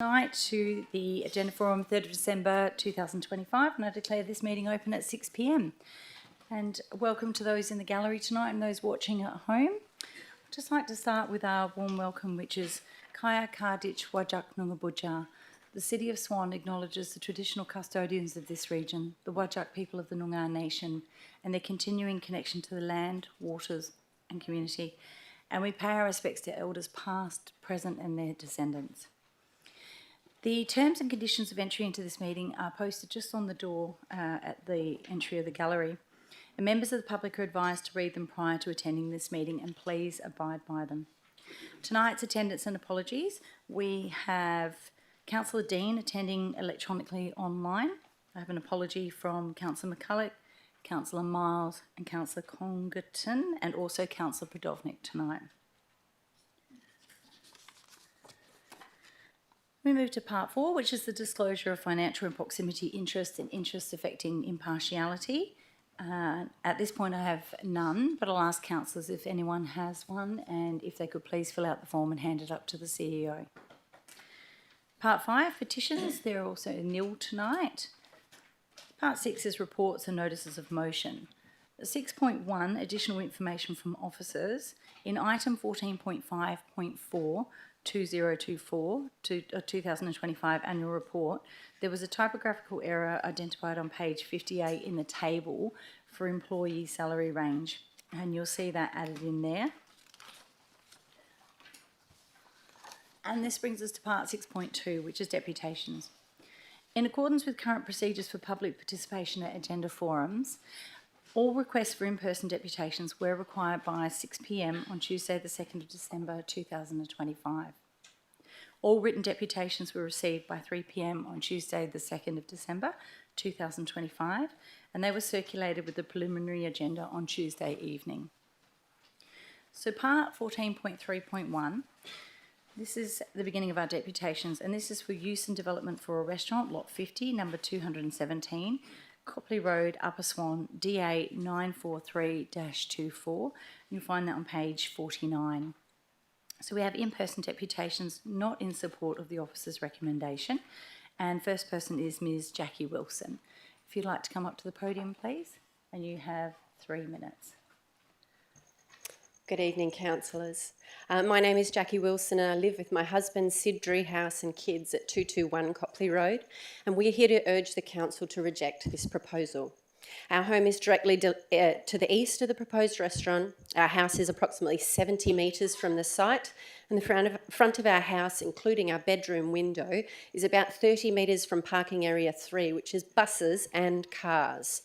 Tonight to the Agenda Forum 3rd of December 2025, and I declare this meeting open at 6 p.m. And welcome to those in the gallery tonight and those watching at home. I'd just like to start with our warm welcome, which is Kaya Kardich Wajak Nungabuja. The City of Swan acknowledges the traditional custodians of this region, the Wajak people of the Noongar Nation, and their continuing connection to the land, waters and community. And we pay our respects to elders past, present and their descendants. The terms and conditions of entry into this meeting are posted just on the door at the entry of the gallery. And members of the public are advised to read them prior to attending this meeting, and please abide by them. Tonight's attendance and apologies. We have Councillor Dean attending electronically online. I have an apology from Councillor McCulloch, Councillor Miles and Councillor Congerton, and also Councillor Podovnik tonight. We move to part 4, which is the disclosure of financial and proximity interests and interests affecting impartiality. At this point I have none, but I'll ask councillors if anyone has one, and if they could please fill out the form and hand it up to the CEO. Part 5, petitions. They're also nil tonight. Part 6 is reports and notices of motion. 6.1, additional information from officers. In item 14.5.4, 2024 to 2025 annual report, there was a typographical error identified on page 58 in the table for employee salary range, and you'll see that added in there. And this brings us to part 6.2, which is deputations. In accordance with current procedures for public participation at agenda forums, all requests for in-person deputations were required by 6 p.m. on Tuesday the 2nd of December 2025. All written deputations were received by 3 p.m. on Tuesday the 2nd of December 2025, and they were circulated with the preliminary agenda on Tuesday evening. So part 14.3.1, this is the beginning of our deputations, and this is for use and development for a restaurant, lot 50, number 217, Copley Road, Upper Swan, DA 943-24. You'll find that on page 49. So we have in-person deputations not in support of the officer's recommendation, and first person is Ms. Jackie Wilson. If you'd like to come up to the podium, please, and you have 3 minutes. Good evening, councillors. My name is Jackie Wilson and I live with my husband Sid Driehaus and kids at 221 Copley Road, and we are here to urge the council to reject this proposal. Our home is directly to the east of the proposed restaurant. Our house is approximately 70 metres from the site, and the front of our house, including our bedroom window, is about 30 metres from parking area 3, which is buses and cars.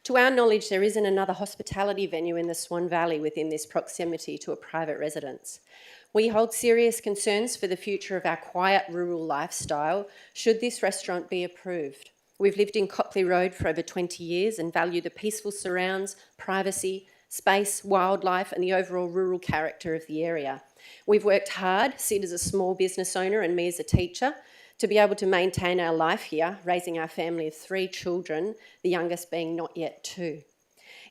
To our knowledge, there isn't another hospitality venue in the Swan Valley within this proximity to a private residence. We hold serious concerns for the future of our quiet rural lifestyle should this restaurant be approved. We've lived in Copley Road for over 20 years and value the peaceful surrounds, privacy, space, wildlife and the overall rural character of the area. We've worked hard, Sid as a small business owner and me as a teacher, to be able to maintain our life here, raising our family of 3 children, the youngest being not yet 2.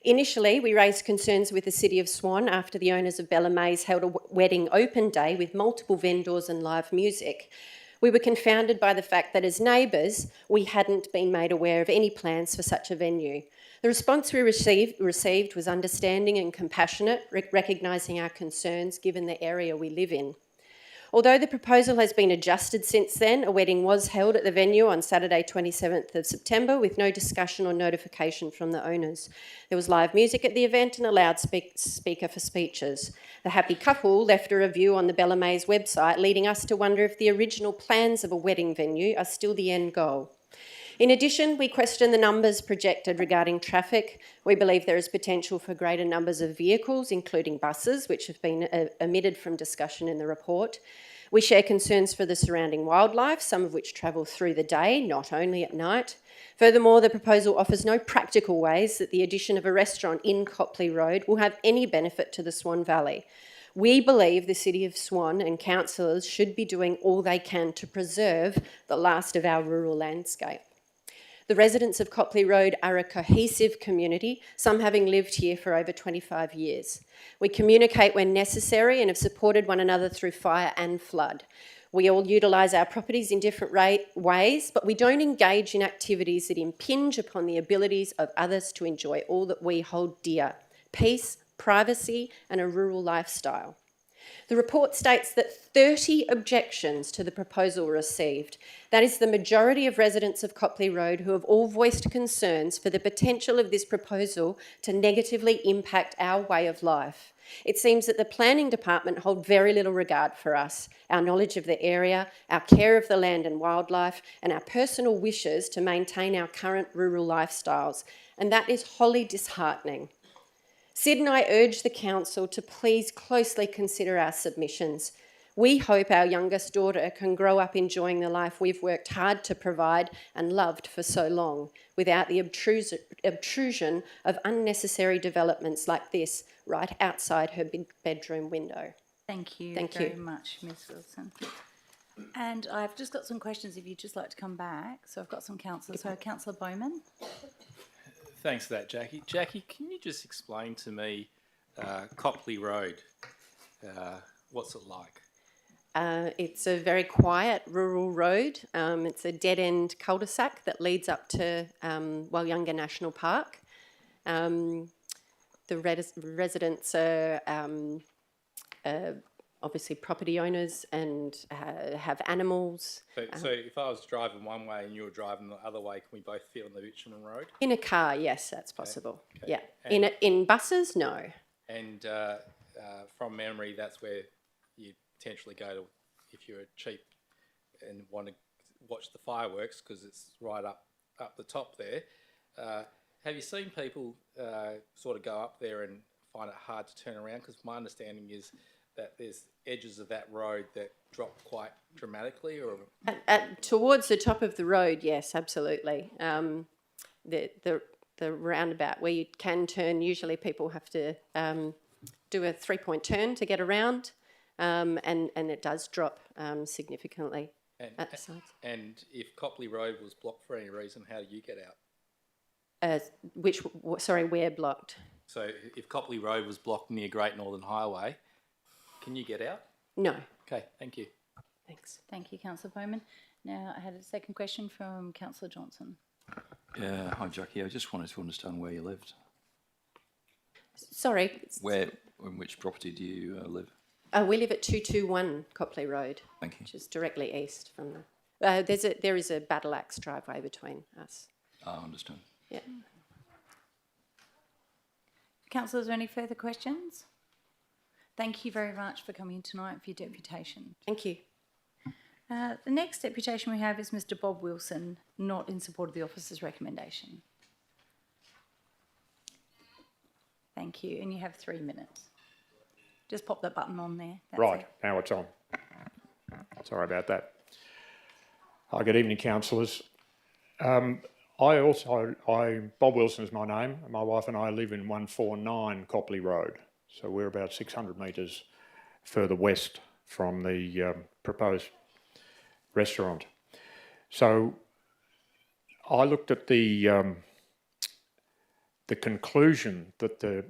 Initially, we raised concerns with the City of Swan after the owners of Bella Mays held a wedding open day with multiple vendors and live music. We were confounded by the fact that as neighbours, we hadn't been made aware of any plans for such a venue. The response we received was understanding and compassionate, recognising our concerns given the area we live in. Although the proposal has been adjusted since then, a wedding was held at the venue on Saturday 27th of September with no discussion or notification from the owners. There was live music at the event and a loudspeaker for speeches. The happy couple left a review on the Bella Mays website, leading us to wonder if the original plans of a wedding venue are still the end goal. In addition, we question the numbers projected regarding traffic. We believe there is potential for greater numbers of vehicles, including buses, which have been omitted from discussion in the report. We share concerns for the surrounding wildlife, some of which travel through the day, not only at night. Furthermore, the proposal offers no practical ways that the addition of a restaurant in Copley Road will have any benefit to the Swan Valley. We believe the City of Swan and councillors should be doing all they can to preserve the last of our rural landscape. The residents of Copley Road are a cohesive community, some having lived here for over 25 years. We communicate when necessary and have supported one another through fire and flood. We all utilise our properties in different ways, but we don't engage in activities that impinge upon the abilities of others to enjoy all that we hold dear: peace, privacy, and a rural lifestyle. The report states that 30 objections to the proposal were received. That is the majority of residents of Copley Road who have all voiced concerns for the potential of this proposal to negatively impact our way of life. It seems that the Planning Department hold very little regard for us, our knowledge of the area, our care of the land and wildlife, and our personal wishes to maintain our current rural lifestyles, and that is wholly disheartening. Sid and I urge the Council to please closely consider our submissions. We hope our youngest daughter can grow up enjoying the life we've worked hard to provide and loved for so long, without the obtrusion of unnecessary developments like this right outside her bedroom window. Thank you Thank very you. much, Ms Wilson. And I've just got some questions if you'd just like to come back. So I've got some councillors. So Councillor Bowman. Thanks for that, Jackie. Jackie, can you just explain to me Copley Road? What's it like? It's a very quiet rural road. It's a dead-end cul-de-sac that leads up to Walyunga National Park. The residents are obviously property owners and have animals. So if I was driving one way and you were driving the other way, can we both fit on the bitumen road? In a car, yes, that's possible. Okay. Yeah. And- In buses, no. And from memory, that's where you potentially go to if you're cheap and want to watch the fireworks because it's right up the top there. Have you seen people sort of go up there and find it hard to turn around? Because my understanding is that there's edges of that road that drop quite dramatically, or Towards the top of the road, yes, absolutely. The roundabout where you can turn, usually people have to do a 3-point turn to get around, and it does drop significantly at the sides. And if Copley Road was blocked for any reason, how do you get out? Where blocked? So if Copley Road was blocked near Great Northern Highway, can you get out? No. Okay, thank you. Thanks. Thank you, Councillor Bowman. Now I had a second question from Councillor Johnson. Yeah, hi Jackie. I just wanted to understand where you lived. Sorry. In which property do you live? We live at 221 Copley Road, Thank you. which is directly east from the. There is a battle axe driveway between us. I understand. Yeah. Councillors, are there any further questions? Thank you very much for coming tonight for your deputation. Thank you. The next deputation we have is Mr Bob Wilson, not in support of the officer's recommendation. Thank you, and you have 3 minutes. Just pop that button on there. That's Right, it. now it's on. Sorry about that. Hi, good evening, councillors. Bob Wilson is my name. My wife and I live in 149 Copley Road. So we're about 600 metres further west from the proposed restaurant. So I looked at the conclusion that the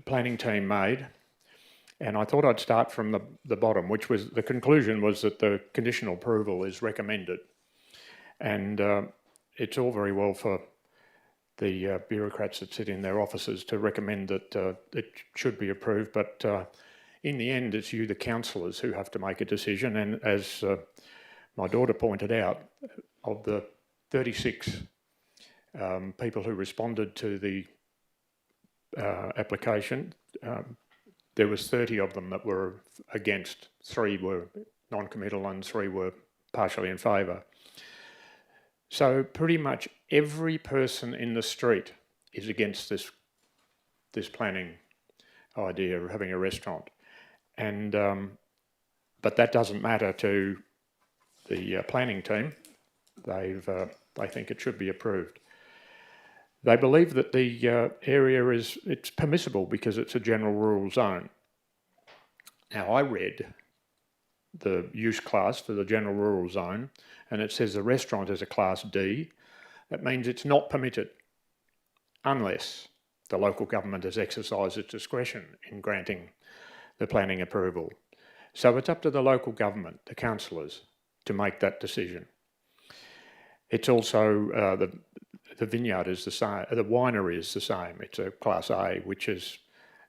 planning team made, and I thought I'd start from the bottom, which was the conclusion was that the conditional approval is recommended, and it's all very well for the bureaucrats that sit in their offices to recommend that it should be approved, but in the end it's you, the councillors, who have to make a decision. And as my daughter pointed out, of the 36 people who responded to the application, there was 30 of them that were against. 3 were non-committal and 3 were partially in favour. So pretty much every person in the street is against this planning idea of having a restaurant, and but that doesn't matter to the planning team. They think it should be approved. They believe that the area it's permissible because it's a general rural zone. Now I read the use class for the general rural zone, and it says the restaurant is a class D. That means it's not permitted unless the local government has exercised its discretion in granting the planning approval. So it's up to the local government, the councillors, to make that decision. It's also the vineyard is the same, the winery is the same. It's a Class A, which is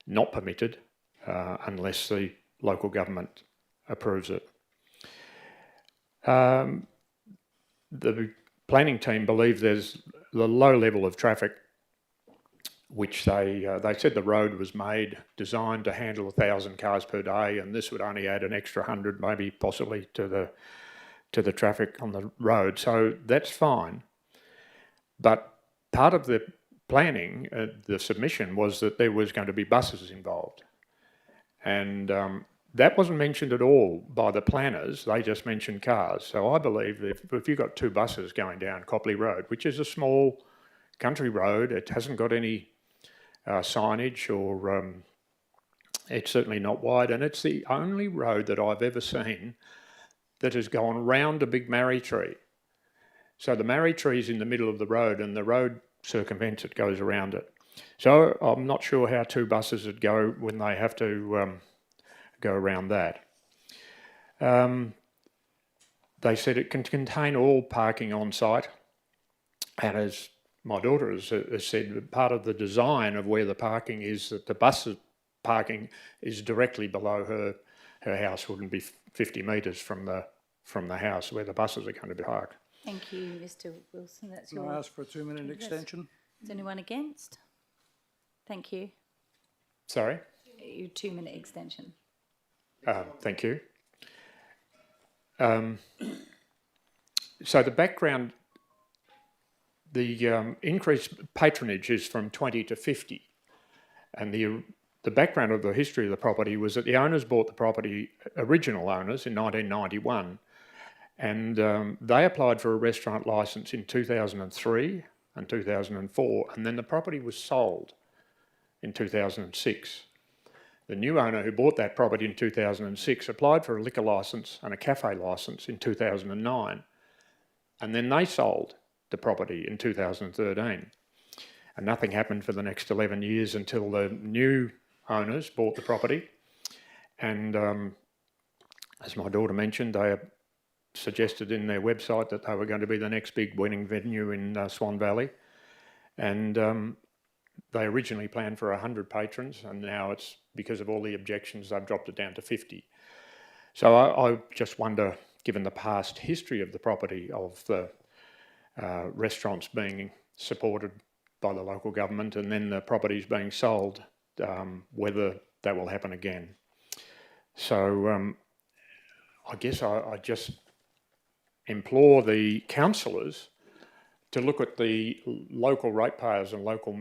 not permitted unless the local government approves it. The planning team believe there's the low level of traffic, which they said the road was designed to handle 1,000 cars per day, and this would only add an extra 100, maybe possibly to the traffic on the road. So that's fine. But part of the planning, the submission, was that there was going to be buses involved. And that wasn't mentioned at all by the planners. They just mentioned cars. So I believe that if you've got 2 buses going down Copley Road, which is a small country road, it hasn't got any signage, or it's certainly not wide, and it's the only road that I've ever seen that has gone round a big marri tree. So the marri tree is in the middle of the road, and the road circumvents it, goes around it. So I'm not sure how 2 buses would go when they have to go around that. They said it can contain all parking on site, and as my daughter has said, part of the design of where the parking is, that the bus parking is directly below her house, wouldn't be 50 metres from the house where the buses are going to be parked. Thank you, Mr Wilson. That's Can I your... ask for a 2-minute extension? Is anyone against? Thank you. Sorry? Your 2-minute extension. Thank you. So the background, the increased patronage is from 20 to 50, and the background of the history of the property was that the owners bought the property, original owners, in 1991, and they applied for a restaurant licence in 2003 and 2004, and then the property was sold in 2006. The new owner who bought that property in 2006 applied for a liquor licence and a cafe licence in 2009, and then they sold the property in 2013. And nothing happened for the next 11 years until the new owners bought the property. And as my daughter mentioned, they suggested in their website that they were going to be the next big wedding venue in Swan Valley. And they originally planned for 100 patrons, and now it's, because of all the objections, they've dropped it down to 50. So I just wonder, given the past history of the property, of the restaurants being supported by the local government and then the properties being sold, whether that will happen again. So I guess I just implore the councillors to look at the local ratepayers and local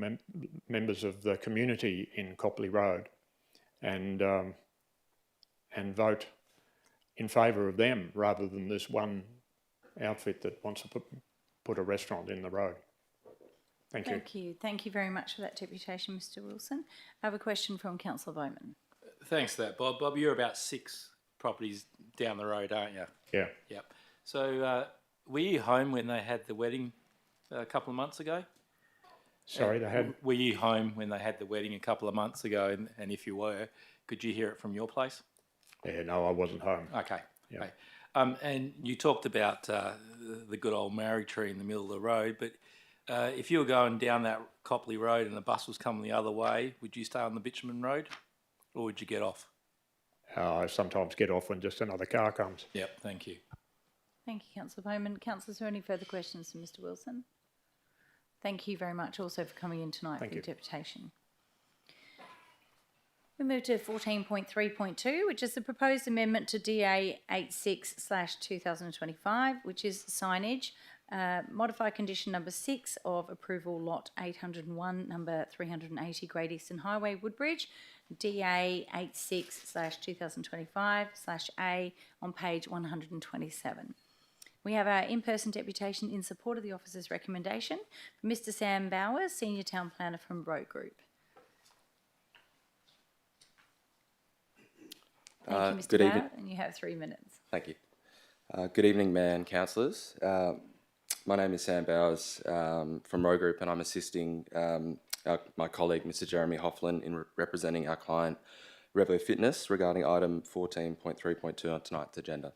members of the community in Copley Road and vote in favour of them rather than this one outfit that wants to put a restaurant in the road. Thank you. Thank you. Thank you very much for that deputation, Mr Wilson. I have a question from Councillor Bowman. Thanks for that, Bob. Bob, you're about 6 properties down the road, aren't you? Yeah. Yep. So were you home when they had the wedding a couple of months ago? Sorry, they had... Were you home when they had the wedding a couple of months ago? And if you were, could you hear it from your place? Yeah, no, I wasn't home. Okay. Yeah. Okay. And you talked about the good old marri tree in the middle of the road, but if you were going down that Copley Road and the bus was coming the other way, would you stay on the bitumen road or would you get off? I sometimes get off when just another car comes. Yep, thank you. Thank you, Councillor Bowman. Councillors, are there any further questions to Mr Wilson? Thank you very much also for coming in tonight Thank for your you. deputation. We move to 14.3.2, which is the proposed amendment to DA 86/2025, which is signage. Modify condition number 6 of approval lot 801, number 380 Great Eastern Highway, Woodbridge, DA 86/2025/A on page 127. We have our in-person deputation in support of the officer's recommendation from Mr Sam Bowers, Senior Town Planner from Road Group. Thank you, Mr Good evening. Bowers, and you have 3 minutes. Thank you. Good evening, Mayor and councillors. My name is Sam Bowers from Row Group, and I'm assisting my colleague, Mr Jeremy Hofflin, in representing our client, Revo Fitness regarding item 14.3.2 on tonight's agenda.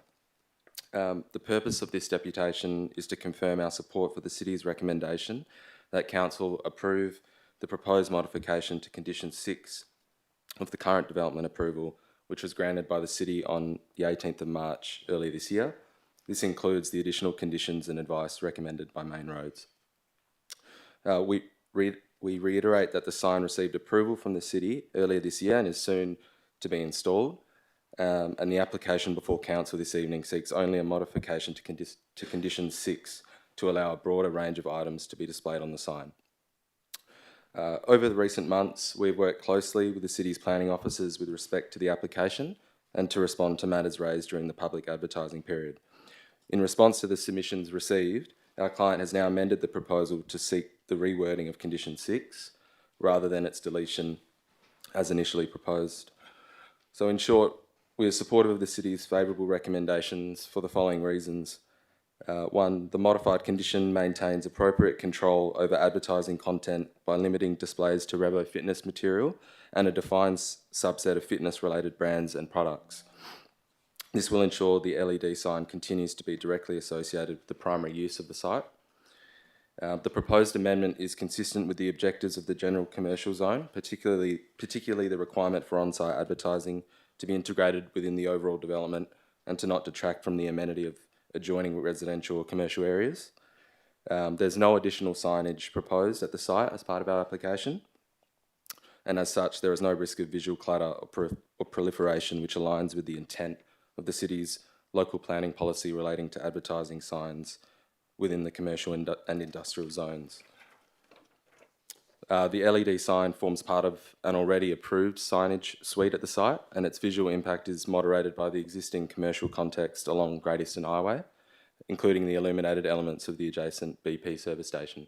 The purpose of this deputation is to confirm our support for the City's recommendation that Council approve the proposed modification to Condition 6 of the current development approval, which was granted by the City on the 18th of March earlier this year. This includes the additional conditions and advice recommended by Main Roads. We reiterate that the sign received approval from the City earlier this year and is soon to be installed. And the application before Council this evening seeks only a modification to Condition 6 to allow a broader range of items to be displayed on the sign. Over the recent months, we've worked closely with the City's planning officers with respect to the application and to respond to matters raised during the public advertising period. In response to the submissions received, our client has now amended the proposal to seek the rewording of Condition 6 rather than its deletion as initially proposed. So in short, we are supportive of the City's favourable recommendations for the following reasons. One, the modified condition maintains appropriate control over advertising content by limiting displays to Revo Fitness material and a defined subset of fitness-related brands and products. This will ensure the LED sign continues to be directly associated with the primary use of the site. The proposed amendment is consistent with the objectives of the general commercial zone, particularly the requirement for on-site advertising to be integrated within the overall development and to not detract from the amenity of adjoining residential or commercial areas. There's no additional signage proposed at the site as part of our application, and as such there is no risk of visual clutter or proliferation, which aligns with the intent of the City's local planning policy relating to advertising signs within the commercial and industrial zones. The LED sign forms part of an already approved signage suite at the site, and its visual impact is moderated by the existing commercial context along Great Eastern Highway, including the illuminated elements of the adjacent BP service station.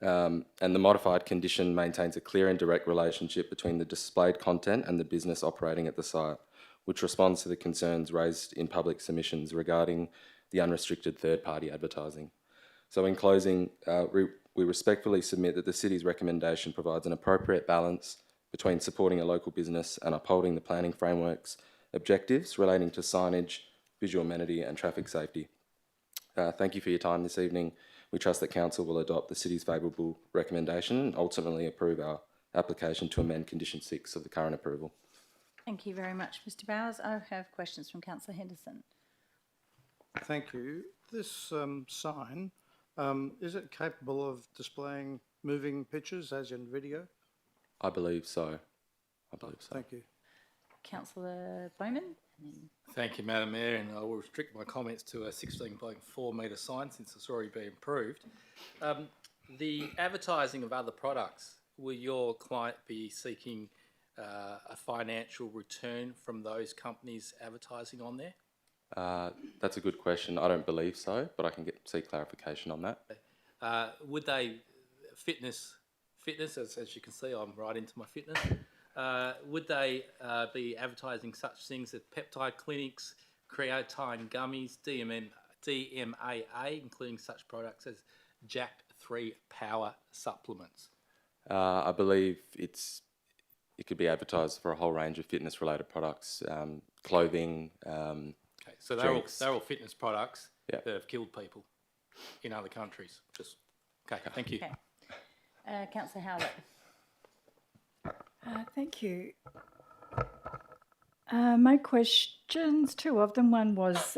And the modified condition maintains a clear and direct relationship between the displayed content and the business operating at the site, which responds to the concerns raised in public submissions regarding the unrestricted third-party advertising. So in closing, we respectfully submit that the City's recommendation provides an appropriate balance between supporting a local business and upholding the planning framework's objectives relating to signage, visual amenity and traffic safety. Thank you for your time this evening. We trust that Council will adopt the City's favourable recommendation and ultimately approve our application to amend Condition 6 of the current approval. Thank you very much, Mr Bowers. I have questions from Councillor Henderson. Thank you. This sign, is it capable of displaying moving pictures as in video? I believe so. Thank you. Councillor Bowman. Thank you, Madam Mayor, and I will restrict my comments to a 16.4 metre sign since it's already been approved. The advertising of other products, will your client be seeking a financial return from those companies advertising on there? That's a good question. I don't believe so, but I can seek clarification on that. Would they, fitness, as you can see, I'm right into my fitness. Would they be advertising such things as peptide clinics, creatine gummies, DMAA, including such products as JAK3 power supplements? I believe it could be advertised for a whole range of fitness-related products, clothing. Okay, so drinks. they're all fitness products Yep. that have killed people in other countries. Okay, thank you. Okay. Councillor Howlett. Thank you. My questions, two of them. One was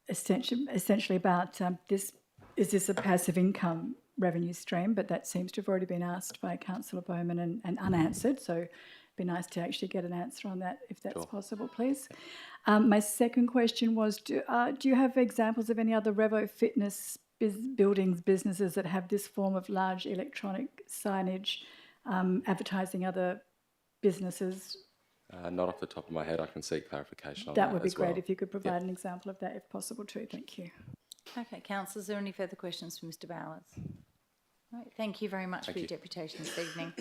essentially about this. Is this a passive income revenue stream? But that seems to have already been asked by Councillor Bowman and unanswered. So it'd be nice to actually get an answer on that, if that's possible, please. My second question was: do you have examples of any other Revo Fitness businesses that have this form of large electronic signage advertising other businesses? Not off the top of my head. I can seek clarification on that. That would be as well. great if you could provide an example of that, if possible, too. Thank you. Okay, councillors, is there any further questions for Mr Bowers? Right, thank you very much for your deputation this evening.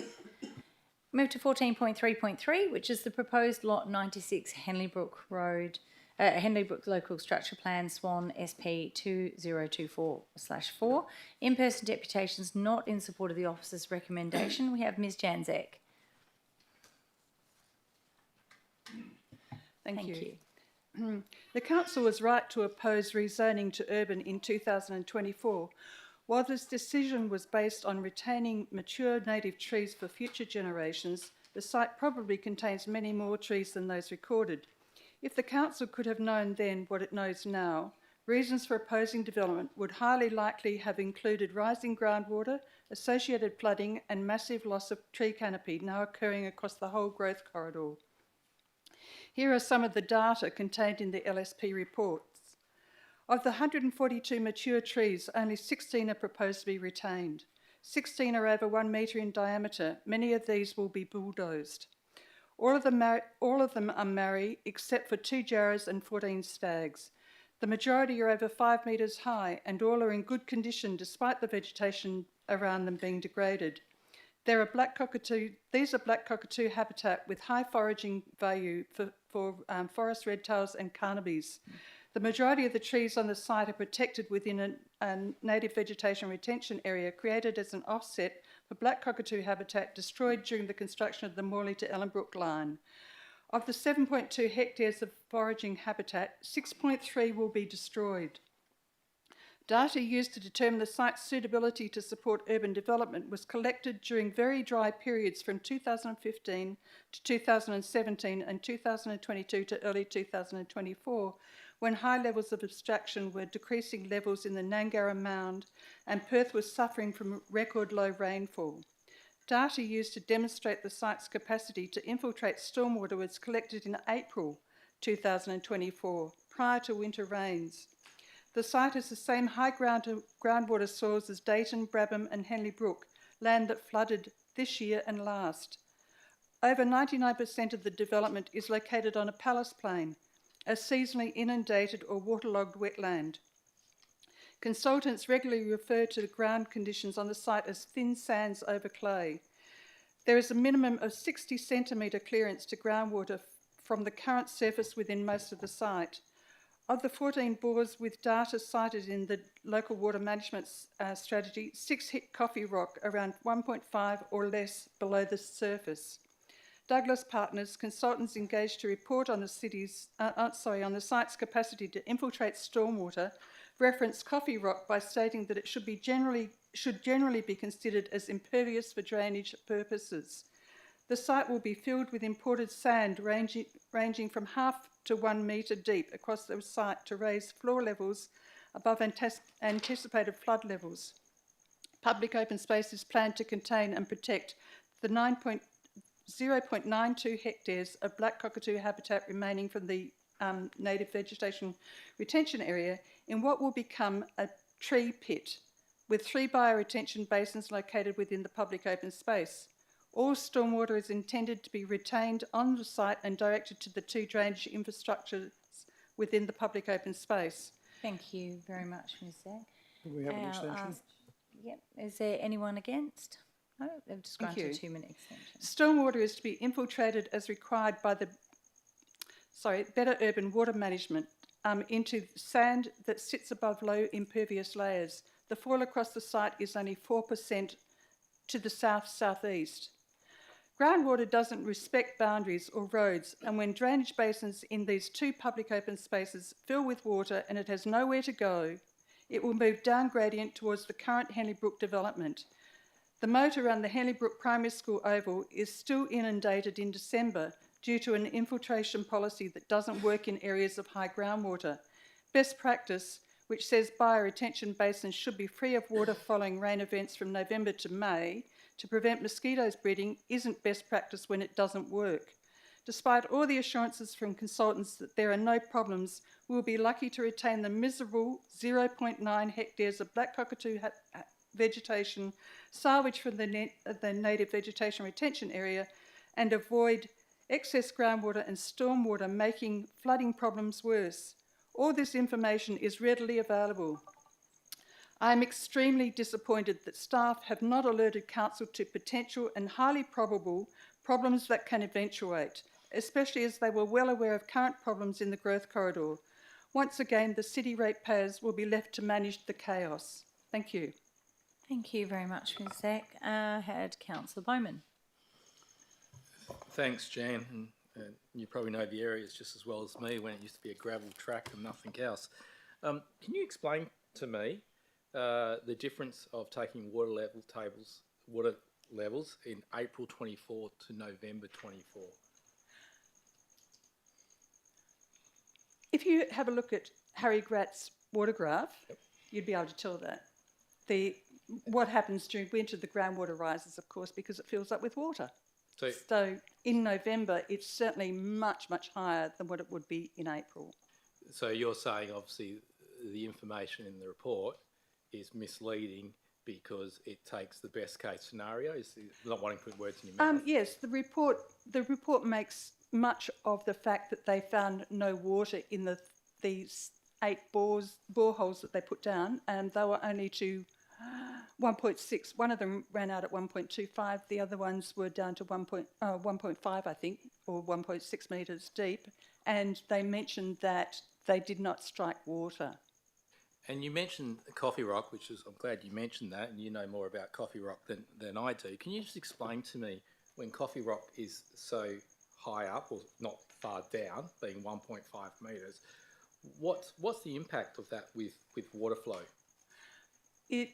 Move to 14.3.3, which is the proposed lot 96 Henleybrook Road, Henleybrook Local Structure Plan, Swan SP 2024/4. In-person deputations not in support of the officer's recommendation. We have Ms Janzek. Thank you. The council was right to oppose rezoning to urban in 2024. While this decision was based on retaining mature native trees for future generations, the site probably contains many more trees than those recorded. If the council could have known then what it knows now, reasons for opposing development would highly likely have included rising groundwater, associated flooding and massive loss of tree canopy now occurring across the whole growth corridor. Here are some of the data contained in the LSP reports. Of the 142 mature trees, only 16 are proposed to be retained. 16 are over 1 metre in diameter. Many of these will be bulldozed. All of them are marri, except for 2 jarrahs and 14 stags. The majority are over 5 metres high and all are in good condition despite the vegetation around them being degraded. These are black cockatoo habitat with high foraging value for forest redtails and carnabes. The majority of the trees on the site are protected within a native vegetation retention area created as an offset for black cockatoo habitat destroyed during the construction of the Morley to Ellenbrook line. Of the 7.2 hectares of foraging habitat, 6.3 will be destroyed. Data used to determine the site's suitability to support urban development was collected during very dry periods from 2015 to 2017 and 2022 to early 2024, when high levels of abstraction were decreasing levels in the Nangara Mound and Perth was suffering from record low rainfall. Data used to demonstrate the site's capacity to infiltrate stormwater was collected in April 2024, prior to winter rains. The site has the same high groundwater source as Dayton, Brabham and Henley Brook, land that flooded this year and last. Over 99% of the development is located on a Pallas Plain, a seasonally inundated or waterlogged wetland. Consultants regularly refer to the ground conditions on the site as thin sands over clay. There is a minimum of 60 centimetre clearance to groundwater from the current surface within most of the site. Of the 14 bores with data cited in the local water management strategy, 6 hit Coffee Rock around 1.5 or less below the surface. Douglas Partners, consultants engaged to report on the site's capacity to infiltrate stormwater, referenced Coffee Rock by stating that it should generally be considered as impervious for drainage purposes. The site will be filled with imported sand ranging from half to 1 metre deep across the site to raise floor levels above anticipated flood levels. Public open space is planned to contain and protect the 0.92 hectares of black cockatoo habitat remaining from the native vegetation retention area in what will become a tree pit with 3 bioretention basins located within the public open space. All stormwater is intended to be retained on the site and directed to the 2 drainage infrastructures within the public open space. Thank you very much, Ms Zack. Do we have an extension? Yep. Is there anyone against? No, they've just Thank granted you. 2 minute extension. Stormwater is to be infiltrated as required by the Better Urban Water Management into sand that sits above low impervious layers. The fall across the site is only 4% to the south-southeast. Groundwater doesn't respect boundaries or roads, and when drainage basins in these 2 public open spaces fill with water and it has nowhere to go, it will move down gradient towards the current Henley Brook development. The moat around the Henley Brook Primary School Oval is still inundated in December due to an infiltration policy that doesn't work in areas of high groundwater. Best practice, which says bioretention basins should be free of water following rain events from November to May, to prevent mosquitoes breeding, isn't best practice when it doesn't work. Despite all the assurances from consultants that there are no problems, we'll be lucky to retain the miserable 0.9 hectares of black cockatoo vegetation salvaged from the native vegetation retention area and avoid excess groundwater and stormwater making flooding problems worse. All this information is readily available. I am extremely disappointed that staff have not alerted Council to potential and highly probable problems that can eventuate, especially as they were well aware of current problems in the growth corridor. Once again, the city ratepayers will be left to manage the chaos. Thank you. Thank you very much, Ms Zack. Had Councillor Bowman. Thanks, Jan. and you probably know the areas just as well as me when it used to be a gravel track and nothing else. Can you explain to me the difference of taking water levels in April 24 to November 24? If you have a look at Harry Gratt's water graph, you'd be able to tell that. What happens during winter, the groundwater rises, of course, because it fills up with water. So in November, it's certainly much, much higher than what it would be in April. So you're saying, obviously, the information in the report is misleading because it takes the best case scenario? Not wanting to put words in your mouth. Yes, the report makes much of the fact that they found no water in these 8 boreholes that they put down, and they were only to 1.6. One of them ran out at 1.25. The other ones were down to 1.5, I think, or 1.6 metres deep. And they mentioned that they did not strike water. And you mentioned Coffee Rock, I'm glad you mentioned that, and you know more about Coffee Rock than I do. Can you just explain to me, when Coffee Rock is so high up, or not far down, being 1.5 metres, what's the impact of that with water flow? It,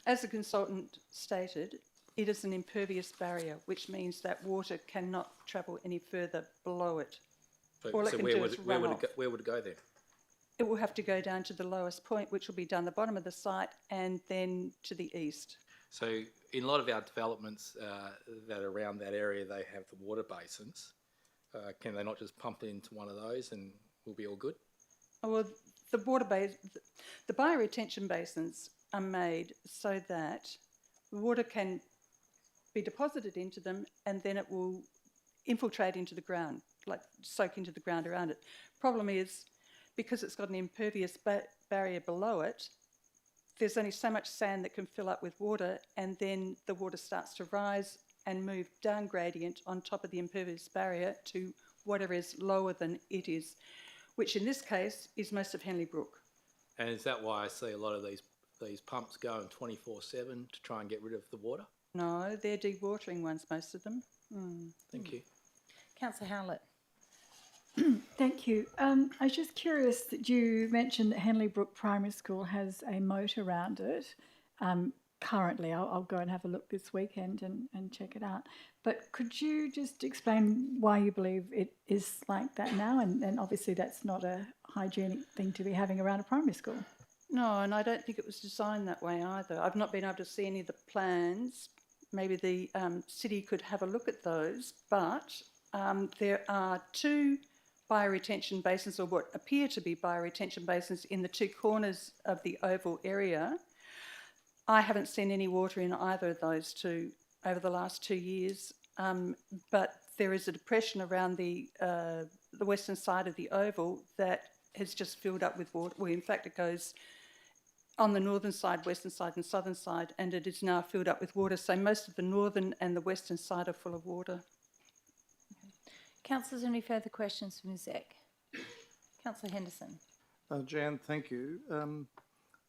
as the consultant stated, it is an impervious barrier, which means that water cannot travel any further below it. So All it can do is run off. where would it go then? It will have to go down to the lowest point, which will be down the bottom of the site, and then to the east. So in a lot of our developments that are around that area, they have the water basins. Can they not just pump it into one of those and we'll be all good? Well, the bioretention basins are made so that the water can be deposited into them, and then it will infiltrate into the ground, like soak into the ground around it. Problem is, because it's got an impervious barrier below it, there's only so much sand that can fill up with water, and then the water starts to rise and move down gradient on top of the impervious barrier to whatever is lower than it is, which in this case is most of Henley Brook. And is that why I see a lot of these pumps going 24/7 to try and get rid of the water? No, they're dewatering ones, most of them. Thank you. Councillor Howlett. Thank you. I was just curious that you mentioned that Henley Brook Primary School has a moat around it. Currently, I'll go and have a look this weekend and check it out. But could you just explain why you believe it is like that now? And obviously that's not a hygienic thing to be having around a primary school. No, and I don't think it was designed that way either. I've not been able to see any of the plans. Maybe the city could have a look at those, but there are 2 bioretention basins, or what appear to be bioretention basins, in the 2 corners of the oval area. I haven't seen any water in either of those 2 over the last 2 years, but there is a depression around the western side of the oval that has just filled up with water. Well, in fact, it goes on the northern side, western side and southern side, and it is now filled up with water. So most of the northern and the western side are full of water. Councillors, any further questions for Ms Eck? Councillor Henderson. Jan, thank you.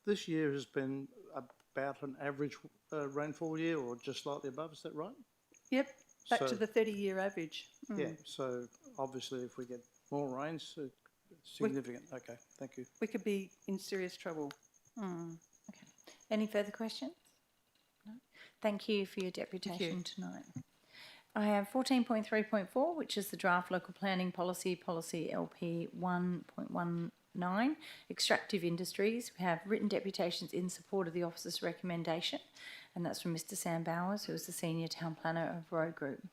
This year has been about an average rainfall year, or just slightly above, is that right? Yep, back So- to the 30-year average. Yeah, so obviously if we get more rains, it's significant. Okay, thank you. We could be in serious trouble. Okay. Any further questions? No. Thank you for your deputation tonight. I have 14.3.4, which is the draft local planning policy LP 1.19, extractive industries. We have written deputations in support of the officer's recommendation, and that's from Mr Sam Bowers, who is the senior town planner of Road Group.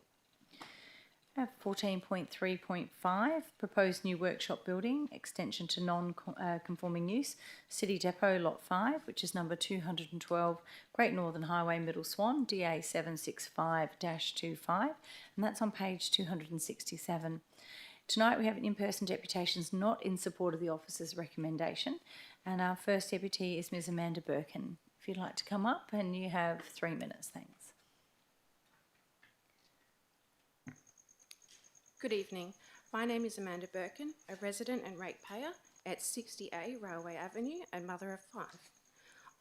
I have 14.3.5, proposed new workshop building, extension to non-conforming use, City Depot Lot 5, which is number 212, Great Northern Highway, Middle Swan, DA 765-25, and that's on page 267. Tonight we have an in-person deputations not in support of the officer's recommendation, and our first deputy is Ms Amanda Birkin. If you'd like to come up, and you have 3 minutes, thanks. Good evening. My name is Amanda Birkin, a resident and ratepayer at 60A Railway Avenue and mother of 5.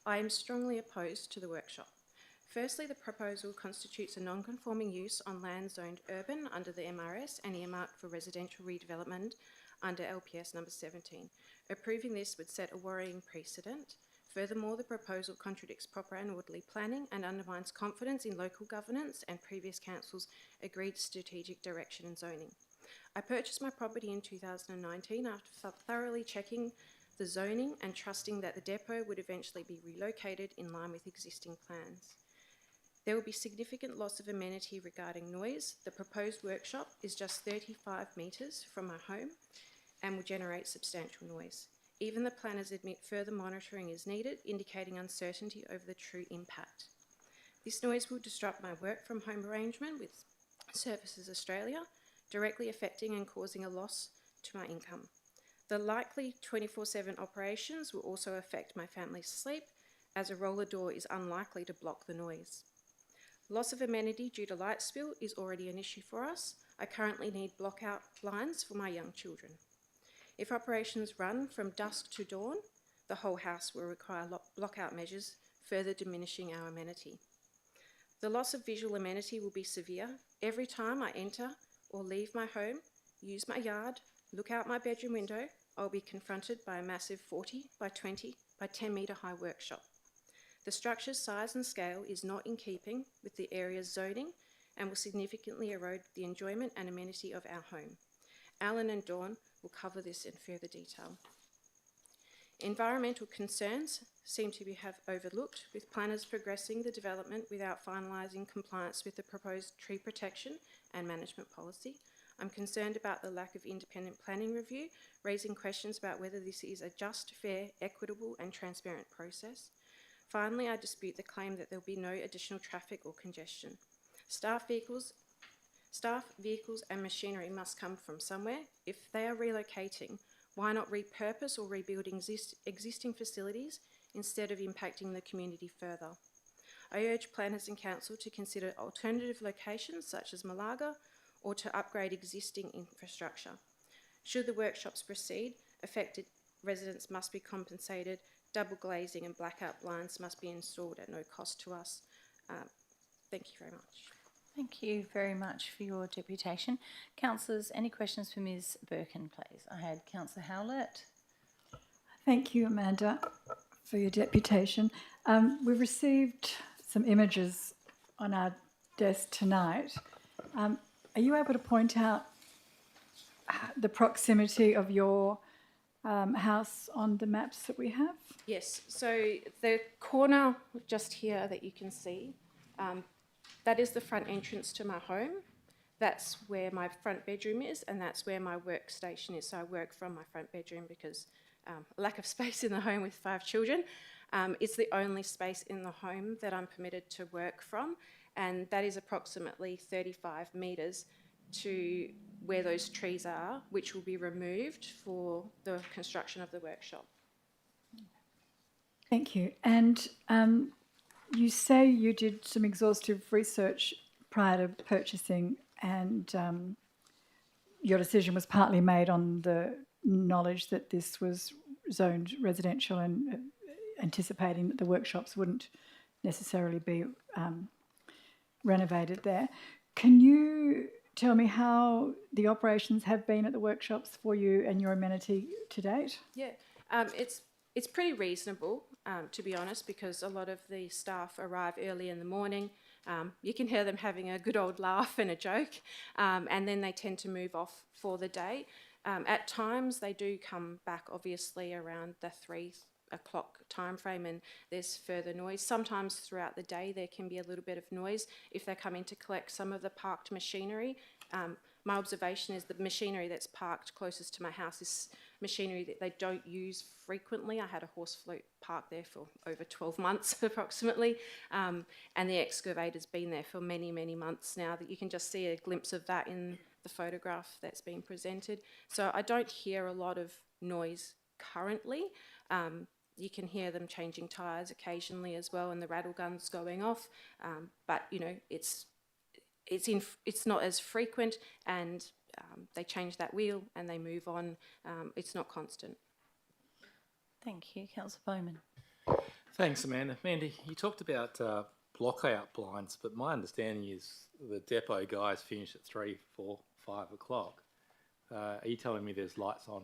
I am strongly opposed to the workshop. Firstly, the proposal constitutes a non-conforming use on land zoned urban under the MRS and earmarked for residential redevelopment under LPS number 17. Approving this would set a worrying precedent. Furthermore, the proposal contradicts proper and orderly planning and undermines confidence in local governance and previous councils' agreed strategic direction and zoning. I purchased my property in 2019 after thoroughly checking the zoning and trusting that the depot would eventually be relocated in line with existing plans. There will be significant loss of amenity regarding noise. The proposed workshop is just 35 metres from my home and will generate substantial noise. Even the planners admit further monitoring is needed, indicating uncertainty over the true impact. This noise will disrupt my work from home arrangement with Services Australia, directly affecting and causing a loss to my income. The likely 24/7 operations will also affect my family's sleep, as a roller door is unlikely to block the noise. Loss of amenity due to light spill is already an issue for us. I currently need blockout blinds for my young children. If operations run from dusk to dawn, the whole house will require blockout measures, further diminishing our amenity. The loss of visual amenity will be severe. Every time I enter or leave my home, use my yard, look out my bedroom window, I'll be confronted by a massive 40 by 20 by 10 metre high workshop. The structure's size and scale is not in keeping with the area's zoning and will significantly erode the enjoyment and amenity of our home. Alan and Dawn will cover this in further detail. Environmental concerns seem to have overlooked, with planners progressing the development without finalising compliance with the proposed tree protection and management policy. I'm concerned about the lack of independent planning review, raising questions about whether this is a just, fair, equitable and transparent process. Finally, I dispute the claim that there will be no additional traffic or congestion. Staff vehicles and machinery must come from somewhere. If they are relocating, why not repurpose or rebuild existing facilities instead of impacting the community further? I urge planners and council to consider alternative locations such as Malaga or to upgrade existing infrastructure. Should the workshops proceed, affected residents must be compensated, double glazing and blackout blinds must be installed at no cost to us. Thank you very much. Thank you very much for your deputation. Councillors, any questions for Ms Birkin, please? I had Councillor Howlett. Thank you, Amanda, for your deputation. We've received some images on our desk tonight. Are you able to point out the proximity of your house on the maps that we have? Yes, so the corner just here that you can see, that is the front entrance to my home. That's where my front bedroom is, and that's where my workstation is. So I work from my front bedroom because lack of space in the home with 5 children. It's the only space in the home that I'm permitted to work from, and that is approximately 35 metres to where those trees are, which will be removed for the construction of the workshop. Thank you. And you say you did some exhaustive research prior to purchasing, and your decision was partly made on the knowledge that this was zoned residential and anticipating that the workshops wouldn't necessarily be renovated there. Can you tell me how the operations have been at the workshops for you and your amenity to date? Yeah, it's pretty reasonable, to be honest, because a lot of the staff arrive early in the morning. You can hear them having a good old laugh and a joke, and then they tend to move off for the day. At times, they do come back, obviously, around the 3 o'clock time frame, and there's further noise. Sometimes throughout the day there can be a little bit of noise if they're coming to collect some of the parked machinery. My observation is the machinery that's parked closest to my house is machinery that they don't use frequently. I had a horse float parked there for over 12 months approximately, and the excavator's been there for many, many months now. That you can just see a glimpse of that in the photograph that's been presented. So I don't hear a lot of noise currently. You can hear them changing tyres occasionally as well, and the rattle guns going off. But you know, it's not as frequent, and they change that wheel and they move on. It's not constant. Thank you, Councillor Bowman. Thanks, Amanda. Amanda, you talked about block-out blinds, but my understanding is the depot guys finish at 3, 4, 5 o'clock. Are you telling me there's lights on?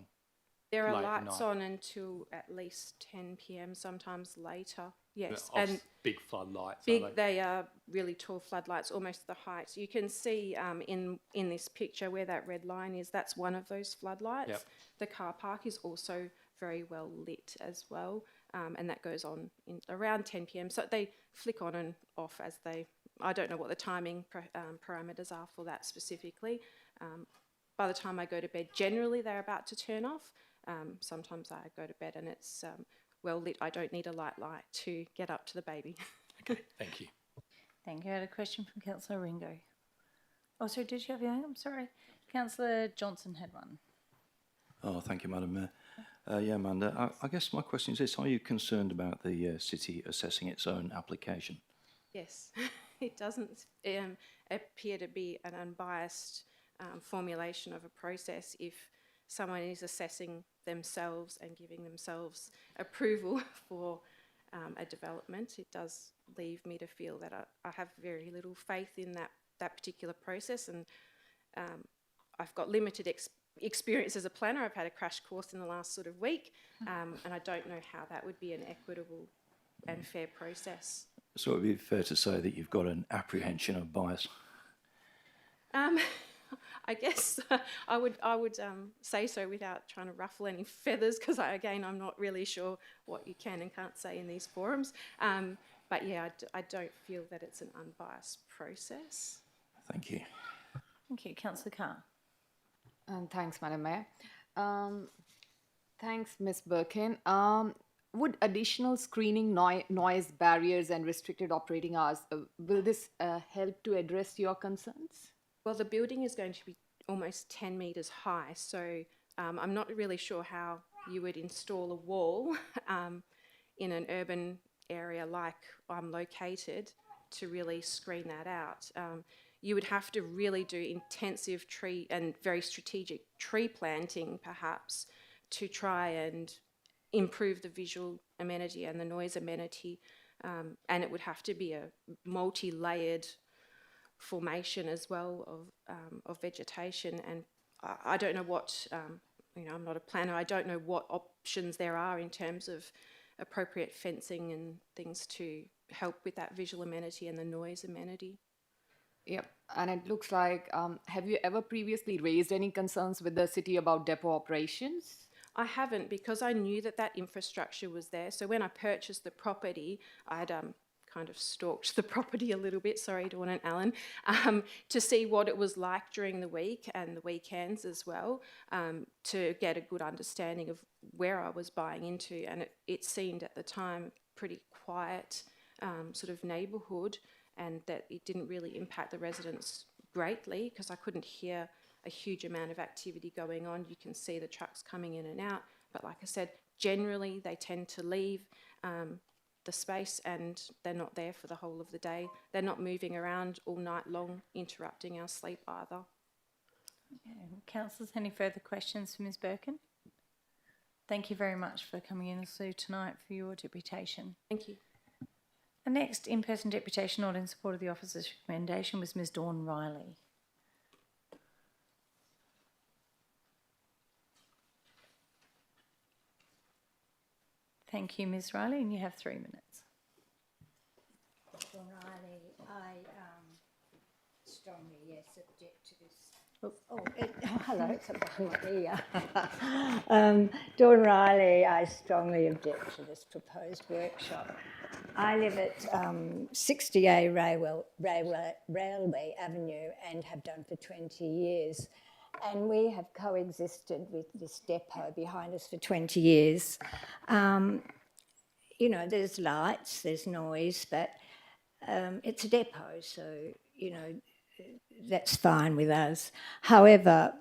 There are Late at lights night. on until at least 10 p.m, sometimes later. Yes, Off and big floodlights, big. are they? They are really tall floodlights, almost the height. You can see in this picture where that red line is. That's one of those floodlights. Yep. The car park is also very well lit as well, and that goes on in around 10 p.m. So they flick on and off as they. I don't know what the timing parameters are for that specifically. By the time I go to bed, generally they're about to turn off. Sometimes I go to bed and it's well lit. I don't need a light to get up to the baby. Okay, thank you. Thank you. I had a question from Councillor Ringo. Oh, sorry, did you have your hand? I'm sorry. Councillor Johnson had one. Oh, thank you, Madam Mayor. Yeah, Amanda, I guess my question is this. Are you concerned about the city assessing its own application? Yes, it doesn't appear to be an unbiased formulation of a process if someone is assessing themselves and giving themselves approval for a development. It does leave me to feel that I have very little faith in that particular process, and I've got limited experience as a planner. I've had a crash course in the last sort of week, and I don't know how that would be an equitable and fair process. So it would be fair to say that you've got an apprehension of bias. I guess I would say so without trying to ruffle any feathers, because I'm not really sure what you can and can't say in these forums. But yeah, I don't feel that it's an unbiased process. Thank you. Thank you. Councillor Carr. Thanks, Madam Mayor. Thanks, Ms. Birkin. Would additional screening, noise barriers and restricted operating hours, will this help to address your concerns? Well, the building is going to be almost 10 metres high, so I'm not really sure how you would install a wall in an urban area like I'm located to really screen that out. You would have to really do intensive tree and very strategic tree planting, perhaps, to try and improve the visual amenity and the noise amenity, and it would have to be a multi-layered formation as well of vegetation. And I don't know what, I'm not a planner, I don't know what options there are in terms of appropriate fencing and things to help with that visual amenity and the noise amenity. Yep, and it looks like, have you ever previously raised any concerns with the city about depot operations? I haven't, because I knew that infrastructure was there. So when I purchased the property, I'd kind of stalked the property a little bit, sorry, Dawn and Alan, to see what it was like during the week and the weekends as well, to get a good understanding of where I was buying into. And it seemed at the time pretty quiet sort of neighbourhood, and that it didn't really impact the residents greatly, because I couldn't hear a huge amount of activity going on. You can see the trucks coming in and out, but like I said, generally they tend to leave the space and they're not there for the whole of the day. They're not moving around all night long, interrupting our sleep either. Okay. Councillors, any further questions for Ms Birkin? Thank you very much for coming in also tonight for your deputation. Thank you. The next in-person deputation not in support of the officer's recommendation was Ms Dawn Riley. Thank you, Ms Riley, and you have 3 minutes. Dawn Riley, I strongly, object to this. Hello, it's about my ear. Dawn Riley, I strongly object to this proposed workshop. I live at 60A Railway Avenue and have done for 20 years. And we have coexisted with this depot behind us for 20 years. There's lights, there's noise, but it's a depot, so, that's fine with us. However,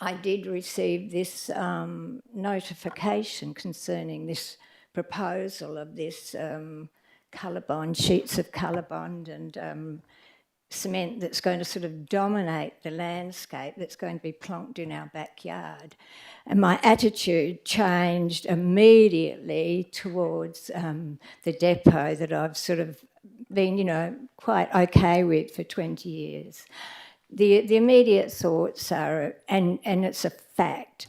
I did receive this notification concerning this proposal of this sheets of ColourBond and cement that's going to sort of dominate the landscape, that's going to be plonked in our backyard. And my attitude changed immediately towards the depot that I've sort of been, quite okay with for 20 years. The immediate thoughts are, and it's a fact,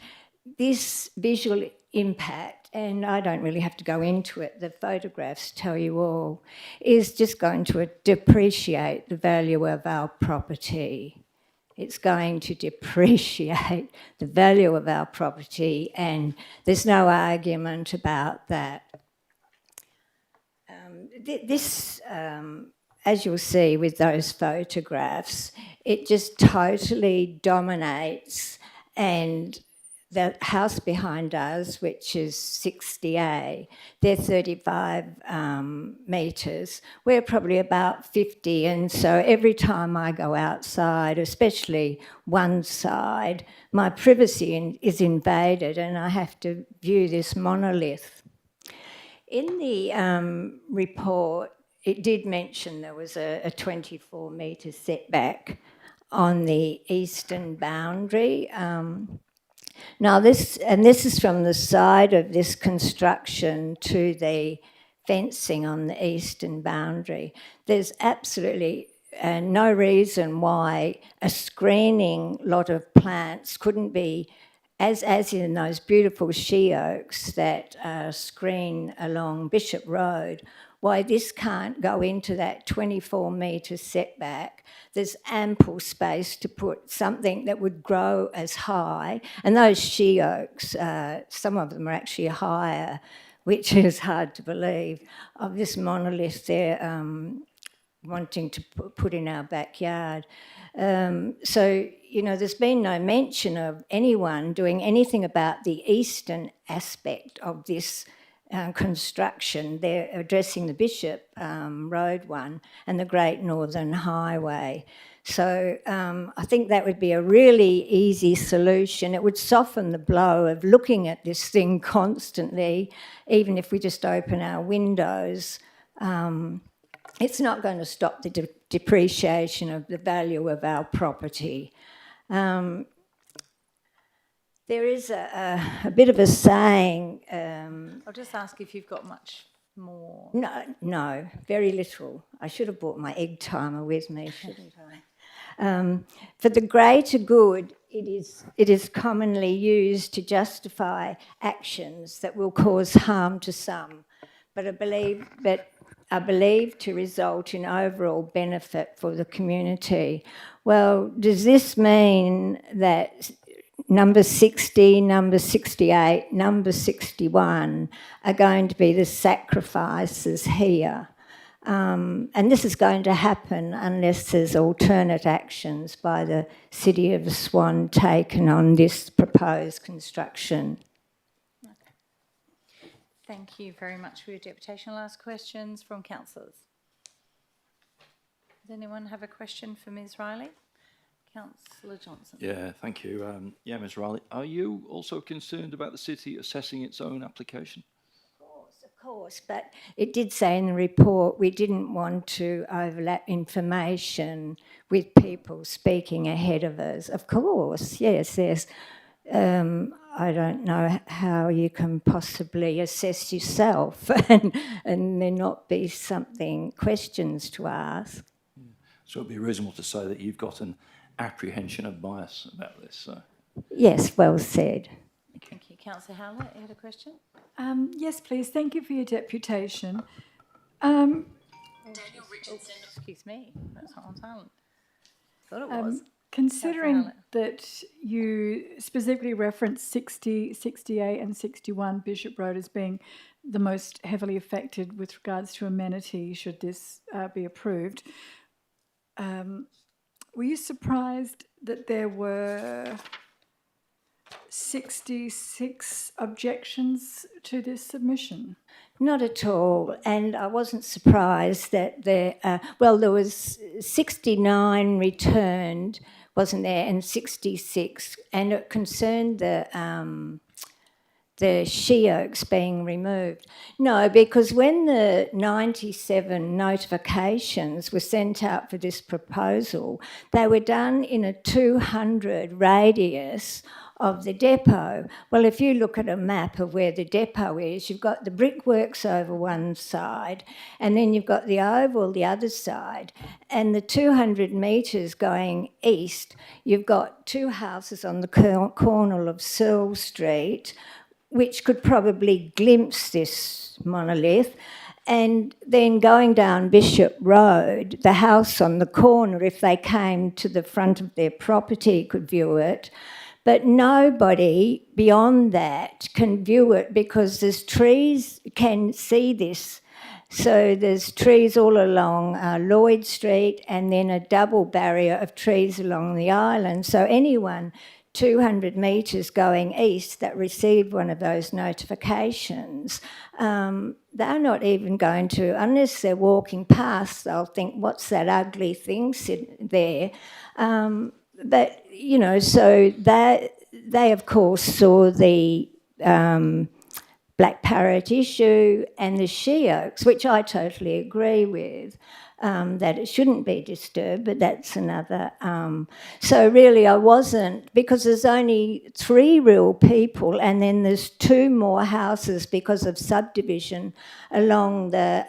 this visual impact, and I don't really have to go into it, the photographs tell you all, is just going to depreciate the value of our property. It's going to depreciate the value of our property, and there's no argument about that. This, as you'll see with those photographs, it just totally dominates, and the house behind us, which is 60A, they're 35 metres. We're probably about 50, and so every time I go outside, especially one side, my privacy is invaded and I have to view this monolith. In the report, it did mention there was a 24-metre setback on the eastern boundary. Now this is from the side of this construction to the fencing on the eastern boundary. There's absolutely no reason why a screening lot of plants couldn't be, as in those beautiful she oaks that screen along Bishop Road, why this can't go into that 24-metre setback. There's ample space to put something that would grow as high, and those she oaks, some of them are actually higher, which is hard to believe, of this monolith they're wanting to put in our backyard. So, there's been no mention of anyone doing anything about the eastern aspect of this construction. They're addressing the Bishop Road one and the Great Northern Highway. So I think that would be a really easy solution. It would soften the blow of looking at this thing constantly, even if we just open our windows. It's not going to stop the depreciation of the value of our property. There is a bit of a saying. I'll just ask if you've got much more. No, very little. I should have brought my egg timer with me, shouldn't I? For the greater good, it is commonly used to justify actions that will cause harm to some, but are believed to result in overall benefit for the community. Well, does this mean that number 60, number 68, number 61 are going to be the sacrifices here? And this is going to happen unless there's alternate actions by the City of Swan taken on this proposed construction. Okay. Thank you very much for your deputation. I'll ask questions from councillors. Does anyone have a question for Ms Riley? Councillor Johnson. Yeah, thank you. Ms Riley, are you also concerned about the city assessing its own application? Of course, but it did say in the report we didn't want to overlap information with people speaking ahead of us. Of course, yes. I don't know how you can possibly assess yourself and there not be questions to ask. So it'd be reasonable to say that you've got an apprehension of bias about this. So. Yes, well said. Thank you. Councillor Howlett, you had a question? Yes, please. Thank you for your deputation. Daniel Richardson. Excuse me, that's not on silent. Thought it was. Considering that you specifically referenced 60, 68 and 61 Bishop Road as being the most heavily affected with regards to amenity should this be approved, were you surprised that there were 66 objections to this submission? Not at all, and I wasn't surprised that there was 69 returned, wasn't there, and 66, and it concerned the she oaks being removed. No, because when the 97 notifications were sent out for this proposal, they were done in a 200 radius of the depot. Well, if you look at a map of where the depot is, you've got the brickworks over one side, and then you've got the oval the other side. And the 200 metres going east, you've got two houses on the corner of Searle Street, which could probably glimpse this monolith. And then going down Bishop Road, the house on the corner, if they came to the front of their property, could view it. But nobody beyond that can view it because there's trees, can see this. So there's trees all along Lloyd Street and then a double barrier of trees along the island. So anyone 200 metres going east that received one of those notifications, they're not even going to, unless they're walking past, they'll think, what's that ugly thing sitting there? But, you know, so they of course saw the black parrot issue and the she oaks, which I totally agree with. That it shouldn't be disturbed, but that's another. So really I wasn't, because there's only 3 real people and then there's 2 more houses because of subdivision along the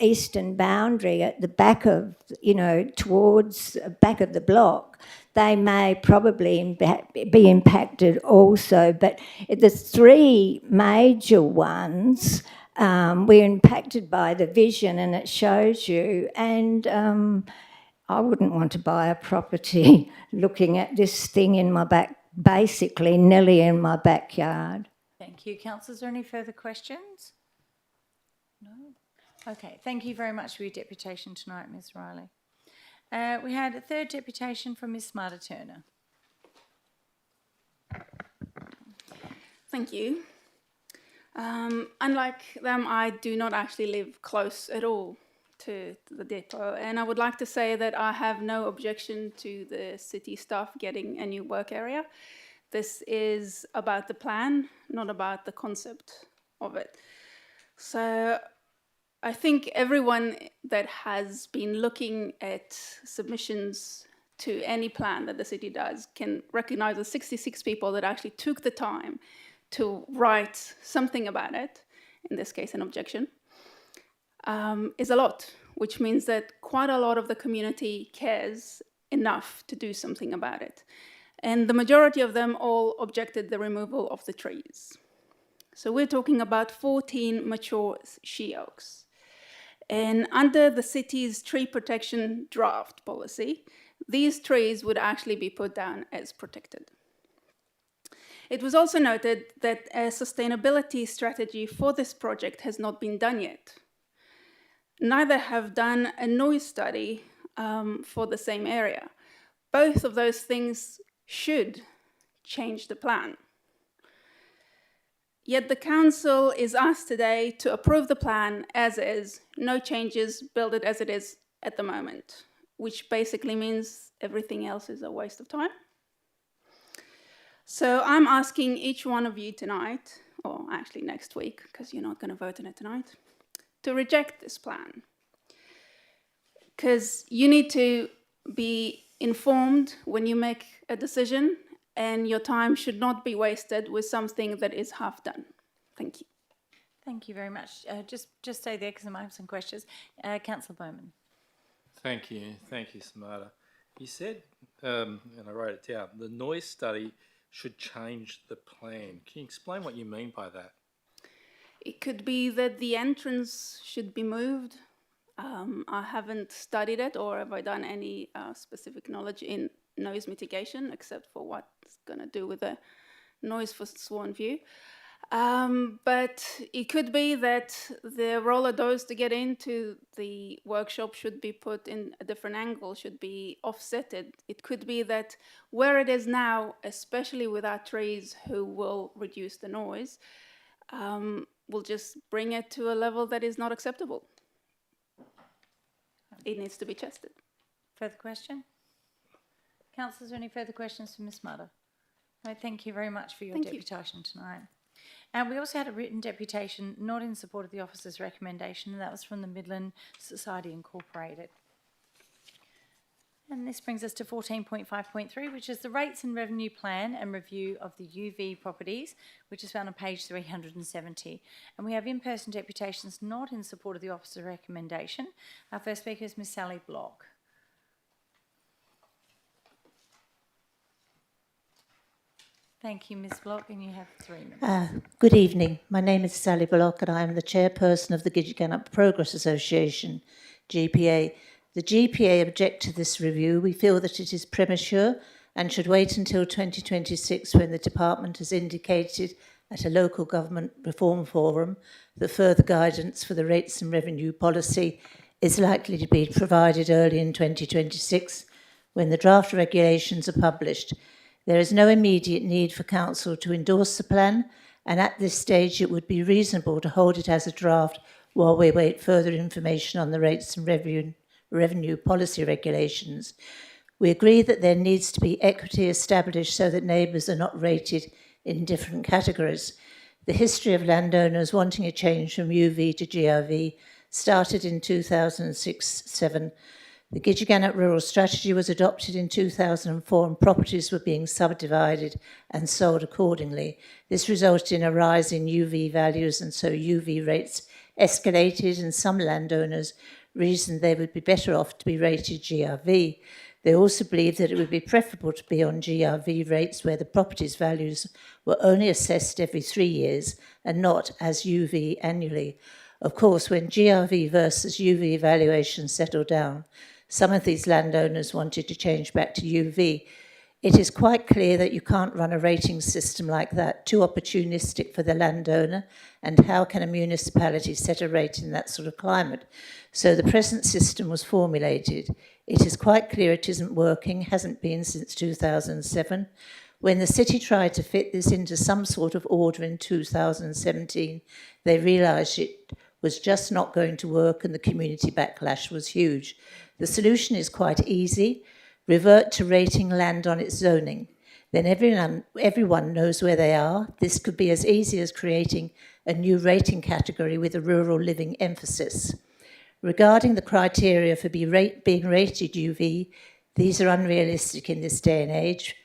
eastern boundary at the back of, you know, towards the back of the block. They may probably be impacted also, but the 3 major ones, we're impacted by the vision and it shows you, and I wouldn't want to buy a property looking at this thing in my back, basically nearly in my backyard. Thank you. Councillors, are there any further questions? No? Okay, thank you very much for your deputation tonight, Ms Riley. We had a third deputation from Ms Smarter Turner. Thank you. Unlike them, I do not actually live close at all to the depot, and I would like to say that I have no objection to the city staff getting a new work area. This is about the plan, not about the concept of it. So I think everyone that has been looking at submissions to any plan that the city does can recognize the 66 people that actually took the time to write something about it, in this case an objection, is a lot, which means that quite a lot of the community cares enough to do something about it. And the majority of them all objected the removal of the trees. So we're talking about 14 mature she oaks. And under the city's tree protection draft policy, these trees would actually be put down as protected. It was also noted that a sustainability strategy for this project has not been done yet. Neither have done a noise study for the same area. Both of those things should change the plan. Yet the council is asked today to approve the plan as is, no changes, build it as it is at the moment, which basically means everything else is a waste of time. So I'm asking each one of you tonight, or actually next week, because you're not going to vote on it tonight, to reject this plan. Because you need to be informed when you make a decision, and your time should not be wasted with something that is half done. Thank you. Thank you very much. Just stay there because I might have some questions. Councillor Bowman. Thank you, Smarter. You said, and I wrote it down, the noise study should change the plan. Can you explain what you mean by that? It could be that the entrance should be moved. I haven't studied it, or have I done any specific knowledge in noise mitigation, except for what it's going to do with the noise for Swan View. But it could be that the roller doors to get into the workshop should be put in a different angle, should be offsetted. It could be that where it is now, especially with our trees who will reduce the noise, we'll just bring it to a level that is not acceptable. It needs to be tested. Further question? Councillors, any further questions for Ms Mutter? No, thank you very much for your deputation tonight. And we also had a written deputation not in support of the officer's recommendation, and that was from the Midland Society Incorporated. And this brings us to 14.5.3, which is the rates and revenue plan and review of the UV properties, which is found on page 370. And we have in-person deputations not in support of the officer's recommendation. Our first speaker is Ms Sally Block. Thank you, Ms Block, and you have 3 minutes. Good evening. My name is Sally Bullock and I am the chairperson of the Gidgegannup Progress Association, GPA. The GPA object to this review. We feel that it is premature and should wait until 2026 when the department has indicated at a local government reform forum that further guidance for the rates and revenue policy is likely to be provided early in 2026 when the draft regulations are published. There is no immediate need for Council to endorse the plan, and at this stage it would be reasonable to hold it as a draft while we wait further information on the rates and revenue policy regulations. We agree that there needs to be equity established so that neighbours are not rated in different categories. The history of landowners wanting a change from UV to GRV started in 2006-07. The Gidgegannup Rural Strategy was adopted in 2004 and properties were being subdivided and sold accordingly. This resulted in a rise in UV values and so UV rates escalated and some landowners reasoned they would be better off to be rated GRV. They also believed that it would be preferable to be on GRV rates where the property's values were only assessed every 3 years and not as UV annually. Of course, when GRV versus UV valuations settled down, some of these landowners wanted to change back to UV. It is quite clear that you can't run a rating system like that, too opportunistic for the landowner, and how can a municipality set a rate in that sort of climate? So the present system was formulated. It is quite clear it isn't working, hasn't been since 2007. When the city tried to fit this into some sort of order in 2017, they realised it was just not going to work and the community backlash was huge. The solution is quite easy. Revert to rating land on its zoning. Then everyone knows where they are. This could be as easy as creating a new rating category with a rural living emphasis. Regarding the criteria for being rated UV, these are unrealistic in this day and age.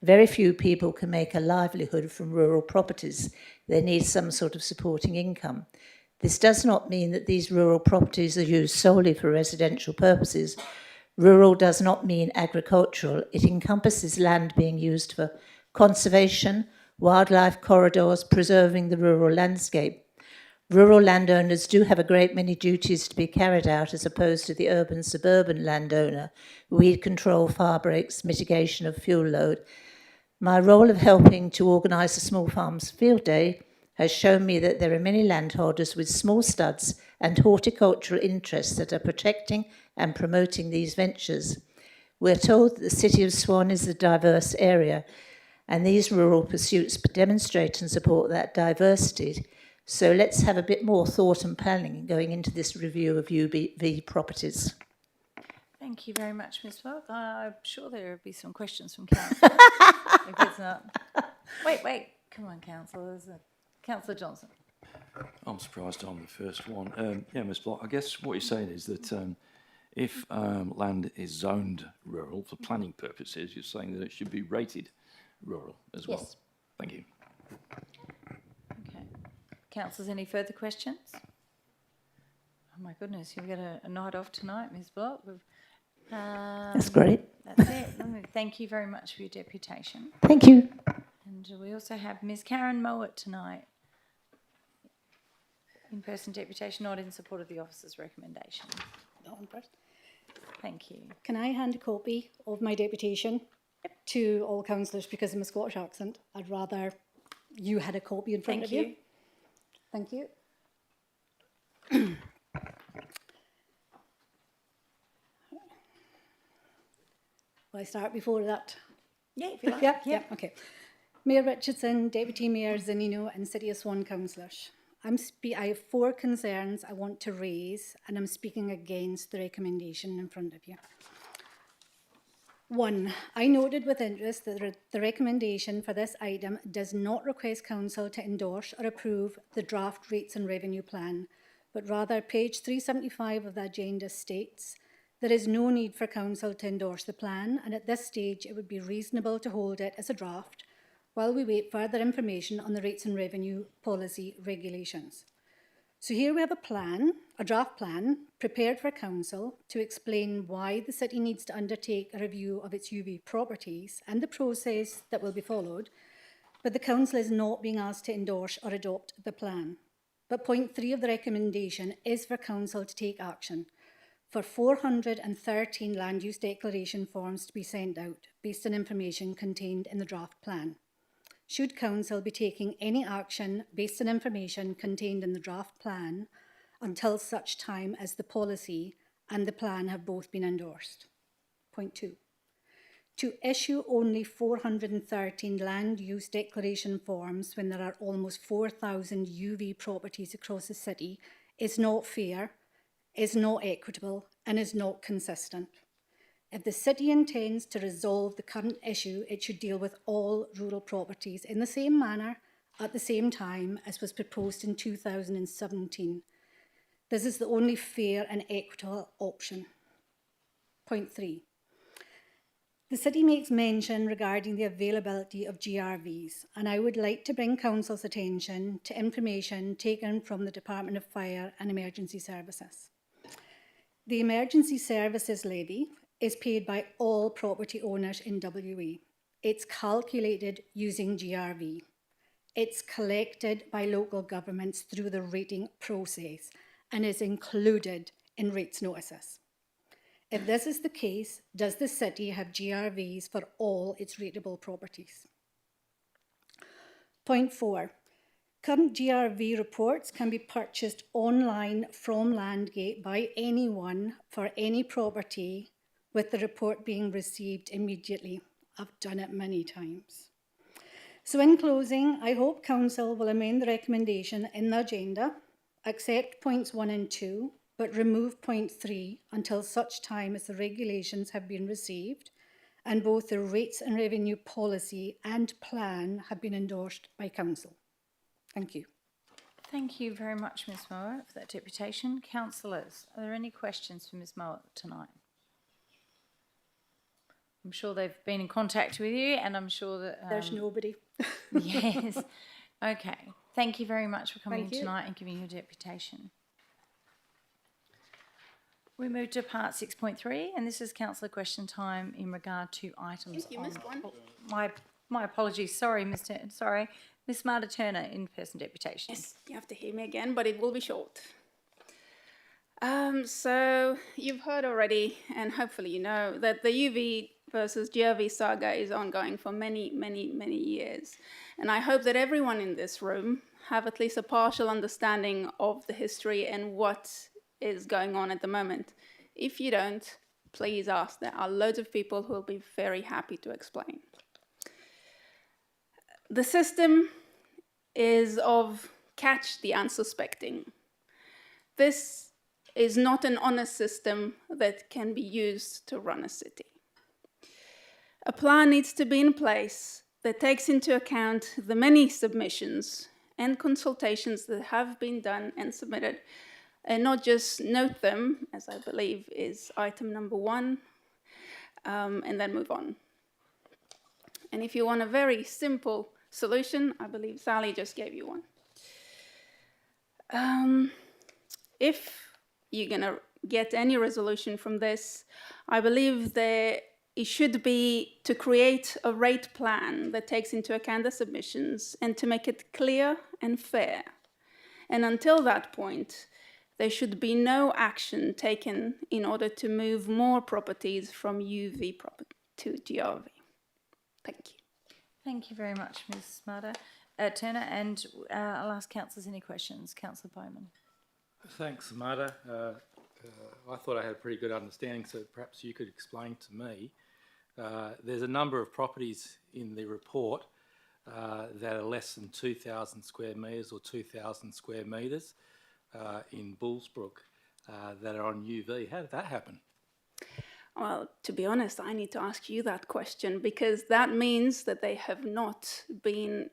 Very few people can make a livelihood from rural properties. They need some sort of supporting income. This does not mean that these rural properties are used solely for residential purposes. Rural does not mean agricultural. It encompasses land being used for conservation, wildlife corridors, preserving the rural landscape. Rural landowners do have a great many duties to be carried out as opposed to the urban suburban landowner, weed control, fire breaks, mitigation of fuel load. My role of helping to organise the Small Farms Field Day has shown me that there are many landholders with small studs and horticultural interests that are protecting and promoting these ventures. We're told that the City of Swan is a diverse area, and these rural pursuits demonstrate and support that diversity. So let's have a bit more thought and planning going into this review of UV properties. Thank you very much, Ms Block. I'm sure there will be some questions from Council. If it's not. Wait. Come on, Council. Councillor Johnson. I'm surprised I'm the first one. Yeah, Ms Block, I guess what you're saying is that if land is zoned rural for planning purposes, you're saying that it should be rated rural as well. Yes. Thank you. Okay. Councillors, any further questions? Oh my goodness, you'll get a night off tonight, Ms Block. That's great. That's it. Thank you very much for your deputation. Thank you. And we also have Ms Karen Mowat tonight. In-person deputation not in support of the officer's recommendation. Thank you. Can I hand a copy of my deputation to all councillors because I'm a Scottish accent? I'd rather you had a copy in front of you. Thank you. Will I start before that? Yeah, if you like. Yeah, okay. Mayor Richardson, Deputy Mayor Zanino and City of Swan councillors. I have 4 concerns I want to raise and I'm speaking against the recommendation in front of you. 1, I noted with interest that the recommendation for this item does not request Council to endorse or approve the draft rates and revenue plan, but rather page 375 of the agenda states, There is no need for Council to endorse the plan, and at this stage it would be reasonable to hold it as a draft while we wait further information on the rates and revenue policy regulations. So here we have a draft plan, prepared for Council to explain why the city needs to undertake a review of its UV properties and the process that will be followed, but the Council is not being asked to endorse or adopt the plan. But point 3 of the recommendation is for Council to take action for 413 land use declaration forms to be sent out based on information contained in the draft plan. Should Council be taking any action based on information contained in the draft plan until such time as the policy and the plan have both been endorsed? Point 2. To issue only 413 land use declaration forms when there are almost 4,000 UV properties across the city is not fair, is not equitable, and is not consistent. If the city intends to resolve the current issue, it should deal with all rural properties in the same manner at the same time as was proposed in 2017. This is the only fair and equitable option. Point 3. The city makes mention regarding the availability of GRVs, and I would like to bring Council's attention to information taken from the Department of Fire and Emergency Services. The Emergency Services Levy is paid by all property owners in WA. It's calculated using GRV. It's collected by local governments through the rating process and is included in rates notices. If this is the case, does the city have GRVs for all its rateable properties? Point 4. Current GRV reports can be purchased online from Landgate by anyone for any property, with the report being received immediately. I've done it many times. So in closing, I hope Council will amend the recommendation in the agenda, accept points 1 and 2, but remove point 3 until such time as the regulations have been received and both the rates and revenue policy and plan have been endorsed by Council. Thank you. Thank you very much, Ms Mowat, for that deputation. Councillors, are there any questions for Ms Mowat tonight? I'm sure they've been in contact with you, and I'm sure that... There's nobody. Yes. Okay. Thank you very much for coming Thank in you. tonight and giving your deputation. We move to part 6.3, and this is councillor question time in regard to items You missed one. My apologies. Sorry, Miss Marta Turner, in-person deputation. Yes, you have to hear me again, but it will be short. So you've heard already, and hopefully you know, that the UV versus GRV saga is ongoing for many, many, many years. And I hope that everyone in this room have at least a partial understanding of the history and what is going on at the moment. If you don't, please ask. There are loads of people who will be very happy to explain. The system is of catch the unsuspecting. This is not an honest system that can be used to run a city. A plan needs to be in place that takes into account the many submissions and consultations that have been done and submitted, and not just note them, as I believe is item number 1, and then move on. And if you want a very simple solution, I believe Sally just gave you one. If you're going to get any resolution from this, I believe that it should be to create a rate plan that takes into account the submissions and to make it clear and fair. And until that point, there should be no action taken in order to move more properties from UV to GRV. Thank you. Thank you very much, Ms Marta Turner, and I'll ask councillors any questions. Councillor Bowman. Thanks, Marta. I thought I had a pretty good understanding, so perhaps you could explain to me. There's a number of properties in the report that are less than 2,000 square metres or 2,000 square metres in Bullsbrook that are on UV. How did that happen? Well, to be honest, I need to ask you that question, because that means that they have not been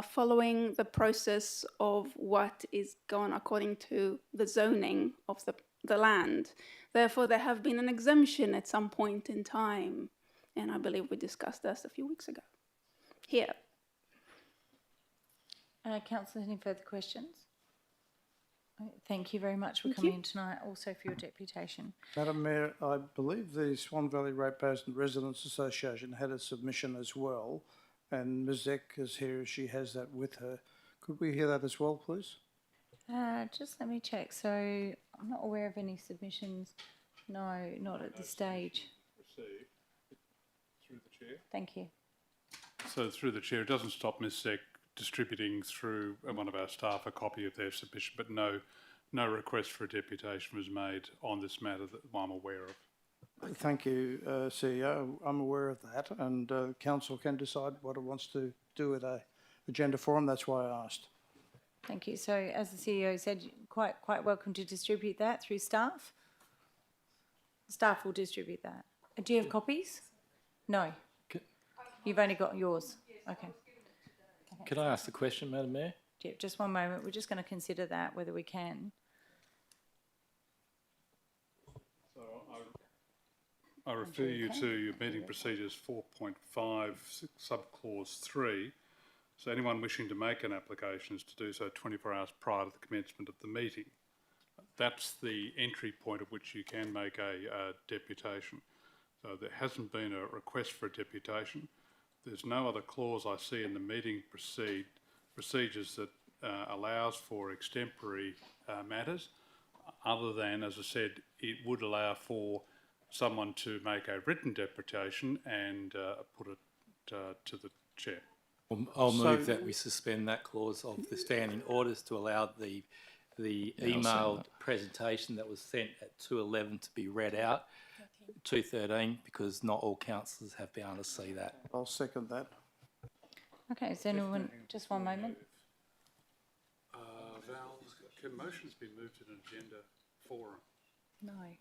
following the process of what is going according to the zoning of the land. Therefore, there have been an exemption at some point in time, and I believe we discussed this a few weeks ago. Here. Councillor, any further questions? Thank you very much for Thank coming you. in tonight, also for your deputation. Madam Mayor, I believe the Swan Valley Ratepayers and Residents Association had a submission as well, and Ms Eck is here, she has that with her. Could we hear that as well, please? Just let me check. So I'm not aware of any submissions. No, not at this stage. Received through the chair. Thank you. So through the chair, it doesn't stop Ms Sec distributing through one of our staff a copy of their submission, but no request for a deputation was made on this matter that I'm aware of. Thank you, CEO. I'm aware of that, and council can decide what it wants to do with a agenda forum. That's why I asked. Thank you. So as the CEO said, quite welcome to distribute that through staff. Staff will distribute that. Do you have copies? No. You've only got yours. Okay. Can I ask the question, Madam Mayor? Yeah, just one moment. We're just going to consider that, whether we can. So I refer you to your meeting procedures 4.5 subclause 3. So anyone wishing to make an application is to do so 24 hours prior to the commencement of the meeting. That's the entry point at which you can make a deputation. So there hasn't been a request for a deputation. There's no other clause I see in the meeting procedures that allows for extempore matters, other than, as I said, it would allow for someone to make a written deputation and put it to the chair. I'll move that we suspend that clause of the standing orders to allow the emailed presentation that was sent at 2:11 to be read out. 2:13, because not all councillors have been able to see that. I'll second that. Okay, is anyone, just one moment. Val, can motions be moved to an agenda forum? No.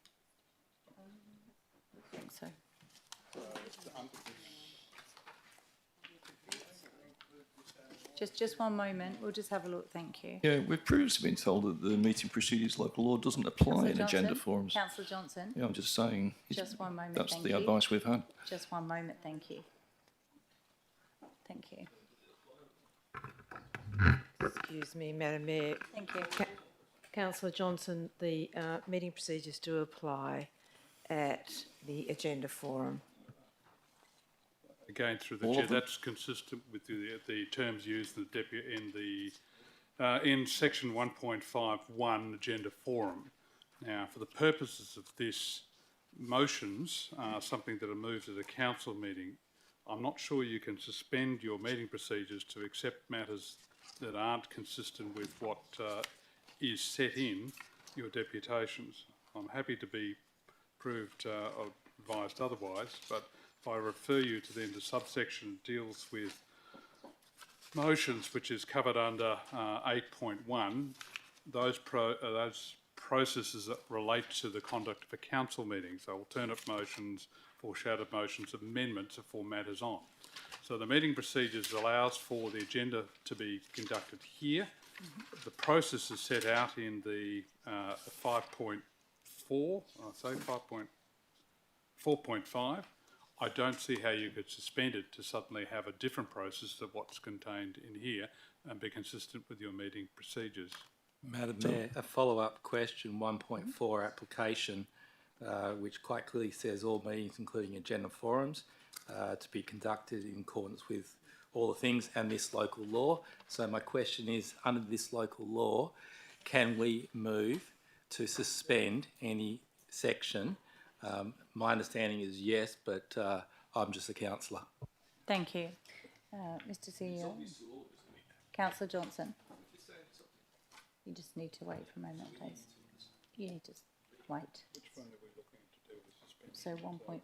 I think so. Just one moment. We'll just have a look. Thank you. Yeah, we've previously been told that the meeting procedures local law doesn't apply in agenda forums. Councillor Johnson. Yeah, I'm just saying. Just one moment. That's Thank the you. advice we've had. Just one moment. Thank you. Thank you. Excuse me, Madam Mayor. Thank you. Councillor Johnson, the meeting procedures do apply at the agenda forum. Again, through the chair, that's consistent with the terms used in section 1.51 agenda forum. Now, for the purposes of this, motions are something that are moved at a council meeting. I'm not sure you can suspend your meeting procedures to accept matters that aren't consistent with what is set in your deputations. I'm happy to be proved or advised otherwise, but if I refer you to then the subsection deals with motions, which is covered under 8.1, those processes that relate to the conduct of a council meeting, so alternate motions, foreshadowed motions, amendments for matters on. So the meeting procedures allows for the agenda to be conducted here. The process is set out in the 5.4, I say 4.5. I don't see how you could suspend it to suddenly have a different process of what's contained in here and be consistent with your meeting procedures. Madam Mayor, a follow-up question, 1.4 application, which quite clearly says all meetings, including agenda forums, to be conducted in accordance with all the things and this local law. So my question is, under this local law, can we move to suspend any section? My understanding is yes, but I'm just a councillor. Thank you. Mr CEO. Councillor Johnson. You just need to wait for a moment, please. You need to wait. Which one are we looking to do with suspension? So 1.4.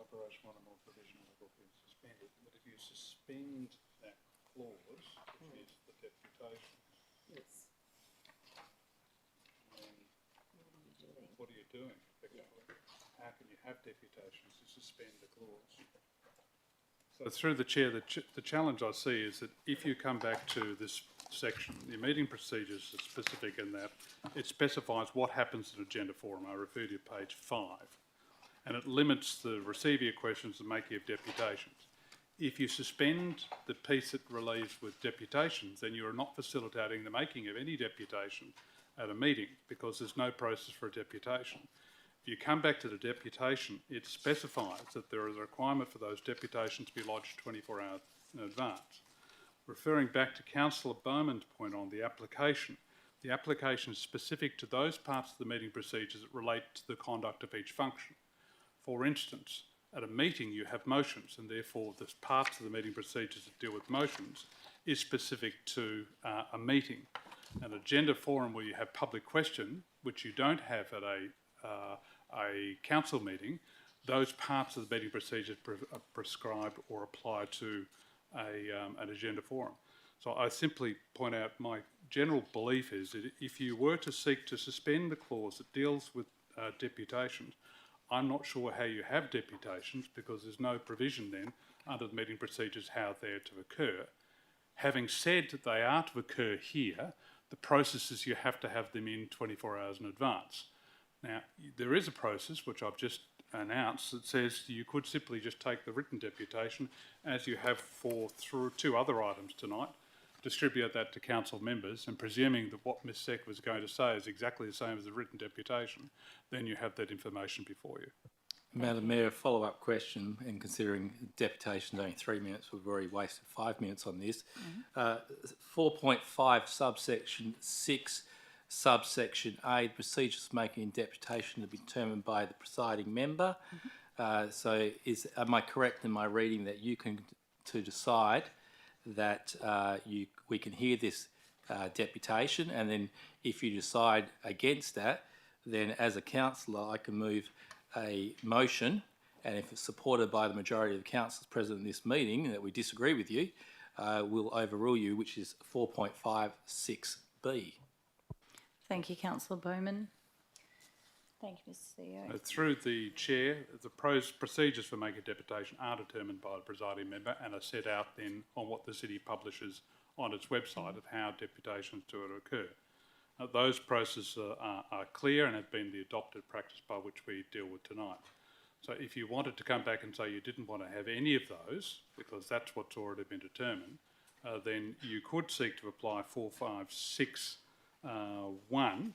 Operation one or more provision of the book is suspended, but if you suspend that clause, which is the deputation, Yes. then what are you doing? How can you have deputations to suspend the clause? So through the chair, the challenge I see is that if you come back to this section, the meeting procedures are specific in that it specifies what happens in agenda forum. I refer you to page 5. And it limits the receiver of questions and making of deputations. If you suspend the piece that relates with deputations, then you are not facilitating the making of any deputation at a meeting because there's no process for a deputation. If you come back to the deputation, it specifies that there is a requirement for those deputations to be lodged 24 hours in advance. Referring back to Councillor Bowman's point on the application is specific to those parts of the meeting procedures that relate to the conduct of each function. For instance, at a meeting you have motions and therefore the parts of the meeting procedures that deal with motions is specific to a meeting. An agenda forum where you have public question, which you don't have at a council meeting, those parts of the meeting procedures are prescribed or apply to an agenda forum. So I simply point out my general belief is that if you were to seek to suspend the clause that deals with deputations, I'm not sure how you have deputations because there's no provision then under the meeting procedures how they're to occur. Having said that they are to occur here, the process is you have to have them in 24 hours in advance. Now, there is a process which I've just announced that says you could simply just take the written deputation as you have through 2 other items tonight, distribute that to council members, and presuming that what Ms Seck was going to say is exactly the same as the written deputation, then you have that information before you. Madam Mayor, a follow-up question, and considering deputation only 3 minutes, we've already wasted 5 minutes on this. 4.5 subsection 6 subsection A, procedures for making a deputation to be determined by the presiding member. So am I correct in my reading that you can to decide that we can hear this deputation, and then if you decide against that, then as a councillor I can move a motion, and if it's supported by the majority of the councillors present in this meeting that we disagree with you, we'll overrule you, which is 4.56B. Thank you, Councillor Bowman. Thank you, Mr CEO. Through the chair, the procedures for making a deputation are determined by the presiding member and are set out then on what the city publishes on its website of how deputations to occur. Those processes are clear and have been the adopted practice by which we deal with tonight. So if you wanted to come back and say you didn't want to have any of those, because that's what's already been determined, then you could seek to apply 456(1),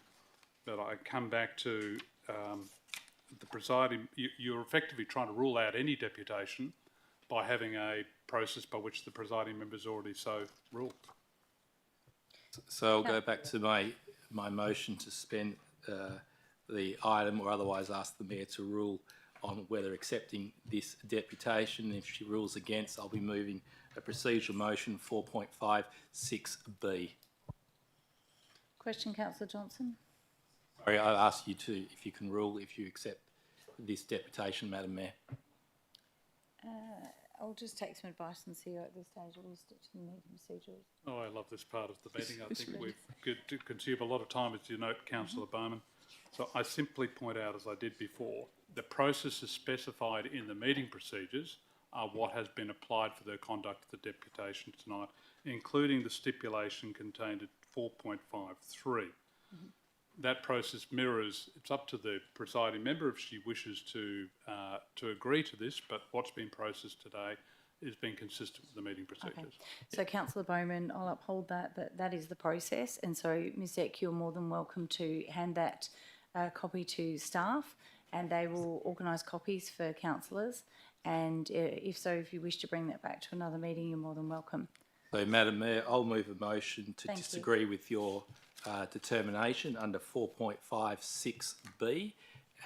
but I come back to the presiding, you're effectively trying to rule out any deputation by having a process by which the presiding member's already so ruled. So I'll go back to my motion to suspend the item, or otherwise ask the Mayor to rule on whether accepting this deputation. If she rules against, I'll be moving a procedural motion 4.56B. Question, Councillor Johnson. Sorry, I ask you to, if you can rule if you accept this deputation, Madam Mayor. I'll just take some advice and see at this stage. We'll stick to the meeting procedures. Oh, I love this part of the meeting. I think we've consumed a lot of time, as you note, Councillor Bowman. So I simply point out, as I did before, the processes specified in the meeting procedures are what has been applied for the conduct of the deputation tonight, including the stipulation contained at 4.53. That process mirrors, it's up to the presiding member if she wishes to agree to this, but what's been processed today is being consistent with the meeting procedures. Okay. So, Councillor Bowman, I'll uphold that is the process, and so Ms Eck, you're more than welcome to hand that copy to staff, and they will organise copies for councillors, and if you wish to bring that back to another meeting, you're more than welcome. So, Madam Mayor, I'll move a motion to disagree with your determination under 4.56B,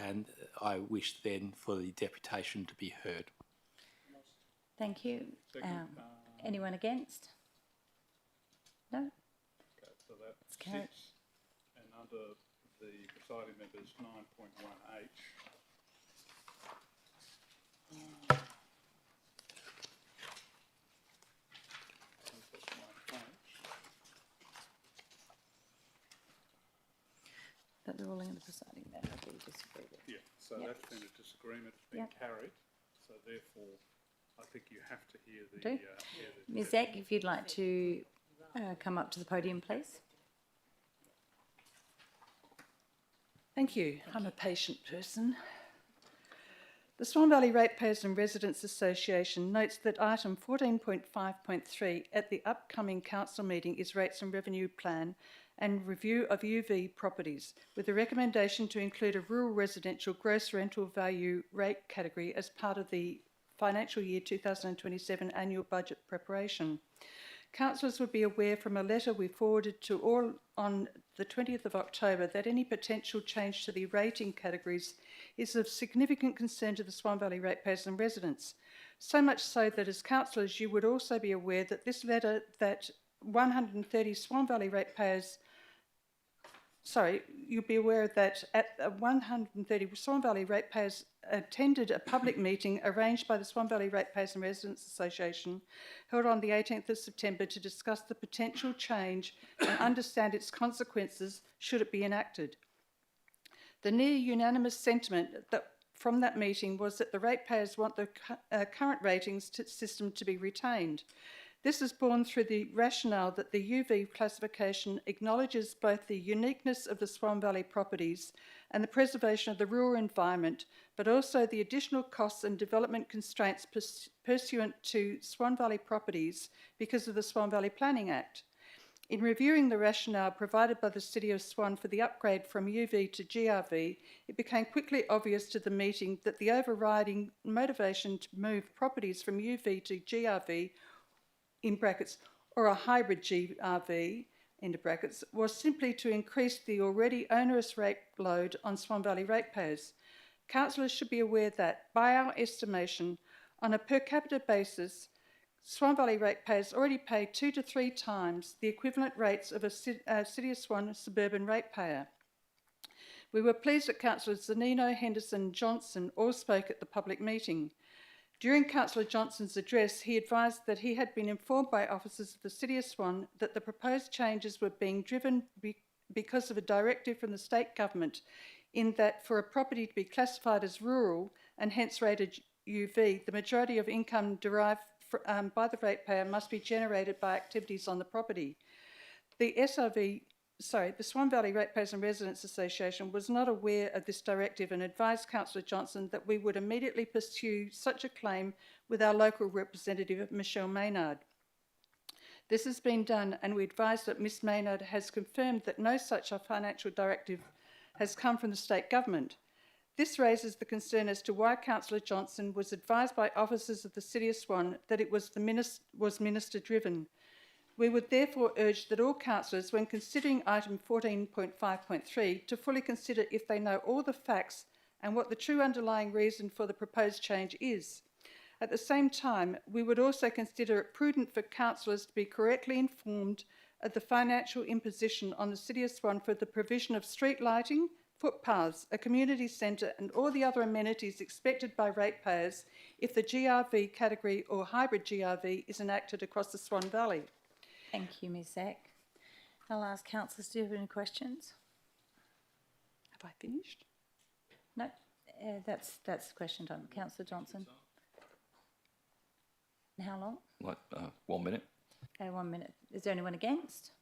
and I wish then for the deputation to be heard. Thank you. Anyone against? No? Okay, so that's carried. 6, and under the presiding members 9.1H. That the ruling of the presiding member be disregarded. So Yep. that's been a disagreement, it's been Yep. carried. So therefore, I think you have to hear the... Do. Ms Eck, if you'd like to come up to the podium, please. Thank you. I'm a patient person. The Swan Valley Ratepayers and Residents Association notes that item 14.5.3 at the upcoming council meeting is Rates and Revenue Plan and Review of UV Properties, with a recommendation to include a rural residential gross rental value rate category as part of the financial year 2027 annual budget preparation. Councillors would be aware from a letter we forwarded to all on the 20th of October that any potential change to the rating categories is of significant concern to the Swan Valley ratepayers and residents. So much so that as councillors you would also be aware that this letter that 130 Swan Valley ratepayers you'll be aware that at 130 Swan Valley ratepayers attended a public meeting arranged by the Swan Valley Ratepayers and Residents Association held on the 18th of September to discuss the potential change and understand its consequences should it be enacted. The near unanimous sentiment from that meeting was that the ratepayers want the current ratings system to be retained. This is born through the rationale that the UV classification acknowledges both the uniqueness of the Swan Valley properties and the preservation of the rural environment, but also the additional costs and development constraints pursuant to Swan Valley properties because of the Swan Valley Planning Act. In reviewing the rationale provided by the City of Swan for the upgrade from UV to GRV, it became quickly obvious to the meeting that the overriding motivation to move properties from UV to GRV in brackets, or a hybrid GRV, into brackets, was simply to increase the already onerous rate load on Swan Valley ratepayers. Councillors should be aware that, by our estimation, on a per capita basis, Swan Valley ratepayers already pay 2 to 3 times the equivalent rates of a City of Swan suburban ratepayer. We were pleased that Councillors Zanino, Henderson, Johnson all spoke at the public meeting. During Councillor Johnson's address, he advised that he had been informed by officers of the City of Swan that the proposed changes were being driven because of a directive from the state government in that for a property to be classified as rural and hence rated UV, the majority of income derived by the ratepayer must be generated by activities on the property. The Swan Valley Ratepayers and Residents Association was not aware of this directive and advised Councillor Johnson that we would immediately pursue such a claim with our local representative, Michelle Maynard. This has been done, and we advise that Ms Maynard has confirmed that no such a financial directive has come from the state government. This raises the concern as to why Councillor Johnson was advised by officers of the City of Swan that it was minister-driven. We would therefore urge that all councillors, when considering item 14.5.3, to fully consider if they know all the facts and what the true underlying reason for the proposed change is. At the same time, we would also consider it prudent for councillors to be correctly informed of the financial imposition on the City of Swan for the provision of street lighting, footpaths, a community centre and all the other amenities expected by ratepayers if the GRV category or hybrid GRV is enacted across the Swan Valley. Thank you, Ms Eck. I'll ask councillors, do you have any questions? Have I finished? No, that's the question time. Councillor Johnson. And how long? Like 1 minute. 1 minute. Is there anyone against?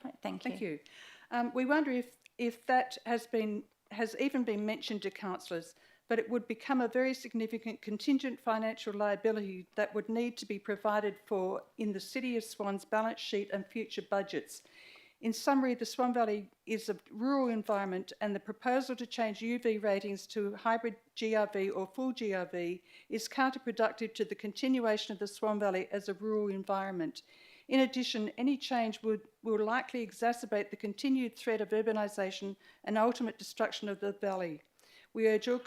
Right, thank you. Thank you. We wonder if that has even been mentioned to councillors, but it would become a very significant contingent financial liability that would need to be provided for in the City of Swan's balance sheet and future budgets. In summary, the Swan Valley is a rural environment, and the proposal to change UV ratings to hybrid GRV or full GRV is counterproductive to the continuation of the Swan Valley as a rural environment. In addition, any change will likely exacerbate the continued threat of urbanisation and ultimate destruction of the valley. We urge all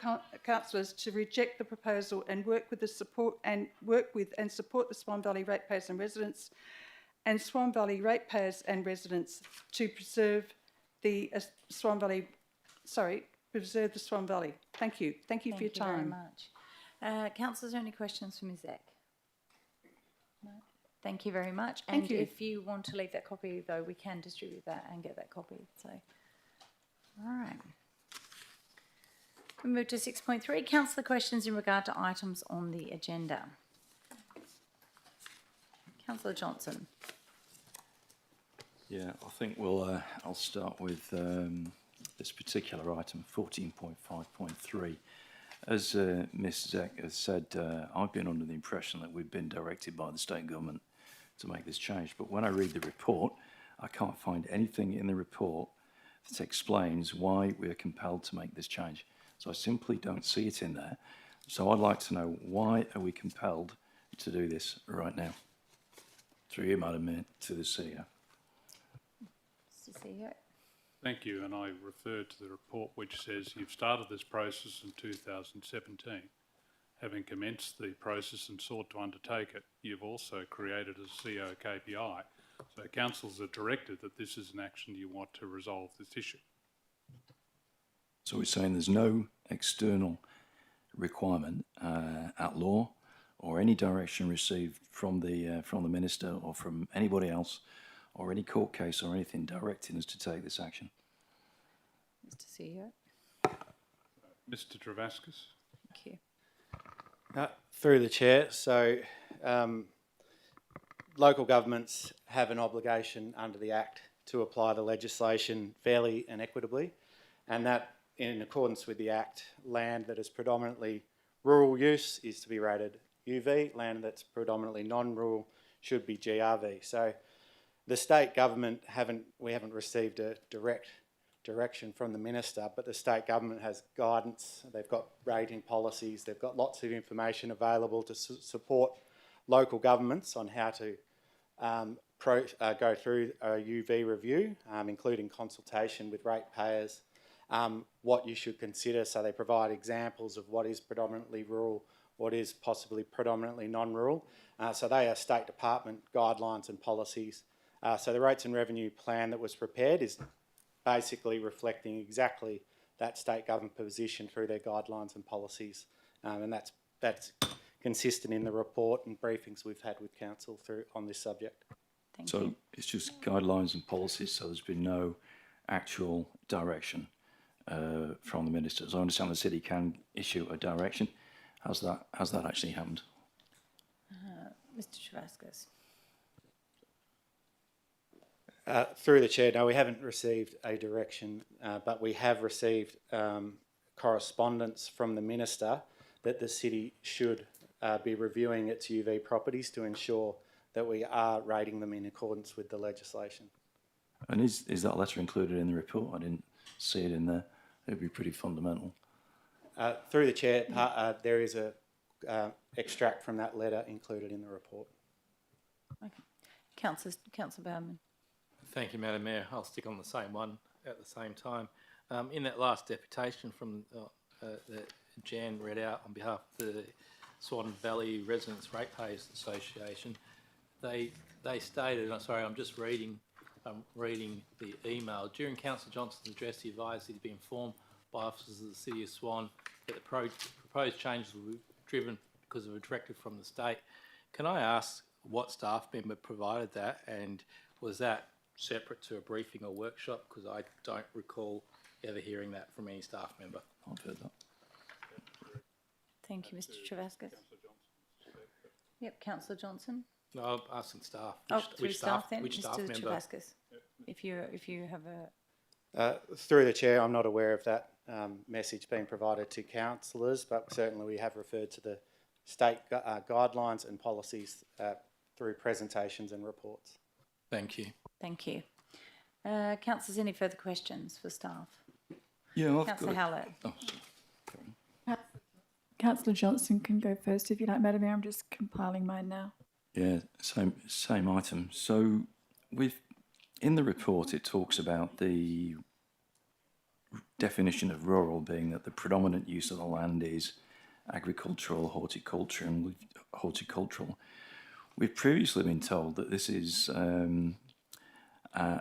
councillors to reject the proposal and work with and support the Swan Valley ratepayers and residents and Swan Valley ratepayers and residents to preserve the Swan Valley. Preserve the Swan Valley. Thank you. Thank you for your time. Thank you very much. Councillors, any questions for Ms Eck? No. Thank you very much. Thank and you. If you want to leave that copy, though, we can distribute that and get that copy. So, all right. We move to 6.3. Councillor questions in regard to items on the agenda. Councillor Johnson. Yeah, I think I'll start with this particular item, 14.5.3. As Ms Zeck has said, I've been under the impression that we've been directed by the state government to make this change. But when I read the report, I can't find anything in the report that explains why we are compelled to make this change. So I simply don't see it in there. So I'd like to know, why are we compelled to do this right now? Through you, Madam Mayor, to the CEO. Mr. CEO. Thank you, and I refer to the report which says you've started this process in 2017. Having commenced the process and sought to undertake it, you've also created a CO KPI. So councils are directed that this is an action you want to resolve this issue. So we're saying there's no external requirement at law or any direction received from the minister or from anybody else or any court case or anything directing us to take this action. Mr. CEO. Mr. Travascus. Thank you. Through the chair, so local governments have an obligation under the Act to apply the legislation fairly and equitably, and that, in accordance with the Act, land that is predominantly rural use is to be rated UV, land that's predominantly non-rural should be GRV. So the state government we haven't received a direct direction from the minister, but the state government has guidance, they've got rating policies, they've got lots of information available to support local governments on how to go through a UV review, including consultation with ratepayers, what you should consider. So they provide examples of what is predominantly rural, what is possibly predominantly non-rural. So they are State Department guidelines and policies. So the Rates and Revenue Plan that was prepared is basically reflecting exactly that state government position through their guidelines and policies, and that's consistent in the report and briefings we've had with council on this subject. Thank you. It's just guidelines and policies, so there's been no actual direction from the minister. As I understand, the city can issue a direction. Has that actually happened? Mr. Travascus. Through the chair, no, we haven't received a direction, but we have received correspondence from the minister that the city should be reviewing its UV properties to ensure that we are rating them in accordance with the legislation. And is that letter included in the report? I didn't see it in there. It would be pretty fundamental. Through the chair, there is a extract from that letter included in the report. Okay. Councillor Bowman. Thank you, Madam Mayor. I'll stick on the same one at the same time. In that last deputation from that Jan read out on behalf of the Swan Valley Residents Ratepayers Association, they stated, and sorry, I'm just reading the email. During Councillor Johnson's address, he advised he'd be informed by officers of the City of Swan that the proposed changes will be driven because of a directive from the state. Can I ask what staff member provided that, and was that separate to a briefing or workshop? Because I don't recall ever hearing that from any staff member. I've heard that. Thank you, Mr. Travascus. Yep, Councillor Johnson. No, I'm asking staff. Which staff then? Which staff Mr. member? Travascus. If you have a... Through the chair, I'm not aware of that message being provided to councillors, but certainly we have referred to the state guidelines and policies through presentations and reports. Thank you. Thank you. Councillors, any further questions for staff? Yeah, Councillor Howlett. Oh, Councillor Johnson can go first if you like, Madam Mayor. I'm just compiling mine now. yeah, same item. So in the report, it talks about the definition of rural being that the predominant use of the land is agricultural, horticulture, and horticultural. We've previously been told that this is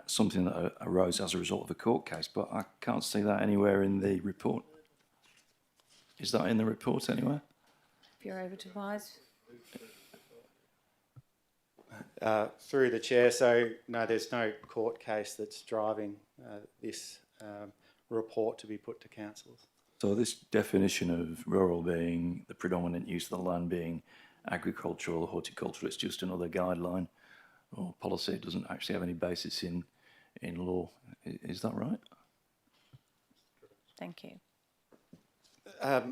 something that arose as a result of a court case, but I can't see that anywhere in the report. Is that in the report anywhere? If you're able to advise. Through the chair, so no, there's no court case that's driving this report to be put to councillors. So this definition of rural being the predominant use of the land being agricultural or horticultural, it's just another guideline or policy. It doesn't actually have any basis in law. Is that right? Thank you.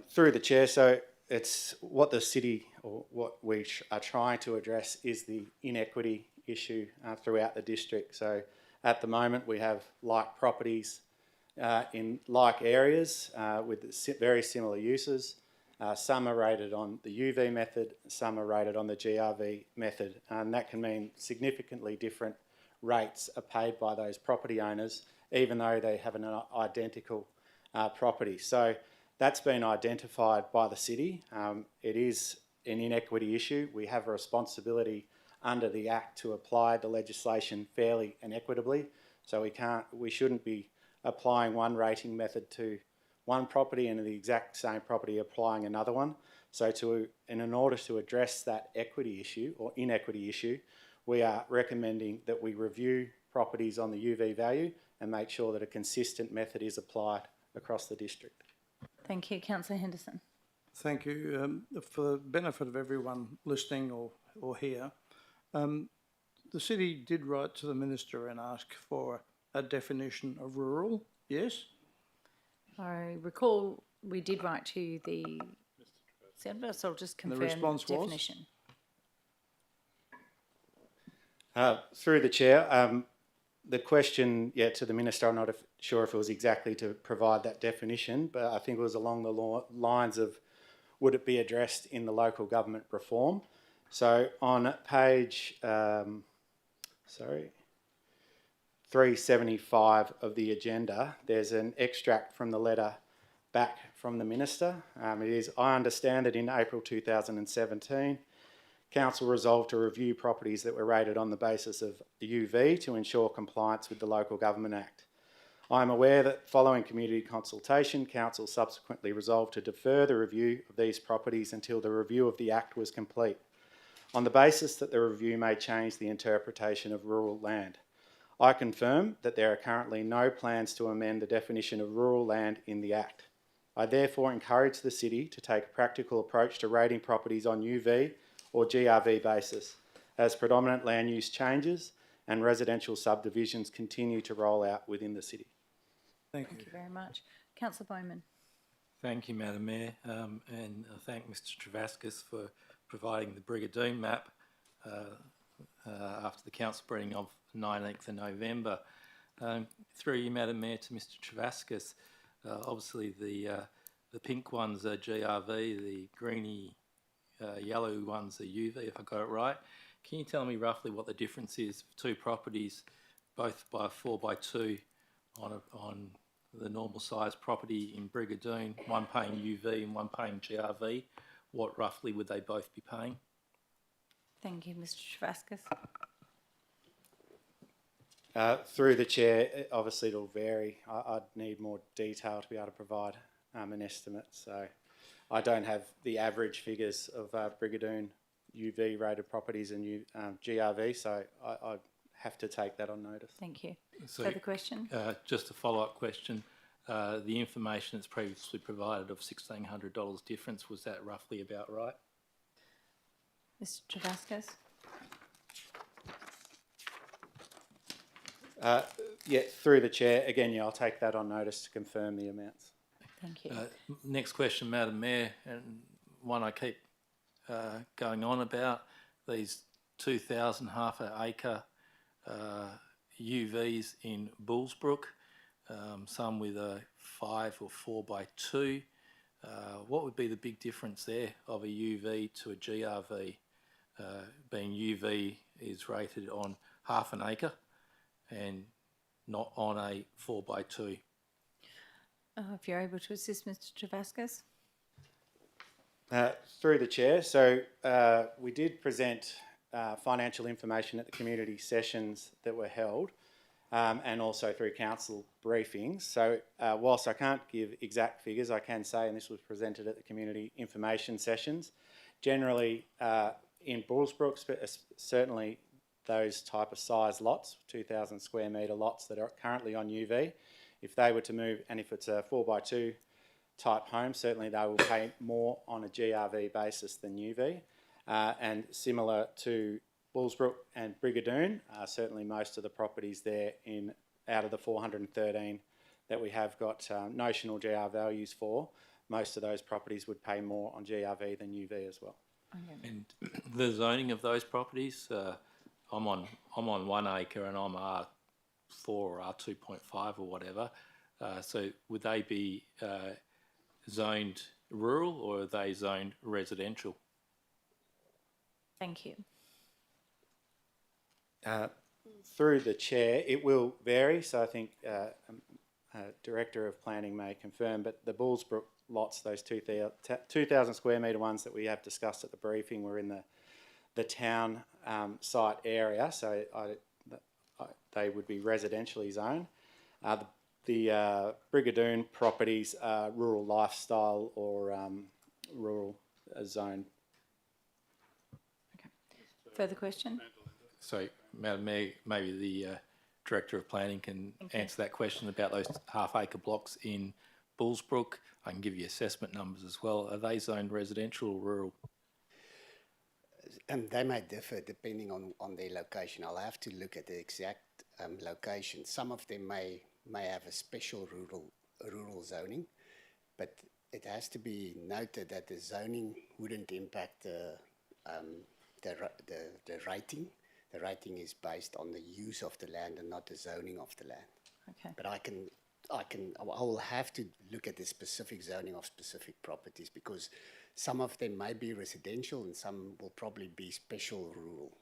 Through the chair, so it's what the city or what we are trying to address is the inequity issue throughout the district. So at the moment we have like properties in like areas with very similar uses. Some are rated on the UV method, some are rated on the GRV method, and that can mean significantly different rates are paid by those property owners, even though they have an identical property. So that's been identified by the city. It is an inequity issue. We have a responsibility under the Act to apply the legislation fairly and equitably. So we shouldn't be applying one rating method to one property and the exact same property applying another one. So in order to address that equity issue or inequity issue, we are recommending that we review properties on the UV value and make sure that a consistent method is applied across the district. Thank you. Councillor Henderson. Thank you. For the benefit of everyone listening or here, the city did write to the Minister and ask for a definition of rural, yes? I recall we did write to the Senator, so I'll just confirm the response the definition. Through the chair, the question to the Minister, I'm not sure if it was exactly to provide that definition, but I think it was along the lines of would it be addressed in the local government reform. So on page 375 of the agenda, there's an extract from the letter back from the Minister. It is, I understand that in April 2017, Council resolved to review properties that were rated on the basis of UV to ensure compliance with the Local Government Act. I am aware that following community consultation, Council subsequently resolved to defer the review of these properties until the review of the Act was complete, on the basis that the review may change the interpretation of rural land. I confirm that there are currently no plans to amend the definition of rural land in the Act. I therefore encourage the City to take a practical approach to rating properties on UV or GRV basis, as predominant land use changes and residential subdivisions continue to roll out within the City. Thank you very much. Councillor Bowman. Thank you, Madam Mayor, and I thank Mr Travascus for providing the Brigadoon map after the council meeting of 19th of November. Through you, Madam Mayor, to Mr Travascus, obviously the pink ones are GRV, the greeny yellow ones are UV, if I got it right. Can you tell me roughly what the difference is for two properties, both by 4x2 on the normal size property in Brigadoon, one paying UV and one paying GRV? What roughly would they both be paying? Thank you, Mr Travascus. Through the chair, obviously it'll vary. I'd need more detail to be able to provide an estimate. So I don't have the average figures of Brigadoon UV rated properties and GRV, so I have to take that on notice. Thank you. So, Further question? Just a follow-up question. The information that's previously provided of $1,600 difference, was that roughly about right? Mr Travascus. Through the chair, again, I'll take that on notice to confirm the amounts. Thank you. Next question, Madam Mayor, and one I keep going on about, these 2,000 half an acre UVs in Bullsbrook, some with a 5 or 4x2. What would be the big difference there of a UV to a GRV? Being UV is rated on half an acre and not on a 4x2. If you're able to assist Mr Travascus. Through the chair, so we did present financial information at the community sessions that were held and also through council briefings. So whilst I can't give exact figures, I can say, and this was presented at the community information sessions, generally in Bullsbrook, certainly those type of size lots, 2,000 square metre lots that are currently on UV, if they were to move, and if it's a 4x2 type homes, certainly they will pay more on a GRV basis than UV. And similar to Bullsbrook and Brigadoon, certainly most of the properties there out of the 413 that we have got notional GR values for, most of those properties would pay more on GRV than UV as well. And the zoning of those properties, I'm on 1 acre and I'm R4 or R2.5 or whatever. So would they be zoned rural or are they zoned residential? Thank you. Through the chair, it will vary. So I think Director of Planning may confirm, but the Bullsbrook lots, those 2,000 square metre ones that we have discussed at the briefing, were in the town site area, so they would be residentially zoned. The Brigadoon properties are rural lifestyle or rural zone. Further question? So, Madam Mayor, maybe the Director of Planning can answer that question about those half-acre blocks in Bullsbrook. I can give you assessment numbers as well. Are they zoned residential or rural? They may differ depending on their location. I'll have to look at the exact location. Some of them may have a special rural zoning, but it has to be noted that the zoning wouldn't impact the rating. The rating is based on the use of the land and not the zoning of the land. Okay. But I will have to look at the specific zoning of specific properties because some of them may be residential and some will probably be special rural.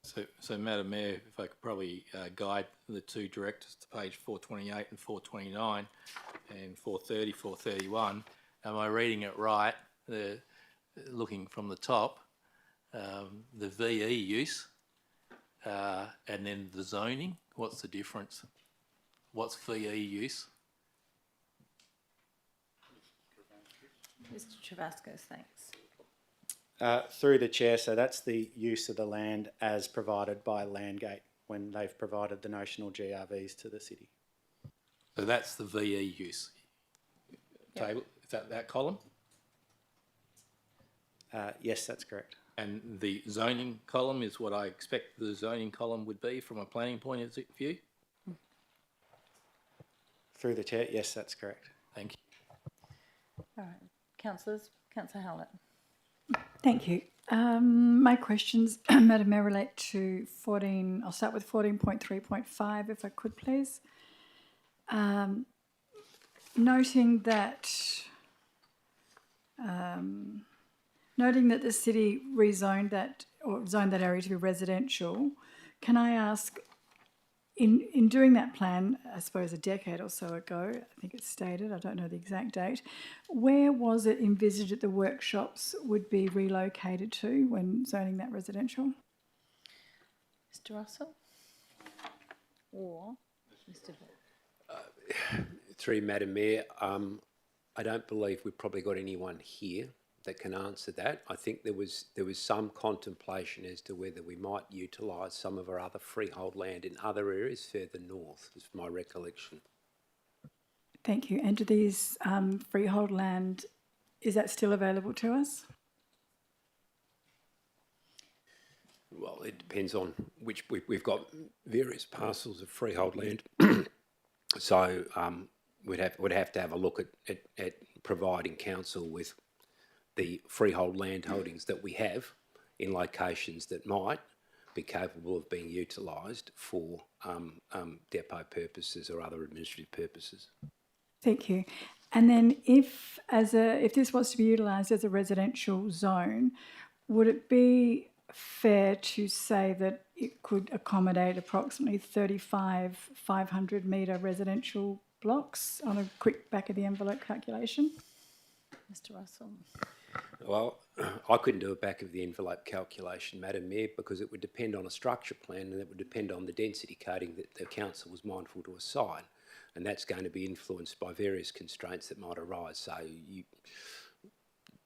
So Madam Mayor, if I could probably guide the two directors to page 428 and 429 and 430, 431. Am I reading it right? Looking from the top, the VE use and then the zoning, what's the difference? What's VE use? Mr. Travascos, thanks. Through the chair, so that's the use of the land as provided by Landgate when they've provided the notional GRVs to the city. So that's the VE use table. Is that column? Yes, that's correct. And the zoning column is what I expect the zoning column would be from a planning point of view? Through the chair, yes, that's correct. Thank you. All right. Councillors, Councillor Howlett. Thank you. My questions, Madam Mayor, relate to I'll start with 14.3.5, if I could please. Noting that the city rezoned that or zoned that area to be residential, can I ask, in doing that plan, I suppose a decade or so ago, I think it's stated, I don't know the exact date, where was it envisaged that the workshops would be relocated to when zoning that residential? Mr. Russell? Or Mr. Ball? Through Madam Mayor, I don't believe we've probably got anyone here that can answer that. I think there was some contemplation as to whether we might utilise some of our other freehold land in other areas further north, is my recollection. Thank you. And do these freehold land, is that still available to us? Well, it depends on which we've got various parcels of freehold land, so we'd have to have a look at providing council with the freehold land holdings that we have in locations that might be capable of being utilised for depot purposes or other administrative purposes. Thank you. And then if this was to be utilised as a residential zone, would it be fair to say that it could accommodate approximately 35 500 metre residential blocks on a quick back of the envelope calculation? Mr. Russell? Well, I couldn't do a back of the envelope calculation, Madam Mayor, because it would depend on a structure plan and it would depend on the density coding that the council was mindful to assign, and that's going to be influenced by various constraints that might arise. So,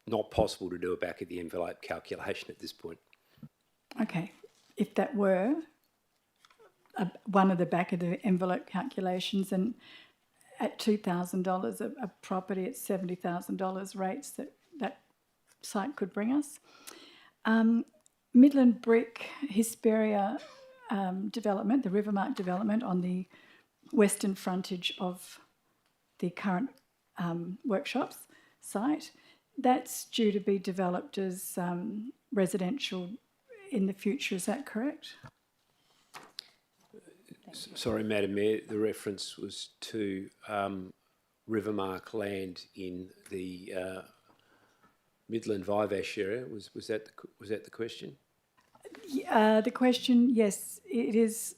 not possible to do a back of the envelope calculation at this point. Okay, if that were one of the back of the envelope calculations, and at $2,000 a property at $70,000 rates that site could bring us. Midland Brick Hesperia development, the Rivermark development on the western frontage of the current workshops site, that's due to be developed as residential in the future, is that correct? Sorry, Madam Mayor, the reference was to Rivermark land in the Midland Vivash area. Was that the question? The question, yes, it is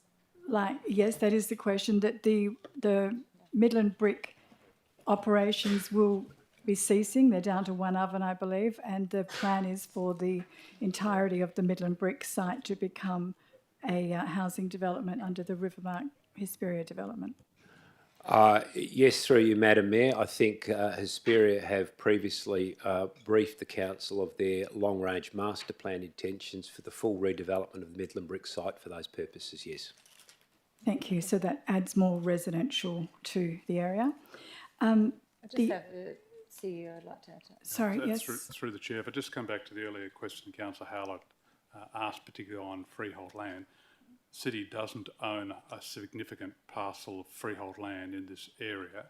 yes, that is the question, that the Midland Brick operations will be ceasing. They're down to one oven, I believe, and the plan is for the entirety of the Midland Brick site to become a housing development under the Rivermark Hesperia development. Yes, through you, Madam Mayor. I think Hesperia have previously briefed the council of their long-range master plan intentions for the full redevelopment of the Midland Brick site for those purposes, yes. Thank you. So that adds more residential to the area. I just have a CEO I'd like to add to that. Sorry, yes. Through the chair, if I just come back to the earlier question Councillor Howlett asked, particularly on freehold land. City doesn't own a significant parcel of freehold land in this area,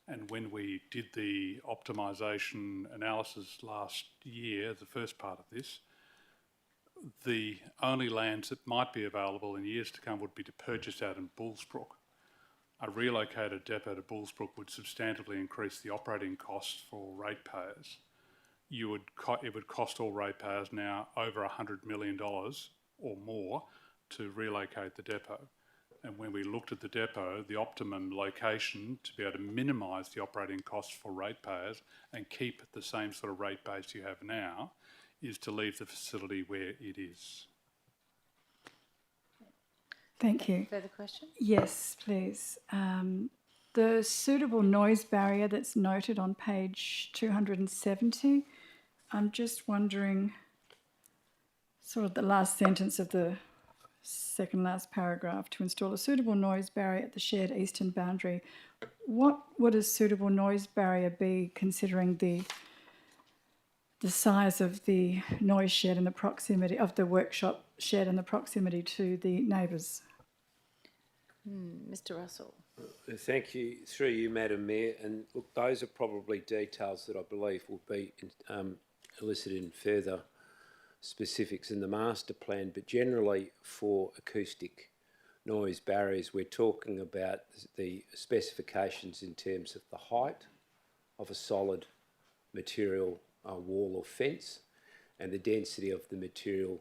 and when we did the optimisation analysis last year, the first part of this, the only lands that might be available in years to come would be to purchase out in Bullsbrook. A relocated depot to Bullsbrook would substantively increase the operating costs for ratepayers. It would cost all ratepayers now over $100 million or more to relocate the depot. And when we looked at the depot, the optimum location to be able to minimise the operating costs for ratepayers and keep the same sort of rate base you have now is to leave the facility where it is. Thank you. Further questions? Yes, please. The suitable noise barrier that's noted on page 270, I'm just wondering, sort of the last sentence of the second last paragraph, to install a suitable noise barrier at the shared eastern boundary. What would a suitable noise barrier be, considering the size of the noise shed and the proximity of the workshop shed and the proximity to the neighbours? Mr. Russell. Thank you. Through you, Madam Mayor. And look, those are probably details that I believe will be elicited in further specifics in the master plan, but generally for acoustic noise barriers, we're talking about the specifications in terms of the height of a solid material wall or fence and the density of the material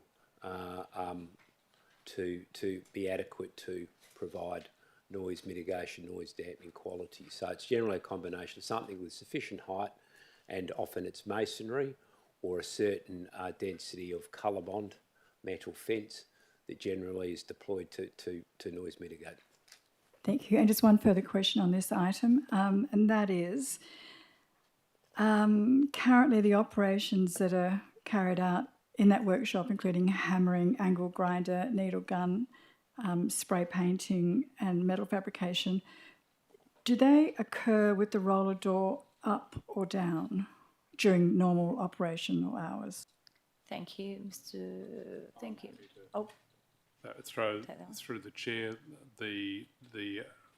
to be adequate to provide noise mitigation, noise dampening quality. So it's generally a combination of something with sufficient height, and often it's masonry or a certain density of ColourBond metal fence that generally is deployed to noise mitigate. Thank you. And just one further question on this item, and that is, currently the operations that are carried out in that workshop, including hammering, angle grinder, needle gun, spray painting and metal fabrication, do they occur with the roller door up or down during normal operational hours? Thank you, Mr. Thank you. Oh. Through the chair, the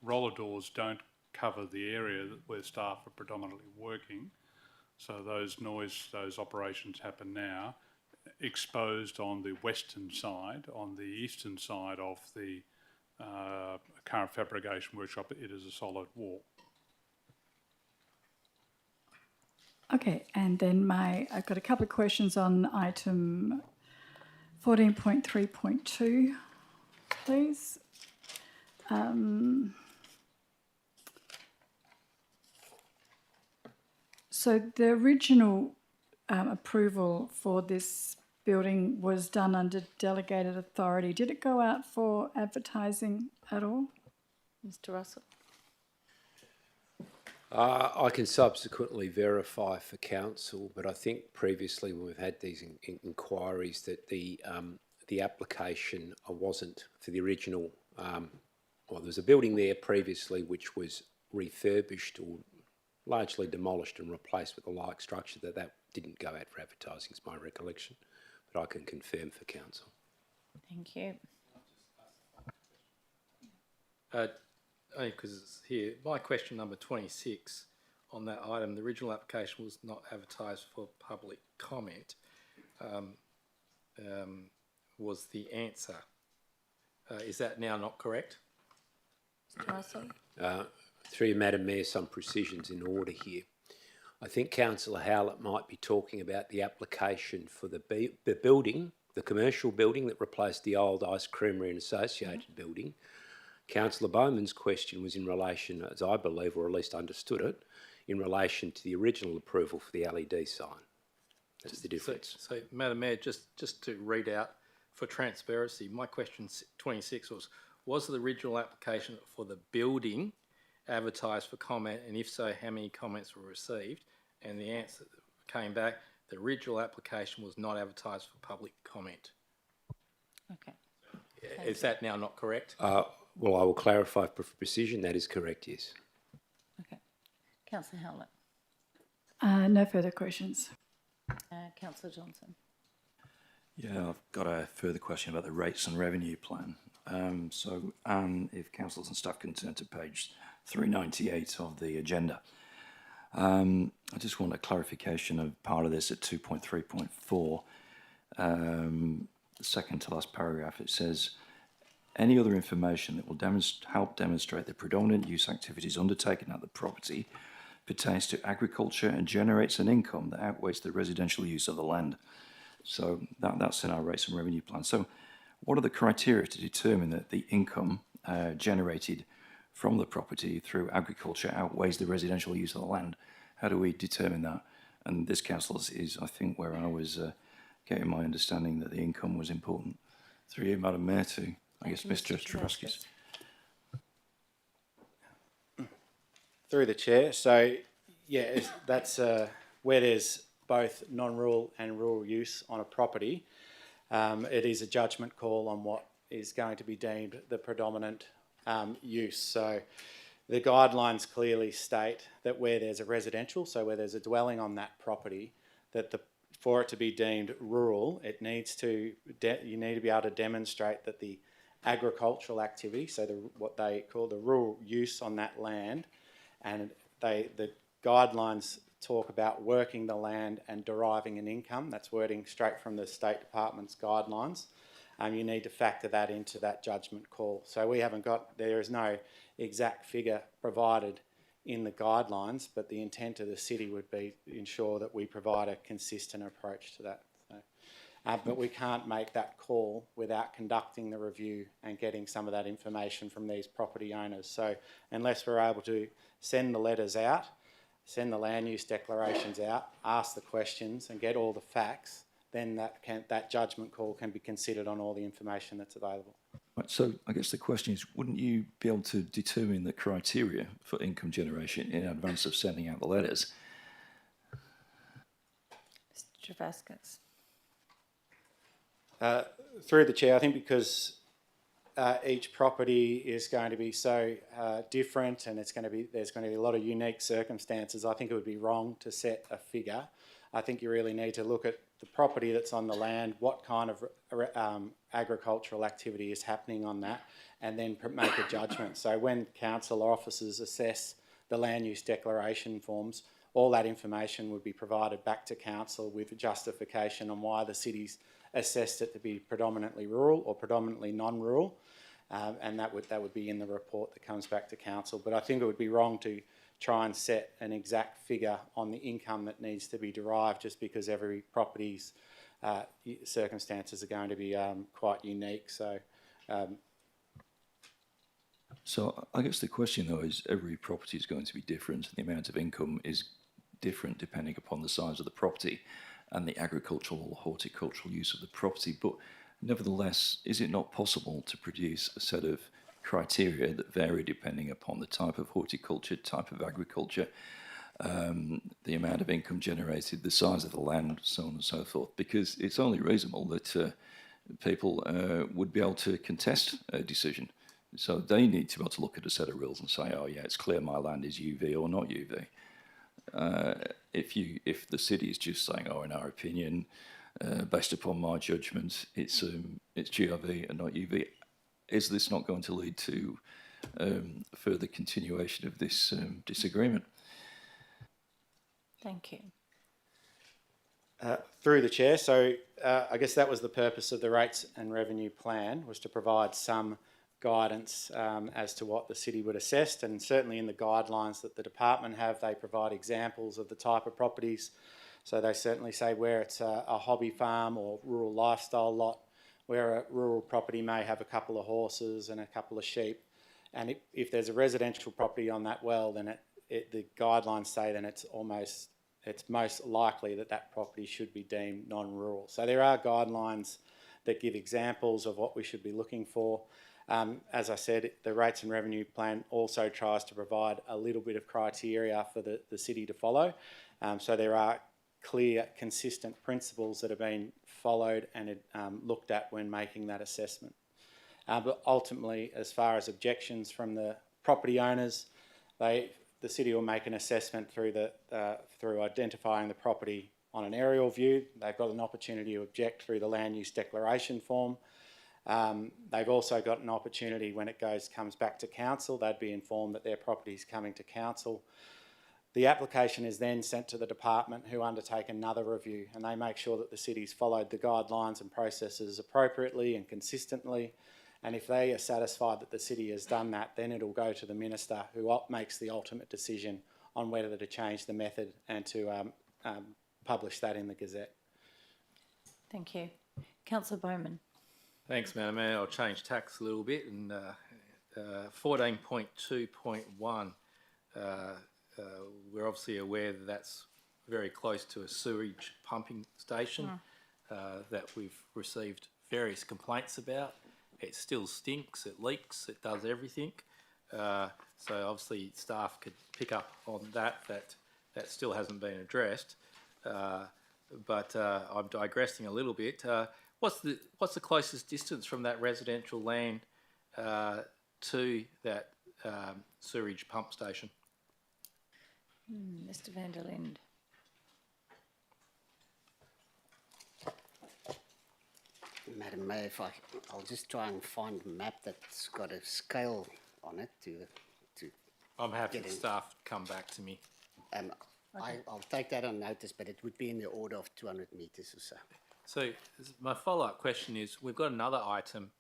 roller doors don't cover the area where staff are predominantly working, so those operations happen now, exposed on the western side. On the eastern side of the current fabrication workshop, it is a solid wall. Okay, and then I've got a couple of questions on item 14.3.2, please. So the original approval for this building was done under delegated authority. Did it go out for advertising at all? Mr. Russell. I can subsequently verify for council, but I think previously when we've had these inquiries that the application wasn't for the original. Well, there was a building there previously which was refurbished or largely demolished and replaced with a like structure, that didn't go out for advertising, is my recollection. But I can confirm for council. Thank you. Only because it's here. My question number 26 on that item, the original application was not advertised for public comment, was the answer. Is that now not correct? Mr. Russell? Through you, Madam Mayor, some precisions in order here. I think Councillor Howlett might be talking about the application for the building, the commercial building that replaced the old ice creamery and associated building. Councillor Bowman's question was in relation, as I believe, or at least understood it, in relation to the original approval for the LED sign. That's the difference. So Madam Mayor, just to read out for transparency, my question 26 was the original application for the building advertised for comment, and if so, how many comments were received? And the answer came back, the original application was not advertised for public comment. Okay. Is that now not correct? Well, I will clarify for precision, that is correct, yes. Okay. Councillor Howlett. No further questions. Councillor Johnson. Yeah, I've got a further question about the rates and revenue plan. So, Anne, if councillors and staff can turn to page 398 of the agenda. I just want a clarification of part of this at 2.3.4. The second to last paragraph, it says, any other information that will help demonstrate the predominant use activities undertaken at the property pertains to agriculture and generates an income that outweighs the residential use of the land. So that's in our rates and revenue plan. So what are the criteria to determine that the income generated from the property through agriculture outweighs the residential use of the land? How do we determine that? And this council is, I think, where I was getting my understanding that the income was important. Through you, Madam Mayor, to, I guess, Mr. Travaskis. Through the chair. So, yeah, that's where there's both non-rural and rural use on a property. It is a judgment call on what is going to be deemed the predominant use. So the guidelines clearly state that where there's a residential, so where there's a dwelling on that property, that for it to be deemed rural, it needs to you need to be able to demonstrate that the agricultural activity, so what they call the rural use on that land, and the guidelines talk about working the land and deriving an income. That's wording straight from the State Department's guidelines. You need to factor that into that judgment call. So there is no exact figure provided in the guidelines, but the intent of the city would be to ensure that we provide a consistent approach to that. So, but we can't make that call without conducting the review and getting some of that information from these property owners. So unless we're able to send the letters out, send the land use declarations out, ask the questions and get all the facts, then that judgment call can be considered on all the information that's available. Right, so I guess the question is, wouldn't you be able to determine the criteria for income generation in advance of sending out the letters? Mr. Travaskis. Through the chair, I think because each property is going to be so different and there's going to be a lot of unique circumstances, I think it would be wrong to set a figure. I think you really need to look at the property that's on the land, what kind of agricultural activity is happening on that, and then make a judgment. So when council officers assess the land use declaration forms, all that information would be provided back to council with justification on why the city's assessed it to be predominantly rural or predominantly non-rural, and that would be in the report that comes back to council. But I think it would be wrong to try and set an exact figure on the income that needs to be derived just because every property's circumstances are going to be quite unique. So I guess the question though is every property is going to be different and the amount of income is different depending upon the size of the property and the agricultural or horticultural use of the property. But nevertheless, is it not possible to produce a set of criteria that vary depending upon the type of horticulture, type of agriculture, the amount of income generated, the size of the land, so on and so forth? Because it's only reasonable that people would be able to contest a decision So they need to be able to look at a set of rules and say, oh yeah, it's clear my land is UV or not UV. If the city is just saying, oh, in our opinion, based upon my judgment, it's GRV and not UV, is this not going to lead to further continuation of this disagreement? Thank you. Through the chair, so I guess that was the purpose of the rates and revenue plan, was to provide some guidance as to what the city would assess, and certainly in the guidelines that the department have, they provide examples of the type of properties. So they certainly say where it's a hobby farm or rural lifestyle lot, where a rural property may have a couple of horses and a couple of sheep, and if there's a residential property on that well, then the guidelines say then it's most likely that that property should be deemed non-rural. So there are guidelines that give examples of what we should be looking for. As I said, the rates and revenue plan also tries to provide a little bit of criteria for the city to follow. So there are clear, consistent principles that have been followed and looked at when making that assessment. But ultimately, as far as objections from the property owners, the city will make an assessment through identifying the property on an aerial view. They've got an opportunity to object through the land use declaration form. They've also got an opportunity when it comes back to council. They'd be informed that their property is coming to council. The application is then sent to the department, who undertake another review, and they make sure that the city's followed the guidelines and processes appropriately and consistently. And if they are satisfied that the city has done that, then it'll go to the minister, who makes the ultimate decision on whether to change the method and to publish that in the Gazette. Thank you. Councillor Bowman. Thanks, Madam Mayor. I'll change tax a little bit. And 14.2.1, we're obviously aware that that's very close to a sewage pumping station that we've received various complaints about. It still stinks, it leaks, it does everything. So obviously staff could pick up on that still hasn't been addressed. But I'm digressing a little bit. What's the closest distance from that residential land to that sewage pump station? Mr. van der Linde. Madam Mayor, I'll just try and find a map that's got a scale on it to I'm happy the staff come back to me. I'll take that on notice, but it would be in the order of 200 metres or so. So my follow-up question is, we've got another item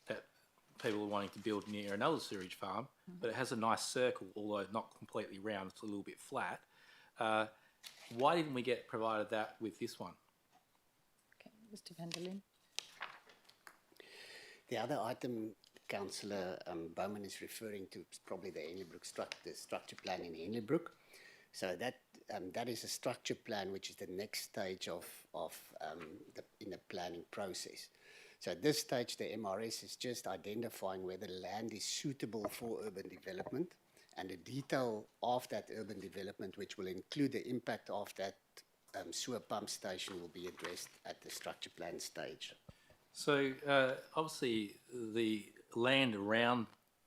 that people are wanting to build near another sewage farm, but it has a nice circle, although not completely round, it's a little bit flat. Why didn't we get provided that with this one? Okay, Mr. van der Linde. The other item Councillor Bowman is referring to is probably the the structure plan in Henlybrook. So that is a structure plan which is the next stage in the planning process. So at this stage, the MRS is just identifying whether land is suitable for urban development, and the detail of that urban development, which will include the impact of that sewer pump station, will be addressed at the structure plan stage. So obviously the land around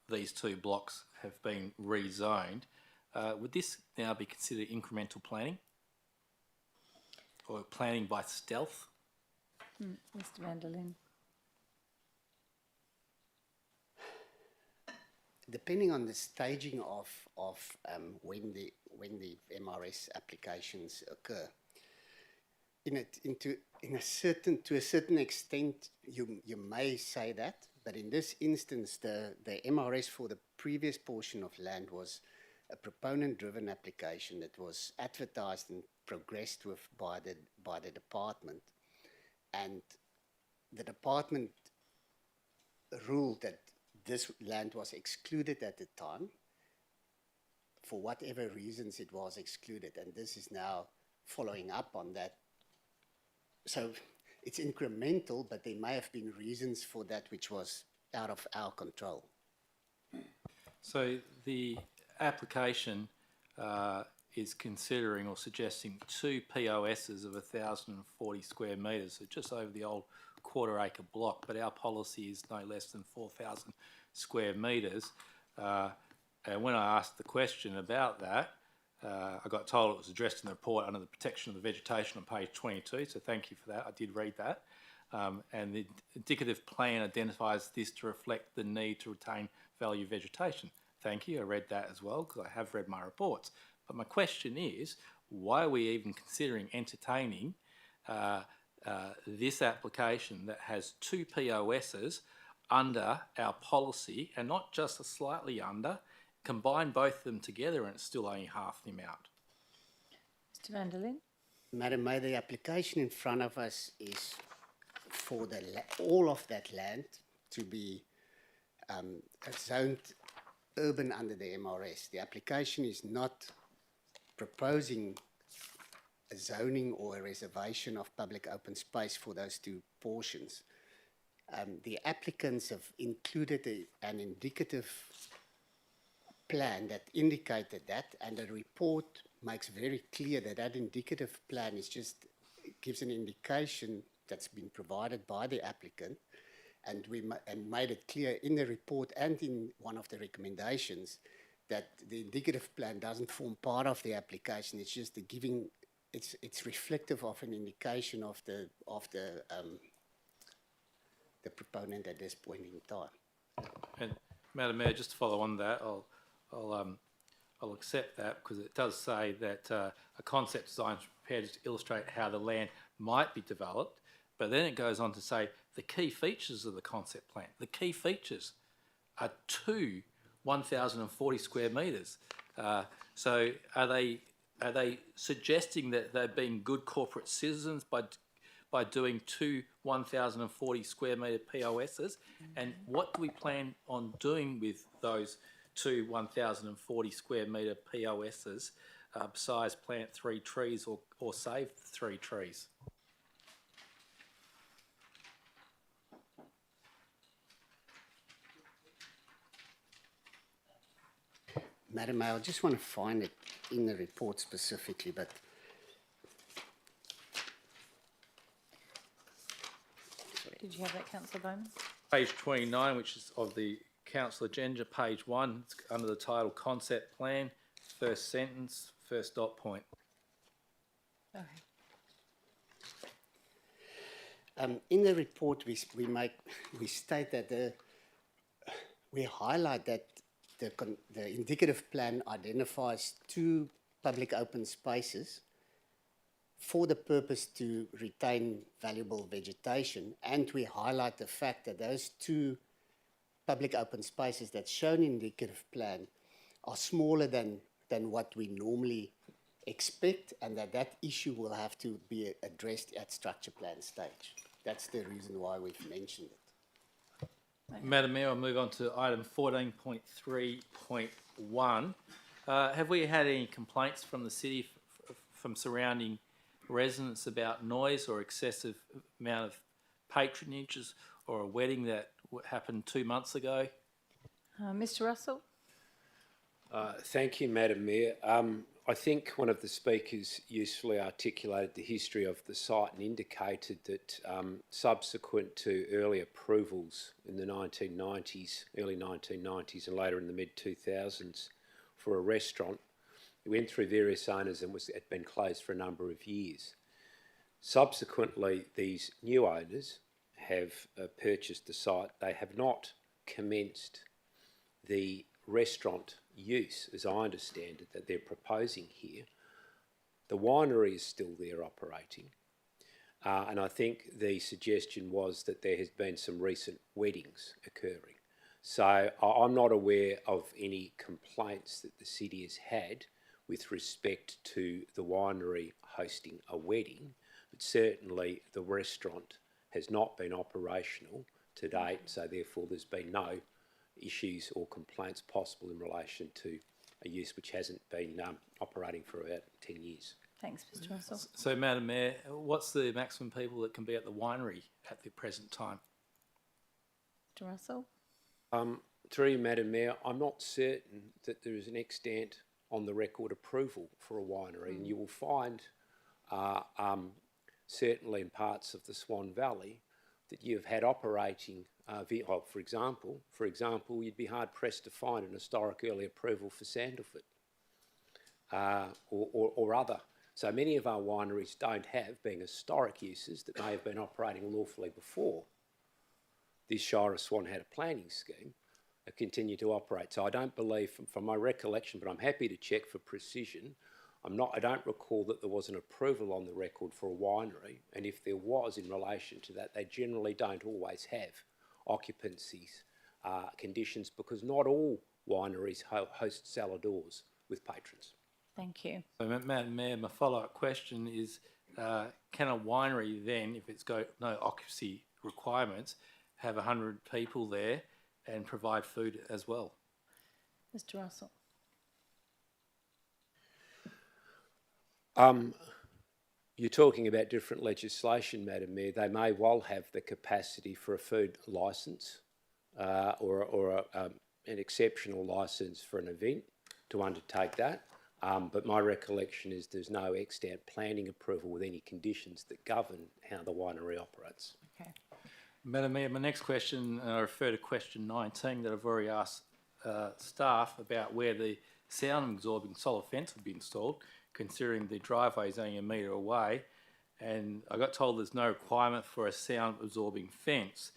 these two blocks have been rezoned. Would this now be considered incremental planning or planning by stealth? Mr. van der Linde. Depending on the staging of when the MRS applications occur, to a certain extent, you may say that, but in this instance, the MRS for the previous portion of land was a proponent-driven application that was advertised and progressed with by the department, and the department ruled that this land was excluded at the time. For whatever reasons, it was excluded, and this is now following up on that. So it's incremental, but there may have been reasons for that which was out of our control. So the application is considering or suggesting two POSs of 1,040 square metres, so just over the old quarter acre block, but our policy is no less than 4,000 square metres. And when I asked the question about that, I got told it was addressed in the report under the protection of the vegetation on page 22, so thank you for that. I did read that. And the indicative plan identifies this to reflect the need to retain value vegetation. Thank you, I read that as well, because I have read my reports. But my question is, why are we even considering entertaining this application that has 2 POSs under our policy, and not just a slightly under, combine both of them together and it's still only half the amount? Mr van der Linde? Madam Mayor, the application in front of us is for all of that land to be zoned urban under the MRS. The application is not proposing a zoning or a reservation of public open space for those 2 portions. The applicants have included an indicative plan that indicated that, and the report makes very clear that that indicative plan is just gives an indication that's been provided by the applicant, and we made it clear in the report and in one of the recommendations that the indicative plan doesn't form part of the application. It's just it's reflective of an indication of the proponent at this point in time. And Madam Mayor, just to follow on that, I'll accept that, because it does say that a concept design is prepared to illustrate how the land might be developed, but then it goes on to say the key features of the concept plan. The key features are 2 1,040 square metres. So are they suggesting that they're being good corporate citizens by doing 2 1,040 square metre POSs? And what do we plan on doing with those 2 1,040 square metre POSs besides plant 3 trees or save 3 trees? Madam Mayor, I just want to find it in the report specifically, but Did you have that, Councillor Bowman? Page 29, which is of the council agenda, page 1, it's under the title Concept Plan, first sentence, first dot point. Okay. in the report we state that we highlight that the indicative plan identifies 2 public open spaces for the purpose to retain valuable vegetation, and we highlight the fact that those 2 public open spaces that's shown in the indicative plan are smaller than what we normally expect, and that issue will have to be addressed at structure plan stage. That's the reason why we've mentioned it. Madam Mayor, I'll move on to item 14.3.1. Have we had any complaints from the city from surrounding residents about noise or excessive amount of patronages or a wedding that happened 2 months ago? Mr Russell? Thank you, Madam Mayor. I think one of the speakers usefully articulated the history of the site and indicated that subsequent to early approvals in the 1990s, early 1990s and later in the mid-2000s for a restaurant, it went through various owners and had been closed for a number of years. Subsequently, these new owners have purchased the site. They have not commenced the restaurant use, as I understand it, that they're proposing here. The winery is still there operating, and I think the suggestion was that there has been some recent weddings occurring. So I'm not aware of any complaints that the city has had with respect to the winery hosting a wedding, but certainly the restaurant has not been operational to date, so therefore there's been no issues or complaints possible in relation to a use which hasn't been operating for about 10 years. Thanks, Mr Russell. So, Madam Mayor, what's the maximum people that can be at the winery at the present time? Mr Russell? Through you, Madam Mayor, I'm not certain that there is an extant on the record approval for a winery, and you will find certainly in parts of the Swan Valley that you've had operating, for example, you'd be hard pressed to find an historic early approval for Sandalford or other. So many of our wineries don't have, being historic uses that may have been operating lawfully before this Shire of Swan had a planning scheme, continue to operate. So I don't believe, from my recollection, but I'm happy to check for precision, I don't recall that there was an approval on the record for a winery, and if there was in relation to that, they generally don't always have occupancies conditions, because not all wineries host salad-doors with patrons. Thank you. So, Madam Mayor, my follow-up question is, can a winery then, if it's got no occupancy requirements, have 100 people there and provide food as well? Mr. Russell. You're talking about different legislation, Madam Mayor. They may well have the capacity for a food licence or an exceptional licence for an event to undertake that. But my recollection is there's no extant planning approval with any conditions that govern how the winery operates. Okay. Madam Mayor, my next question, I refer to question 19 that I've already asked staff about where the sound absorbing solid fence would be installed, considering the driveway is only a metre away. And I got told there's no requirement for a sound absorbing fence.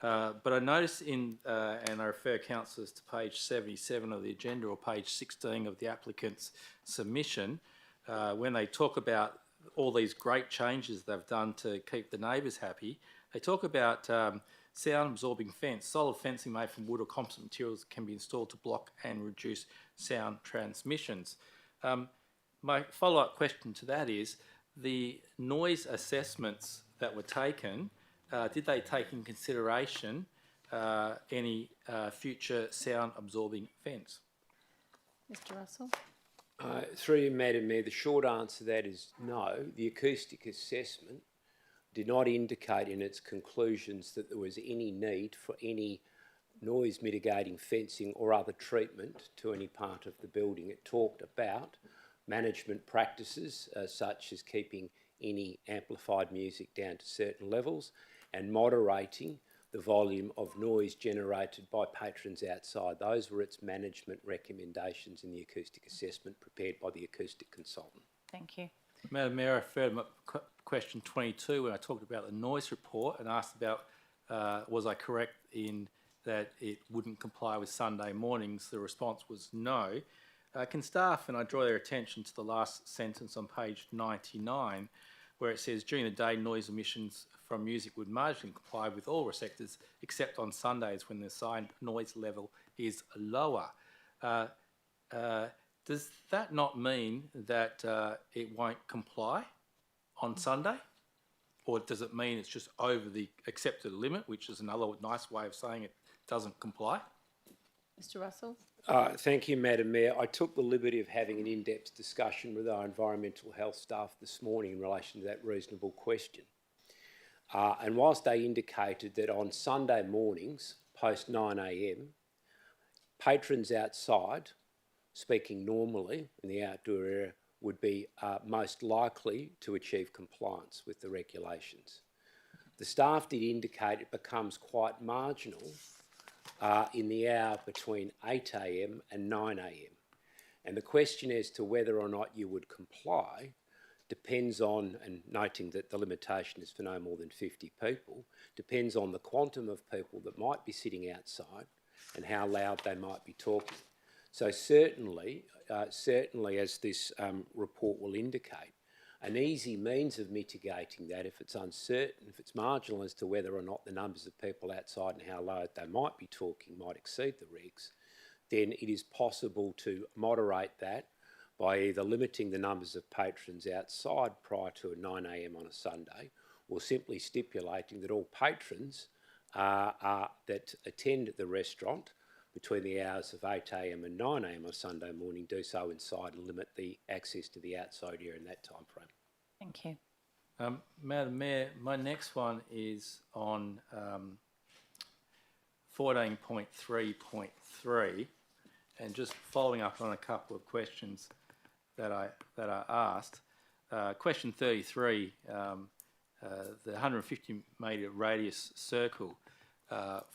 But I noticed and I refer councillors to page 77 of the agenda or page 16 of the applicant's submission, when they talk about all these great changes they've done to keep the neighbours happy, they talk about sound absorbing fence. Solid fencing made from wood or composite materials can be installed to block and reduce sound transmissions. My follow-up question to that is, the noise assessments that were taken, did they take in consideration any future sound absorbing fence? Mr. Russell. Through you, Madam Mayor, the short answer to that is no. The acoustic assessment did not indicate in its conclusions that there was any need for any noise mitigating fencing or other treatment to any part of the building. It talked about management practices such as keeping any amplified music down to certain levels and moderating the volume of noise generated by patrons outside. Those were its management recommendations in the acoustic assessment prepared by the acoustic consultant. Thank you. Madam Mayor, I referred to question 22 when I talked about the noise report and asked about was I correct in that it wouldn't comply with Sunday mornings. The response was no. Can staff, and I draw their attention to the last sentence on page 99, where it says during the day noise emissions from music would marginally comply with all sectors except on Sundays when the assigned noise level is lower. Does that not mean that it won't comply on Sunday? Or does it mean it's just over the accepted limit, which is another nice way of saying it doesn't comply? Mr. Russell. Thank you, Madam Mayor. I took the liberty of having an in-depth discussion with our environmental health staff this morning in relation to that reasonable question. And whilst they indicated that on Sunday mornings, post 9 a.m, patrons outside, speaking normally in the outdoor area, would be most likely to achieve compliance with the regulations. The staff did indicate it becomes quite marginal in the hour between 8 a.m. and 9 a.m. And the question as to whether or not you would comply depends on, and noting that the limitation is for no more than 50 people, depends on the quantum of people that might be sitting outside and how loud they might be talking. So certainly as this report will indicate, an easy means of mitigating that, if it's uncertain, if it's marginal as to whether or not the numbers of people outside and how loud they might be talking might exceed the regs, then it is possible to moderate that by either limiting the numbers of patrons outside prior to 9 a.m. on a Sunday, or simply stipulating that all patrons that attend the restaurant between the hours of 8 a.m. and 9 a.m. on Sunday morning do so inside and limit the access to the outside area in that time frame. Thank you. Madam Mayor, my next one is on 14.3.3, and just following up on a couple of questions that I asked. Question 33 the 150 metre radius circle,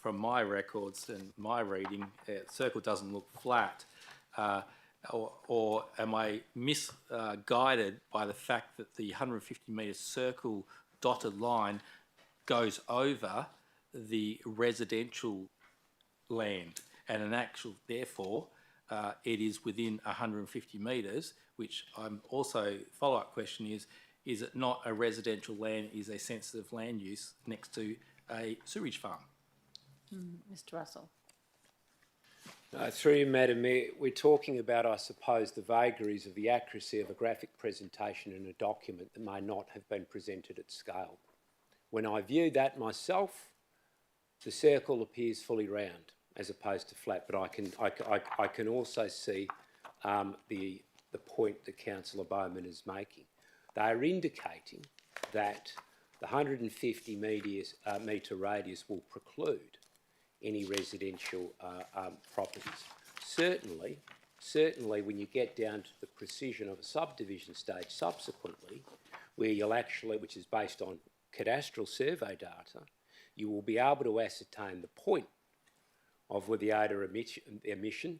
from my records and my reading, the circle doesn't look flat. Or am I misguided by the fact that the 150 metre circle dotted line goes over the residential land, and in actual, therefore, it is within 150 metres, which I'm also, follow-up question is it not a residential land, is a sensitive land use next to a sewage farm? Mr Russell. Through you, Madam Mayor, we're talking about, I suppose, the vagaries of the accuracy of a graphic presentation in a document that may not have been presented at scale. When I view that myself, the circle appears fully round as opposed to flat, but I can also see the point that Councillor Bowman is making. They are indicating that the 150 metre radius will preclude any residential properties. Certainly, when you get down to the precision of a subdivision stage subsequently, where you'll actually, which is based on cadastral survey data, you will be able to ascertain the point of where the odour emission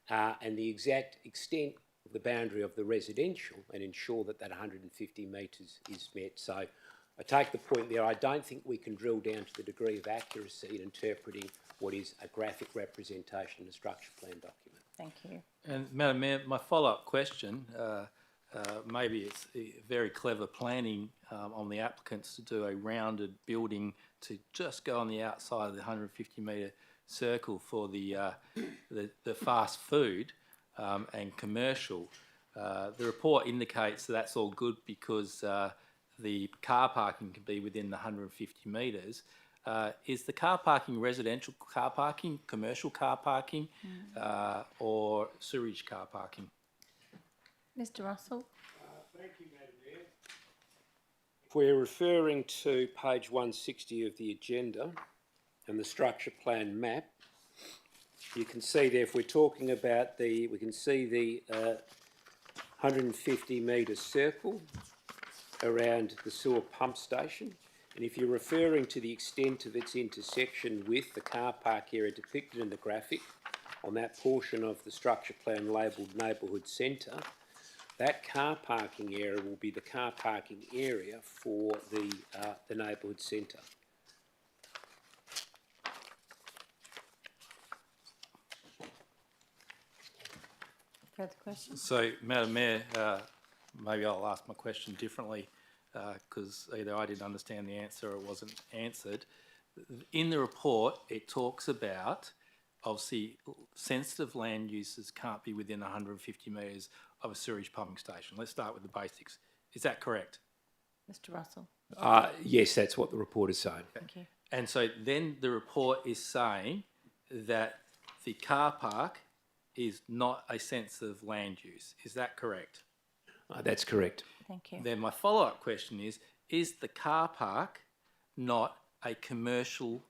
and the exact extent of the boundary of the residential, and ensure that that 150 metres is met. So I take the point there. I don't think we can drill down to the degree of accuracy in interpreting what is a graphic representation in a structure plan document. Thank you. And Madam Mayor, my follow-up question, maybe it's very clever planning on the applicants to do a rounded building to just go on the outside of the 150 metre circle for the fast food and commercial. The report indicates that that's all good because the car parking can be within the 150 metres. Is the car parking residential car parking, commercial car parking, or sewerage car parking? Mr Russell. Thank you, Madam Mayor. If we're referring to page 160 of the agenda and the structure plan map, you can see there, if we're talking about we can see the 150 metre circle around the sewer pump station. And if you're referring to the extent of its intersection with the car park area depicted in the graphic on that portion of the structure plan labelled Neighbourhood Centre, that car parking area will be the car parking area for the Neighbourhood Centre. Further questions? So, Madam Mayor, maybe I'll ask my question differently because either I didn't understand the answer or it wasn't answered. In the report, it talks about, obviously, sensitive land uses can't be within 150 metres of a sewage pumping station. Let's start with the basics. Is that correct? Mr Russell. Yes, that's what the report is saying. Thank you. And so then the report is saying that the car park is not a sensitive land use. Is that correct? That's correct. Thank you. Then my follow-up question is the car park not a commercial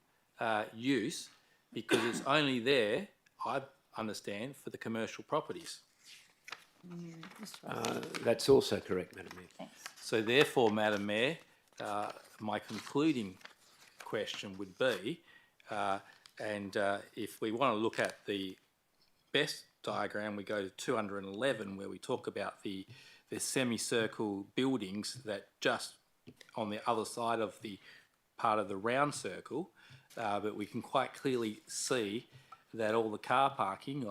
use because it's only there, I understand, for the commercial properties? That's also correct, Madam Mayor. Thanks. So therefore, Madam Mayor, my concluding question would be, if we want to look at the best diagram, we go to 211 where we talk about the semicircle buildings that just on the other side of the part of the round circle, but we can quite clearly see that all the car parking,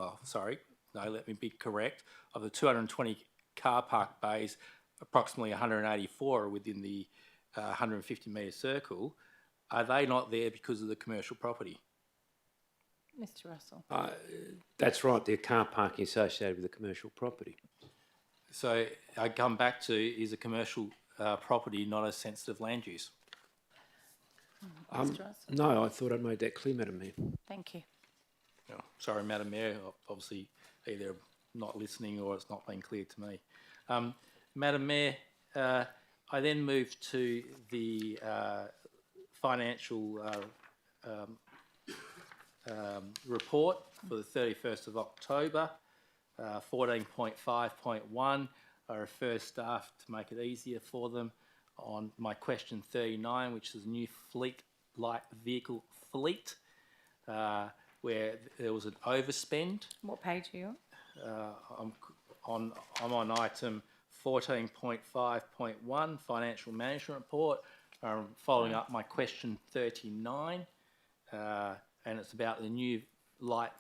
let me be correct, of the 220 car park bays, approximately 184 are within the 150 metre circle. Are they not there because of the commercial property? Mr Russell. That's right, they're car parking associated with the commercial property. So I come back to, is a commercial property not a sensitive land use? Mr Russell. No, I thought I'd made that clear, Madam Mayor. Thank you. Oh, sorry, Madam Mayor, obviously either not listening or it's not been clear to me. Madam Mayor, I then move to the financial report for the 31st of October, 14.5.1. I refer staff to make it easier for them. on my question 39, which is new light vehicle fleet, where there was an overspend. What page are you on? I'm on item 14.5.1, financial management report. Following up my question 39, and it's about the new light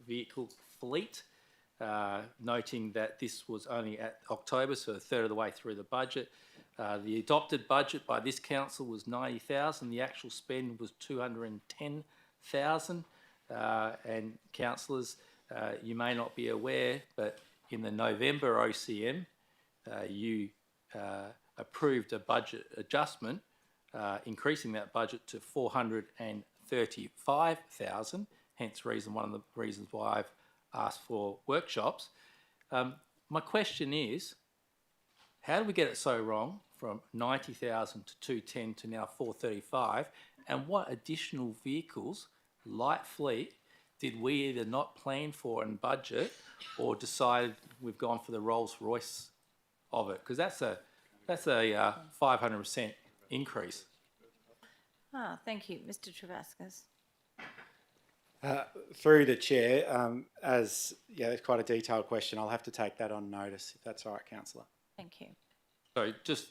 vehicle fleet, noting that this was only at October, so a third of the way through the budget. The adopted budget by this council was 90,000. The actual spend was 210,000. And councillors, you may not be aware, but in the November OCM, you approved a budget adjustment, increasing that budget to 435,000. Hence, one of the reasons why I've asked for workshops. My question is, how did we get it so wrong from 90,000 to 210 to now 435? And what additional vehicles, light fleet, did we either not plan for in budget or decided we've gone for the Rolls Royce of it? Because that's a 500% increase. Thank you, Mr. Travascus. Through the chair, it's quite a detailed question. I'll have to take that on notice, if that's all right, councillor. Thank you. So just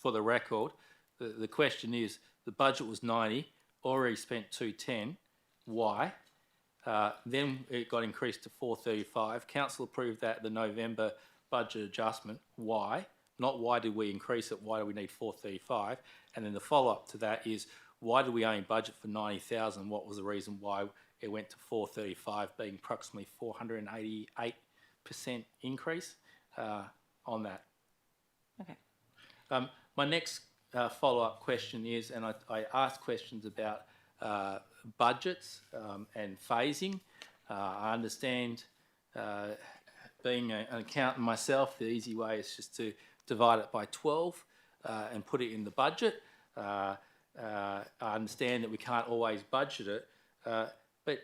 for the record, the question is, the budget was 90, already spent 210. Why? Then it got increased to 435. Council approved that the November budget adjustment. Why? Not why did we increase it, why do we need 435? And then the follow-up to that is, why did we only budget for 90,000? What was the reason why it went to 435, being approximately 488% increase on that? Okay. My next follow-up question is, and I asked questions about budgets and phasing. I understand, being an accountant myself, the easy way is just to divide it by 12 and put it in the budget. I understand that we can't always budget it, but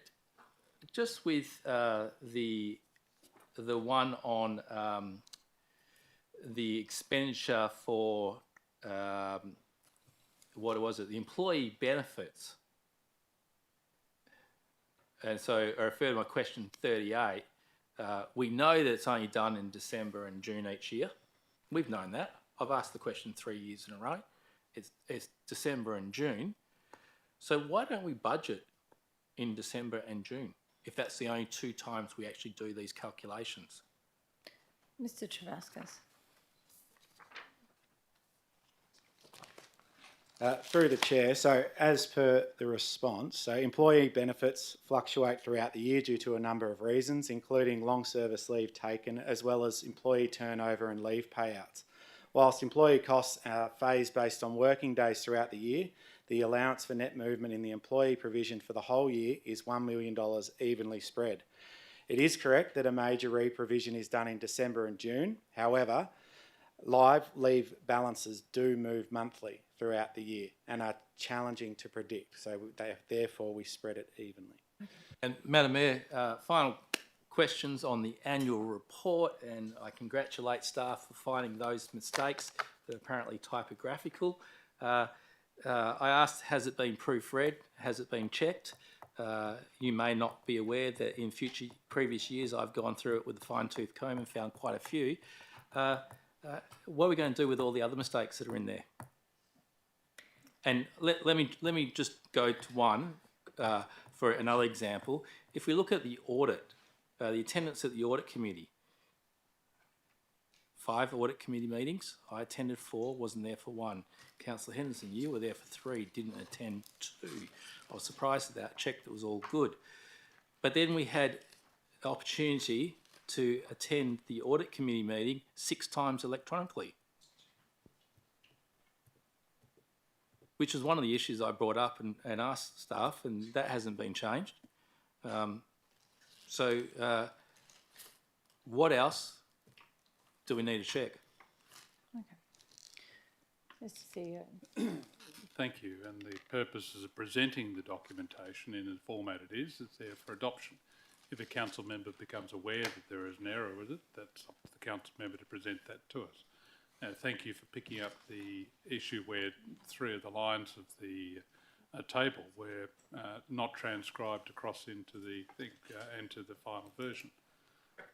just with the one on the expenditure for what was it? The employee benefits. And so I refer to my question 38. We know that it's only done in December and June each year. We've known that. I've asked the question 3 years in a row. It's December and June. So why don't we budget in December and June if that's the only 2 times we actually do these calculations? Mr. Travascus. Through the chair, so as per the response, so employee benefits fluctuate throughout the year due to a number of reasons, including long service leave taken, as well as employee turnover and leave payouts. Whilst employee costs are phased based on working days throughout the year, the allowance for net movement in the employee provision for the whole year is $1 million evenly spread. It is correct that a major re-provision is done in December and June. However, live leave balances do move monthly throughout the year and are challenging to predict. So therefore we spread it evenly. And Madam Mayor, final questions on the annual report, and I congratulate staff for finding those mistakes that are apparently typographical. I asked, has it been proofread? Has it been checked? You may not be aware that in previous years I've gone through it with a fine-tooth comb and found quite a few. What are we going to do with all the other mistakes that are in there? And let me just go to one for another example. If we look at the audit, the attendance at the audit committee, 5 audit committee meetings. I attended 4, wasn't there for 1. Councillor Henderson, you were there for 3, didn't attend 2. I was surprised at that, checked it was all good. But then we had the opportunity to attend the audit committee meeting 6 times electronically, which is one of the issues I brought up and asked staff, and that hasn't been changed. What else do we need to check? Okay. Mr. CEO. Thank you. And the purposes of presenting the documentation in the format it is there for adoption. If a council member becomes aware that there is an error with it, that's up to the council member to present that to us. Thank you for picking up the issue where 3 of the lines of the table were not transcribed across into the thing, into the final version.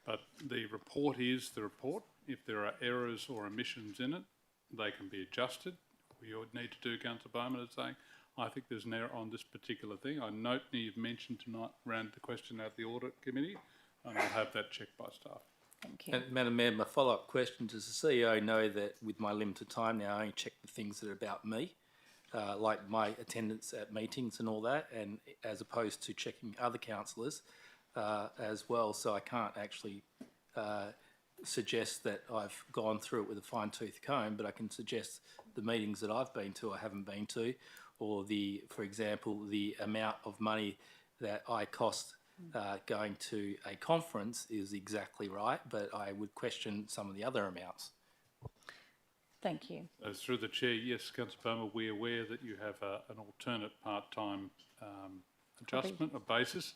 But the report is the report. If there are errors or omissions in it, they can be adjusted. We would need to do, Councillor Bowman is saying, I think there's an error on this particular thing. I note that you've mentioned tonight around the question at the Audit Committee, and I'll have that checked by staff. Thank you. And Madam Mayor, my follow-up question, does the CEO know that with my limited time now, I only check the things that are about me, like my attendance at meetings and all that, and as opposed to checking other councillors as well, so I can't actually suggest that I've gone through it with a fine-tooth comb, but I can suggest the meetings that I've been to or haven't been to, or for example, the amount of money that I cost going to a conference is exactly right, but I would question some of the other amounts. Thank you. Through the chair, yes, Councillor Bowman, we're aware that you have an alternate part-time adjustment or basis.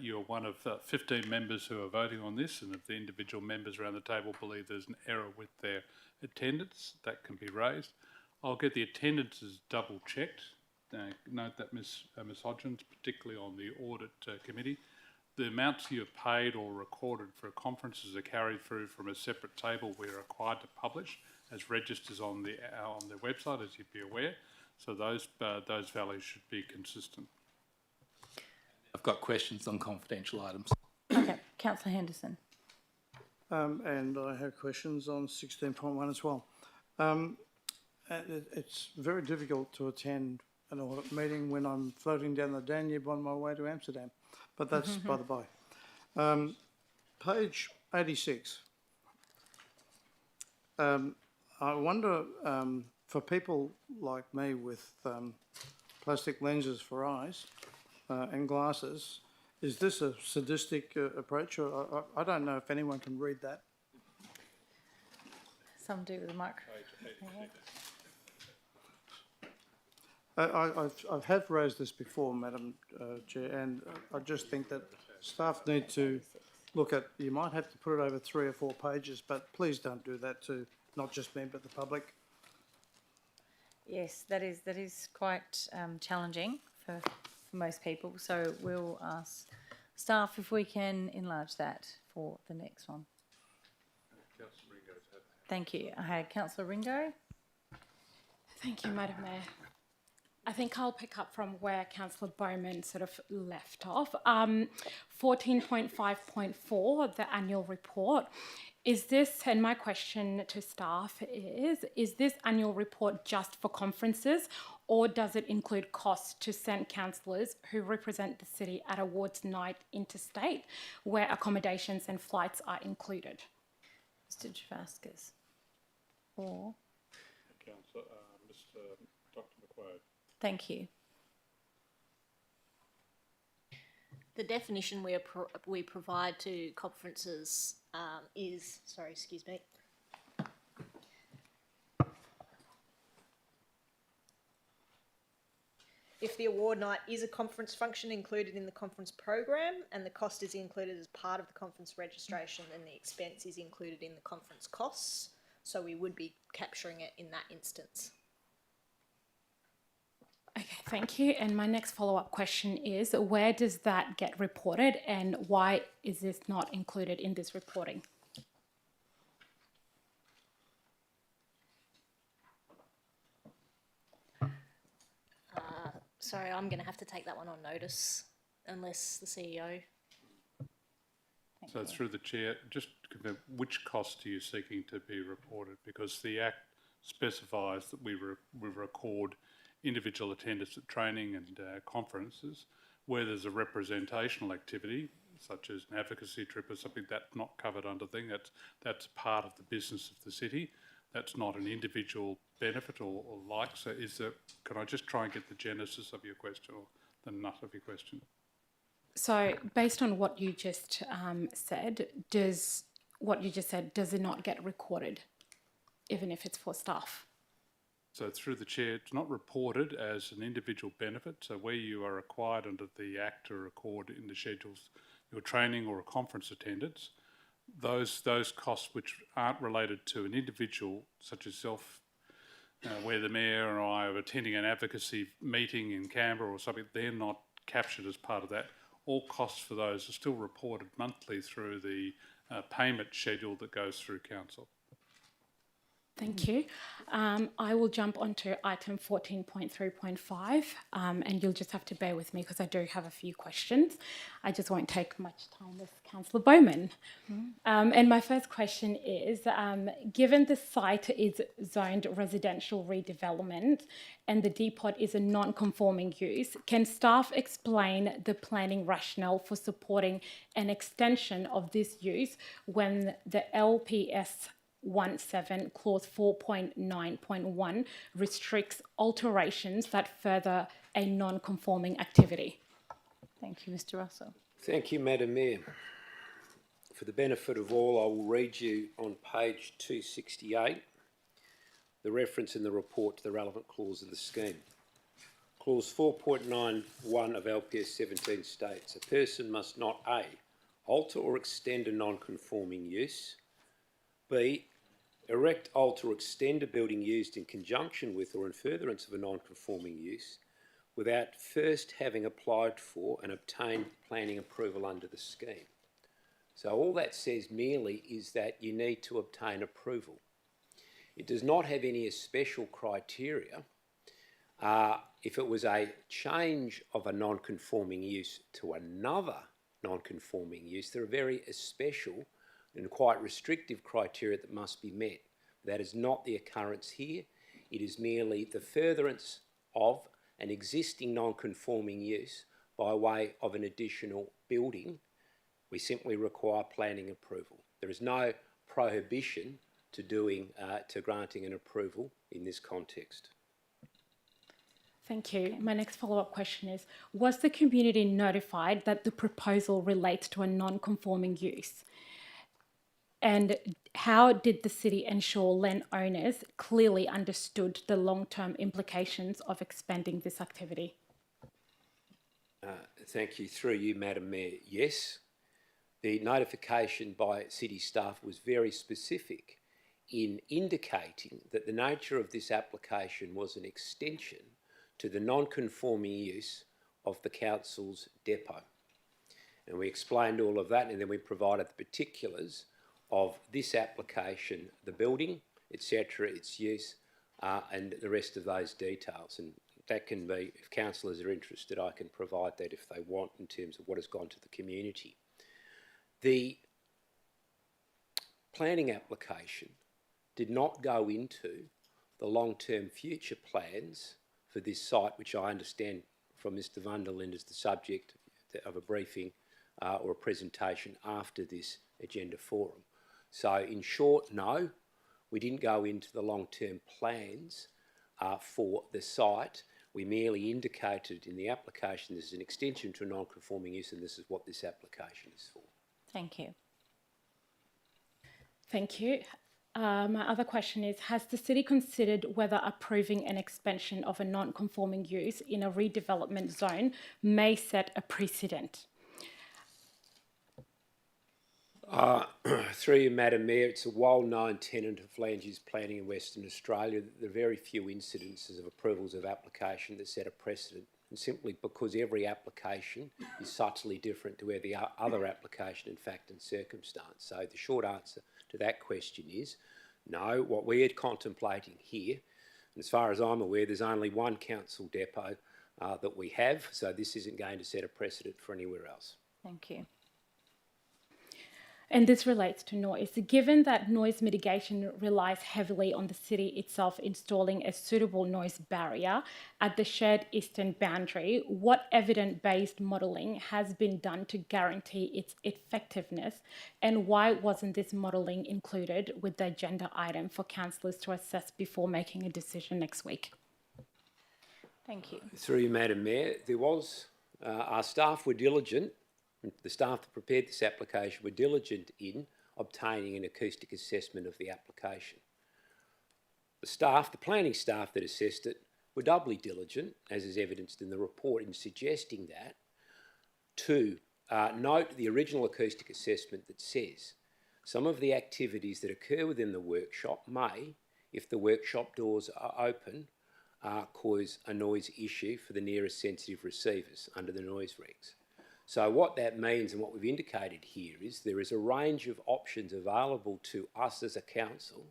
You're one of 15 members who are voting on this, and if the individual members around the table believe there's an error with their attendance, that can be raised. I'll get the attendances double-checked. Note that Ms Hodgins, particularly on the Audit Committee, the amounts you have paid or recorded for conferences are carried through from a separate table we're required to publish as registers on their website, as you'd be aware. So those values should be consistent. I've got questions on confidential items. Okay, Councillor Henderson. And I have questions on 16.1 as well. It's very difficult to attend an audit meeting when I'm floating down the Danube on my way to Amsterdam, but that's by the by. Page 86. I wonder, for people like me with plastic lenses for eyes and glasses, is this a sadistic approach? Or I don't know if anyone can read that. Some do with a microphone. I have raised this before, Madam Chair, and I just think that staff need to look at, you might have to put it over 3 or 4 pages, but please don't do that to not just me, but the public. Yes, that is quite challenging for most people, so we'll ask staff if we can enlarge that for the next one. Thank you. I had Councillor Ringo. Thank you, Madam Mayor. I think I'll pick up from where Councillor Bowman sort of left off. 14.5.4, the annual report. Is this, and my question to staff is this annual report just for conferences, or does it include costs to send councillors who represent the city at awards night interstate, where accommodations and flights are included? Mr. Javaskas. Or? Councillor, Dr. McQuaid. Thank you. The definition we provide to conferences is, sorry, excuse me. If the award night is a conference function included in the conference program and the cost is included as part of the conference registration, then the expense is included in the conference costs. So we would be capturing it in that instance. Okay, thank you. And my next follow-up question is, where does that get reported and why is this not included in this reporting? Sorry, I'm going to have to take that one on notice unless the CEO... So through the chair, just confirm, which costs are you seeking to be reported? Because the Act specifies that we record individual attendance at training and conferences where there's a representational activity, such as an advocacy trip or something that's not covered under thing. That's part of the business of the city. That's not an individual benefit or like. So can I just try and get the genesis of your question or the nut of your question? So based on what you just said, does it not get recorded, even if it's for staff? So through the chair, it's not reported as an individual benefit. So where you are required under the Act to record in the schedules your training or a conference attendance, those costs which aren't related to an individual, such as self, where the Mayor and I are attending an advocacy meeting in Canberra or something, they're not captured as part of that. All costs for those are still reported monthly through the payment schedule that goes through council. Thank you. I will jump onto item 14.3.5 and you'll just have to bear with me because I do have a few questions. I just won't take much time with Councillor Bowman. And my first question is, given the site is zoned residential redevelopment and the depot is a non-conforming use, can staff explain the planning rationale for supporting an extension of this use when the LPS 17 clause 4.9.1 restricts alterations that further a non-conforming activity? Thank you, Mr. Russell. Thank you, Madam Mayor. For the benefit of all, I will read you on page 268 the reference in the report to the relevant clause of the scheme. Clause 4.91 of LPS 17 states, a person must not A, alter or extend a non-conforming use, B, erect, alter or extend a building used in conjunction with or in furtherance of a non-conforming use without first having applied for and obtained planning approval under the scheme. So all that says merely is that you need to obtain approval. It does not have any special criteria. If it was a change of a non-conforming use to another non-conforming use, there are very special and quite restrictive criteria that must be met. That is not the occurrence here. It is merely the furtherance of an existing non-conforming use by way of an additional building. We simply require planning approval. There is no prohibition to granting an approval in this context. Thank you. My next follow-up question is, was the community notified that the proposal relates to a non-conforming use? And how did the city ensure landowners clearly understood the long-term implications of expanding this activity? Thank you. Through you, Madam Mayor, yes. The notification by city staff was very specific in indicating that the nature of this application was an extension to the non-conforming use of the council's depot. And we explained all of that, and then we provided the particulars of this application, the building, etc., its use, and the rest of those details. And that can be, if councillors are interested, I can provide that if they want in terms of what has gone to the community. The planning application did not go into the long-term future plans for this site, which I understand from Mr Vanderlind is the subject of a briefing or a presentation after this agenda forum. So in short, no, we didn't go into the long-term plans for the site. We merely indicated in the application this is an extension to a non-conforming use and this is what this application is for. Thank you. Thank you. My other question is, has the city considered whether approving an expansion of a non-conforming use in a redevelopment zone may set a precedent? Through you, Madam Mayor, it's a well-known tenet of land use planning in Western Australia that there are very few incidences of approvals of application that set a precedent, and simply because every application is subtly different to every other application in fact and circumstance. So the short answer to that question is no. What we are contemplating here, and as far as I'm aware, there's only one council depot that we have, so this isn't going to set a precedent for anywhere else. Thank you. And this relates to noise. Given that noise mitigation relies heavily on the city itself installing a suitable noise barrier at the shared eastern boundary, what evidence-based modelling has been done to guarantee its effectiveness, and why wasn't this modelling included with the agenda item for councillors to assess before making a decision next week? Thank you. Through you, Madam Mayor, there was, our staff were diligent. The staff that prepared this application were diligent in obtaining an acoustic assessment of the application. The planning staff that assessed it were doubly diligent, as is evidenced in the report, in suggesting that to note the original acoustic assessment that says Some of the activities that occur within the workshop may, if the workshop doors are open, cause a noise issue for the nearest sensitive receivers under the noise regs. So what that means and what we've indicated here is there is a range of options available to us as a council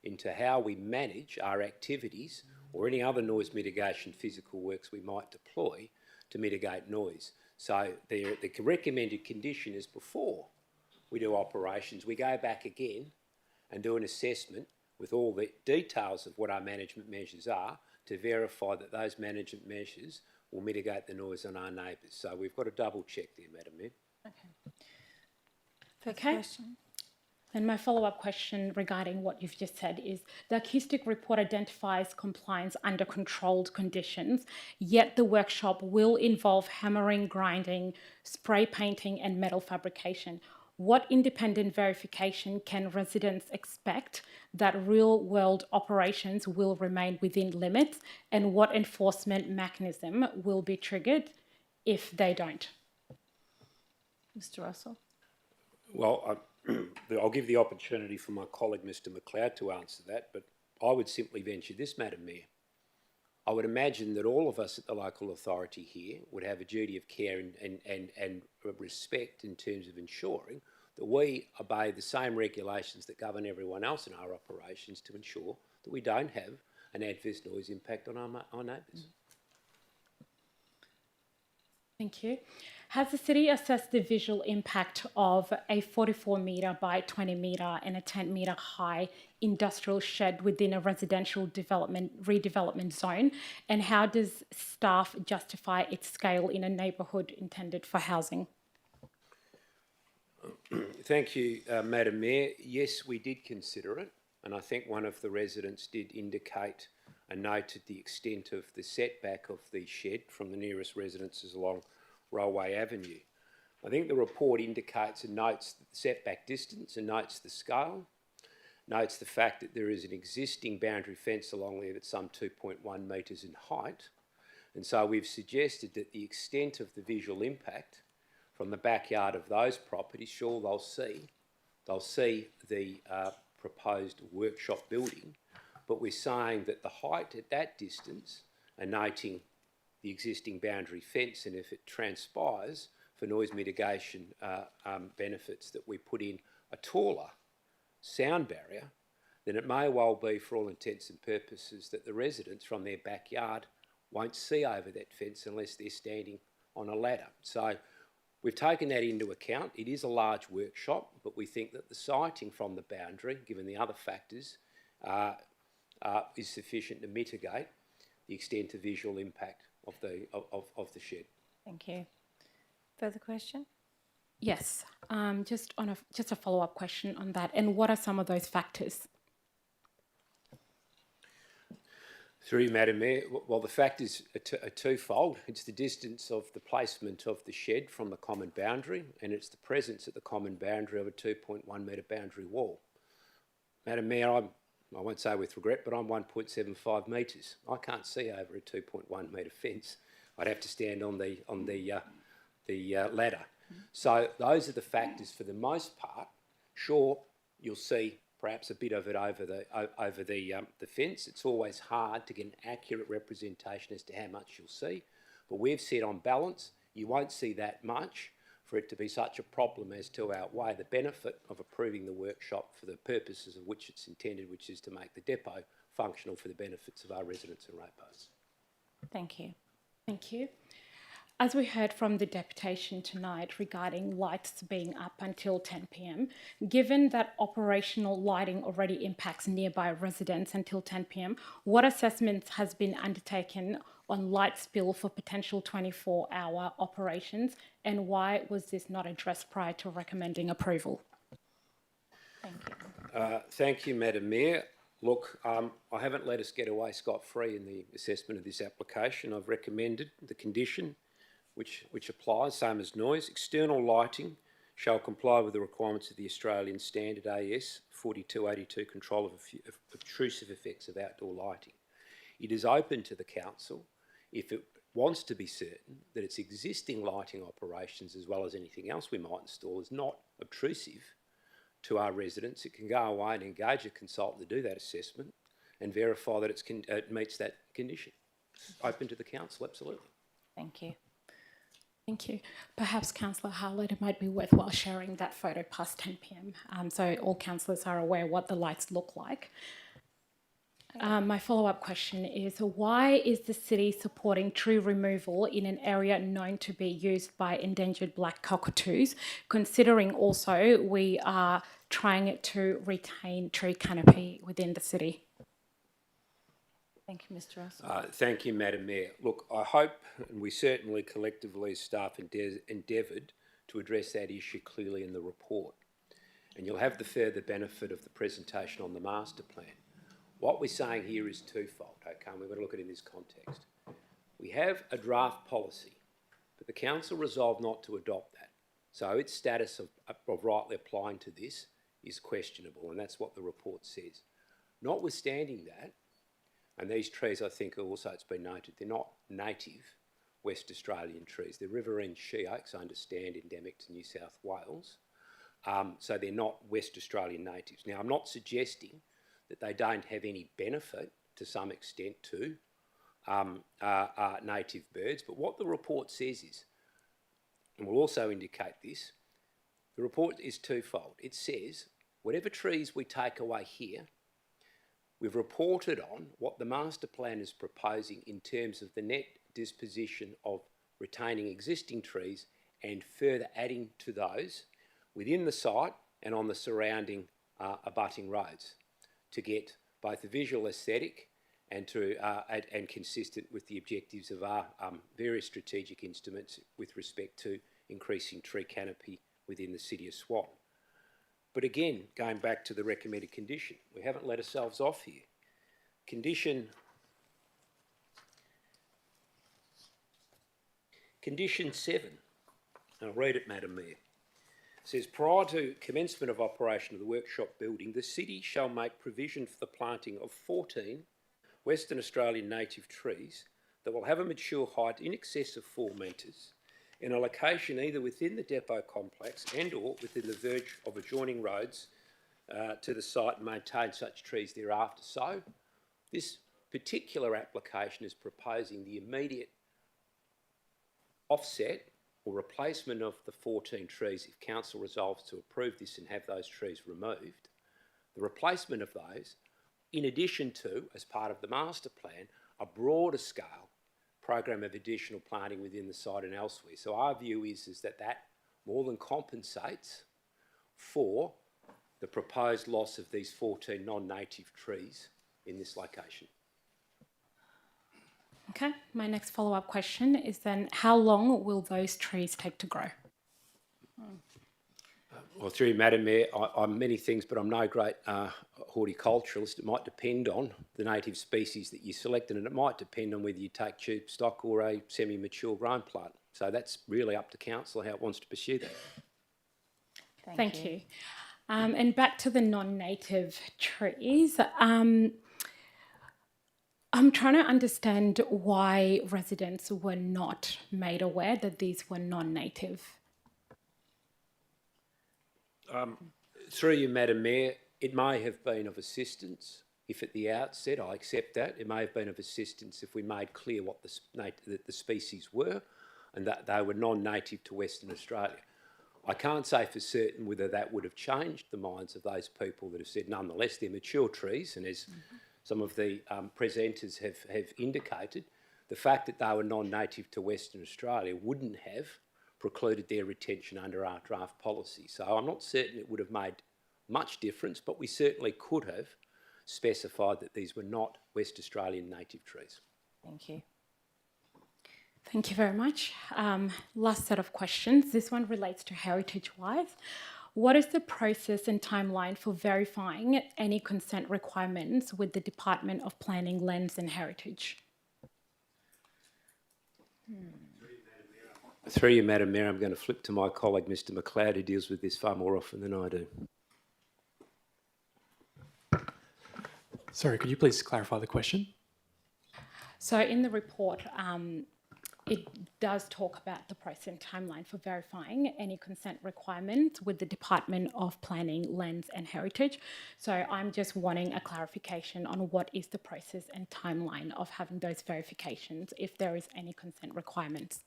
into how we manage our activities or any other noise mitigation physical works we might deploy to mitigate noise. So the recommended condition is before we do operations, we go back again and do an assessment with all the details of what our management measures are to verify that those management measures will mitigate the noise on our neighbours. So we've got to double check there, Madam Mayor. Okay. Then my follow-up question regarding what you've just said is the acoustic report identifies compliance under controlled conditions, yet the workshop will involve hammering, grinding, spray painting and metal fabrication. What independent verification can residents expect that real-world operations will remain within limits, and what enforcement mechanism will be triggered if they don't? Mr. Russell. Well, I'll give the opportunity for my colleague, Mr. McLeod, to answer that, but I would simply venture this, Madam Mayor. I would imagine that all of us at the local authority here would have a duty of care and respect in terms of ensuring that we obey the same regulations that govern everyone else in our operations to ensure that we don't have an adverse noise impact on our neighbours. Thank you. Has the city assessed the visual impact of a 44 metre by 20 metre and a 10 metre high industrial shed within a residential redevelopment zone? And how does staff justify its scale in a neighbourhood intended for housing? Thank you, Madam Mayor. Yes, we did consider it, and I think one of the residents did indicate and noted the extent of the setback of the shed from the nearest residences along Railway Avenue. I think the report indicates and notes the setback distance and notes the scale, notes the fact that there is an existing boundary fence along there that's some 2.1 metres in height, and so we've suggested that the extent of the visual impact from the backyard of those properties, sure, they'll see the proposed workshop building, but we're saying that the height at that distance, and noting the existing boundary fence, and if it transpires for noise mitigation benefits that we put in a taller sound barrier, then it may well be, for all intents and purposes, that the residents from their backyard won't see over that fence unless they're standing on a ladder. So we've taken that into account. It is a large workshop, but we think that the sighting from the boundary, given the other factors, is sufficient to mitigate the extent of visual impact of the shed. Thank you. Further question? Yes, just a follow-up question on that. And what are some of those factors? Through you, Madam Mayor, well, the factors are twofold. It's the distance of the placement of the shed from the common boundary, and it's the presence at the common boundary of a 2.1 metre boundary wall. Madam Mayor, I won't say with regret, but I'm 1.75 metres. I can't see over a 2.1 metre fence. I'd have to stand on the ladder. So those are the factors for the most part. Sure, you'll see perhaps a bit of it over the fence. It's always hard to get an accurate representation as to how much you'll see, but we've said on balance you won't see that much for it to be such a problem as to outweigh the benefit of approving the workshop for the purposes of which it's intended, which is to make the depot functional for the benefits of our residents and ratepayers. Thank you. Thank you. As we heard from the deputation tonight regarding lights being up until 10 p.m, given that operational lighting already impacts nearby residents until 10 p.m, what assessments has been undertaken on light spill for potential 24-hour operations, and why was this not addressed prior to recommending approval? Thank you. Thank you, Madam Mayor. Look, I haven't let us get away scot-free in the assessment of this application. I've recommended the condition which applies, same as noise. External lighting shall comply with the requirements of the Australian Standard AS 4282 control of obtrusive effects of outdoor lighting. It is open to the council, if it wants to be certain that its existing lighting operations, as well as anything else we might install, is not obtrusive, to our residents, it can go away and engage a consultant to do that assessment and verify that it meets that condition. Open to the council, absolutely. Thank you. Thank you. Perhaps Councillor Howlett, it might be worthwhile sharing that photo past 10 p.m. So all councillors are aware what the lights look like. My follow-up question is, why is the city supporting tree removal in an area known to be used by endangered black cockatoos, considering also we are trying to retain tree canopy within the city? Thank you, Mr. Russell. Thank you, Madam Mayor. Look, I hope, and we certainly collectively as staff endeavoured to address that issue clearly in the report. And you'll have the further benefit of the presentation on the master plan. What we're saying here is twofold, okay, and we've got to look at it in this context. We have a draft policy, but the council resolved not to adopt that. So its status of rightly applying to this is questionable, and that's what the report says. Notwithstanding that, and these trees, I think also it's been noted, they're not native West Australian trees. They're riverine she oaks, I understand, endemic to New South Wales. So they're not West Australian natives. Now, I'm not suggesting that they don't have any benefit to some extent to native birds, but what the report says is, and will also indicate this, the report is twofold. It says, whatever trees we take away here, we've reported on what the master plan is proposing in terms of the net disposition of retaining existing trees and further adding to those within the site and on the surrounding abutting roads to get both a visual aesthetic and consistent with the objectives of our various strategic instruments with respect to increasing tree canopy within the City of Swan. But again, going back to the recommended condition, we haven't let ourselves off here. Condition 7, I'll read it, Madam Mayor. It says, prior to commencement of operation of the workshop building, the City shall make provision for the planting of 14 Western Australian native trees that will have a mature height in excess of 4 metres in a location either within the depot complex and or within the verge of adjoining roads to the site and maintain such trees thereafter. So this particular application is proposing the immediate offset or replacement of the 14 trees if council resolves to approve this and have those trees removed. The replacement of those, in addition to, as part of the master plan, a broader scale program of additional planting within the site and elsewhere. So our view is that that more than compensates for the proposed loss of these 14 non-native trees in this location. Okay, my next follow-up question is then, how long will those trees take to grow? Well, through you, Madam Mayor, I'm many things, but I'm no great horticulturalist. It might depend on the native species that you selected, and it might depend on whether you take tube stock or a semi-mature grown plant. So that's really up to council how it wants to pursue that. Thank you. And back to the non-native trees. I'm trying to understand why residents were not made aware that these were non-native. Through you, Madam Mayor, it may have been of assistance if at the outset, I accept that, it may have been of assistance if we made clear what the species were and that they were non-native to Western Australia. I can't say for certain whether that would have changed the minds of those people that have said, nonetheless, they're mature trees, and as some of the presenters have indicated, the fact that they were non-native to Western Australia wouldn't have precluded their retention under our draft policy. So I'm not certain it would have made much difference, but we certainly could have specified that these were not West Australian native trees. Thank you. Thank you very much. Last set of questions. This one relates to heritage-wise. What is the process and timeline for verifying any consent requirements with the Department of Planning, Lands and Heritage? Through you, Madam Mayor, I'm going to flip to my colleague, Mr McLeod, who deals with this far more often than I do. Sorry, could you please clarify the question? So in the report, it does talk about the process and timeline for verifying any consent requirements with the Department of Planning, Lands and Heritage. So I'm just wanting a clarification on what is the process and timeline of having those verifications, if there is any consent requirements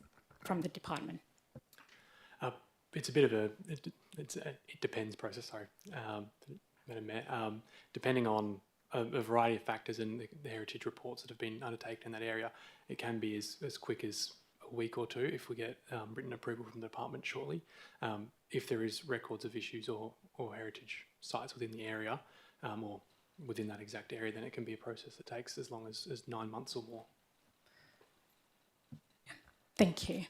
from the department. It's a bit of a, it depends process, sorry, Madam Mayor. Depending on a variety of factors and the heritage reports that have been undertaken in that area, it can be as quick as a week or two if we get written approval from the department shortly. If there is records of issues or heritage sites within the area or within that exact area, then it can be a process that takes as long as 9 months or more. Thank you.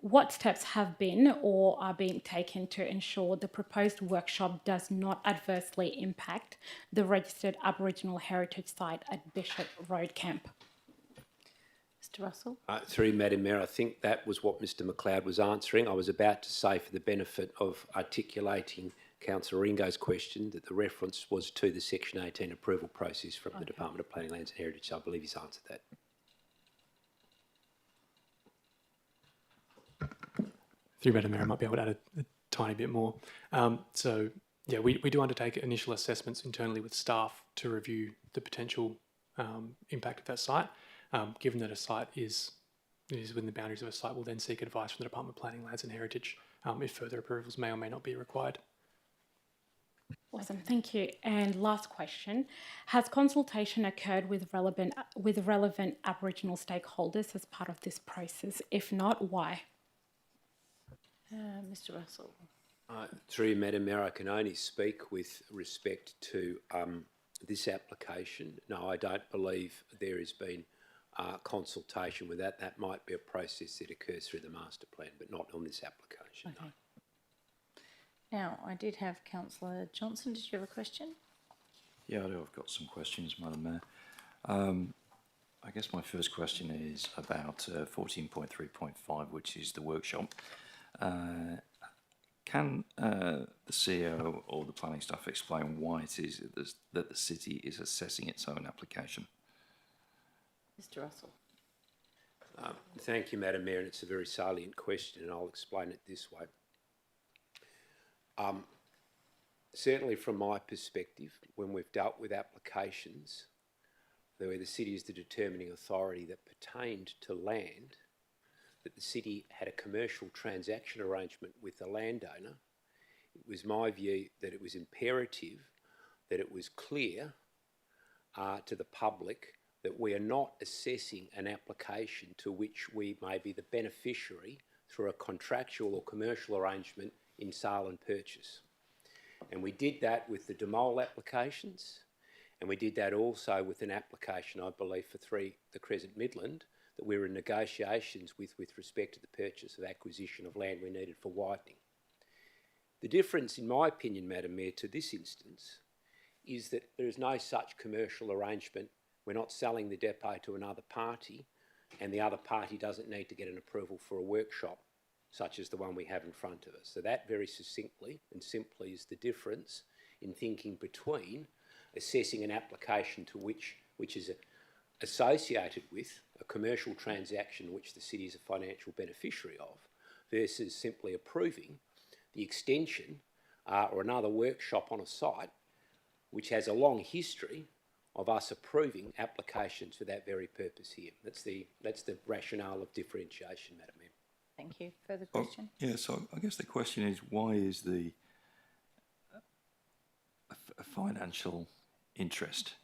What steps have been or are being taken to ensure the proposed workshop does not adversely impact the registered Aboriginal heritage site at Bishop Road Camp? Mr. Russell? Through Madam Mayor, I think that was what Mr McLeod was answering. I was about to say, for the benefit of articulating Councillor Ringo's question, that the reference was to the Section 18 approval process from the Department of Planning, Lands and Heritage. So I believe he's answered that. Through Madam Mayor, I might be able to add a tiny bit more. So, yeah, we do undertake initial assessments internally with staff to review the potential impact of that site. Given that a site is within the boundaries of a site, we'll then seek advice from the Department of Planning, Lands and Heritage if further approvals may or may not be required. Awesome, thank you. And last question, has consultation occurred with relevant Aboriginal stakeholders as part of this process? If not, why? Mr. Russell. Through you, Madam Mayor, I can only speak with respect to this application. No, I don't believe there has been consultation with that. That might be a process that occurs through the master plan, but not on this application. Okay. Now, I did have Councillor Johnson. Did you have a question? Yeah, I do. I've got some questions, Madam Mayor. I guess my first question is about 14.3.5, which is the workshop. Can the CEO or the planning staff explain why it is that the city is assessing its own application? Mr. Russell. Thank you, Madam Mayor, and it's a very salient question, and I'll explain it this way. Certainly from my perspective, when we've dealt with applications where the city is the determining authority that pertained to land, that the city had a commercial transaction arrangement with the landowner, it was my view that it was imperative that it was clear to the public that we are not assessing an application to which we may be the beneficiary through a contractual or commercial arrangement in sale and purchase. And we did that with the Demol applications, and we did that also with an application, I believe, for the Crescent Midland, that we were in negotiations with respect to the purchase of acquisition of land we needed for widening. The difference, in my opinion, Madam Mayor, to this instance is that there is no such commercial arrangement. We're not selling the depot to another party, and the other party doesn't need to get an approval for a workshop such as the one we have in front of us. So that very succinctly and simply is the difference in thinking between assessing an application to which is associated with a commercial transaction which the city is a financial beneficiary of, versus simply approving the extension or another workshop on a site which has a long history of us approving applications for that very purpose here. That's the rationale of differentiation, Madam Mayor. Thank you. Further question? Yeah, so I guess the question is, why is a financial interest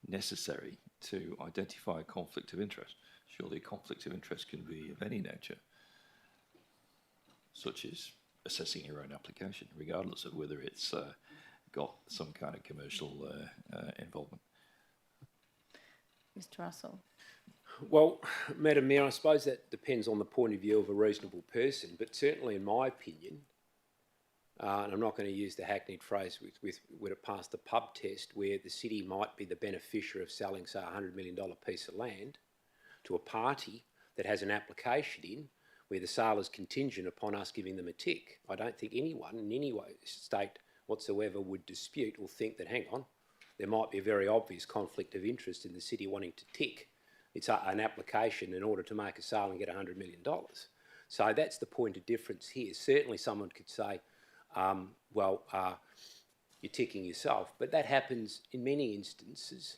necessary to identify a conflict of interest? Surely a conflict of interest can be of any nature, such as assessing your own application, regardless of whether it's got some kind of commercial involvement. Mr. Russell. Well, Madam Mayor, I suppose that depends on the point of view of a reasonable person, but certainly in my opinion, and I'm not going to use the hackneyed phrase would it pass the pub test, where the city might be the beneficiary of selling, say, a $100 million piece of land to a party that has an application in where the sale is contingent upon us giving them a tick. I don't think anyone in any way, state whatsoever, would dispute or think that, hang on, there might be a very obvious conflict of interest in the city wanting to tick It's an application in order to make a sale and get $100 million. So that's the point of difference here. Certainly someone could say, you're ticking yourself, but that happens in many instances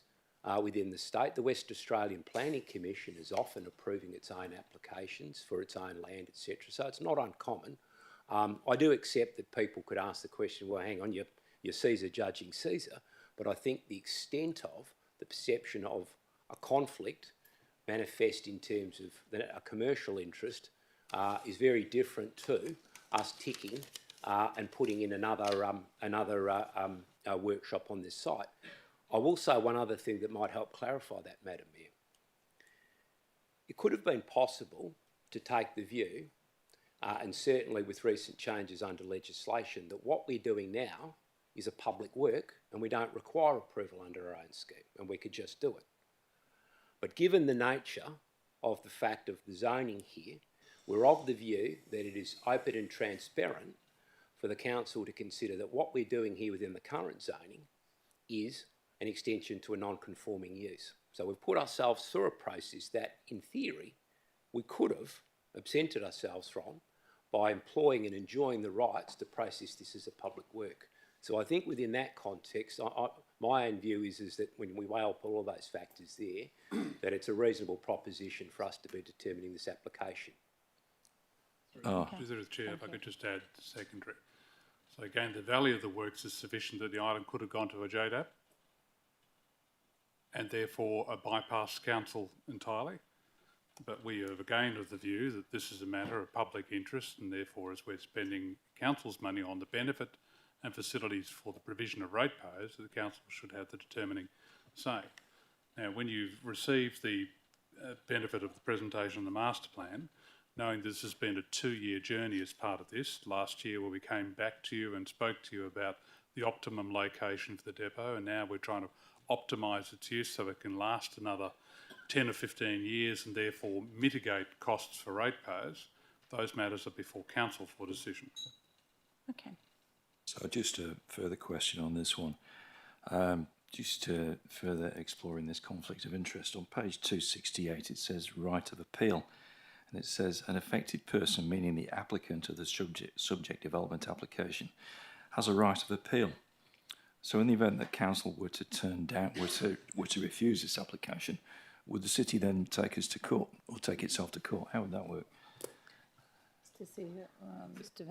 within the state. The West Australian Planning Commission is often approving its own applications for its own land, etc. So it's not uncommon. I do accept that people could ask the question, well, hang on, you're Caesar judging Caesar, but I think the extent of the perception of a conflict manifest in terms of a commercial interest is very different to us ticking and putting in another workshop on this site. I will say one other thing that might help clarify that, Madam Mayor. It could have been possible to take the view, and certainly with recent changes under legislation, that what we're doing now is a public work and we don't require approval under our own scheme and we could just do it. But given the nature of the fact of the zoning here, we're of the view that it is open and transparent for the council to consider that what we're doing here within the current zoning is an extension to a non-conforming use. So we've put ourselves through a process that, in theory, we could have absented ourselves from by employing and enjoying the rights to process this as a public work. So I think within that context, my own view is that when we weigh up all of those factors there, that it's a reasonable proposition for us to be determining this application. Through the Chair, if I could just add secondary. So again, the value of the works is sufficient that the item could have gone to a JDAP and therefore bypass council entirely. But we are again of the view that this is a matter of public interest, and therefore as we're spending council's money on the benefit and facilities for the provision of ratepayers, the council should have the determining say. Now, when you've received the benefit of the presentation of the master plan, knowing this has been a 2-year journey as part of this, last year where we came back to you and spoke to you about the optimum location for the depot, and now we're trying to optimise its use so it can last another 10 or 15 years and therefore mitigate costs for ratepayers. Those matters are before council for decision. Okay. So just a further question on this one. Just further exploring this conflict of interest, on page 268 it says right of appeal, and it says an affected person, meaning the applicant of the subject development application, has a right of appeal. So in the event that council were to turn down, were to refuse this application, would the city then take us to court or take itself to court? How would that work?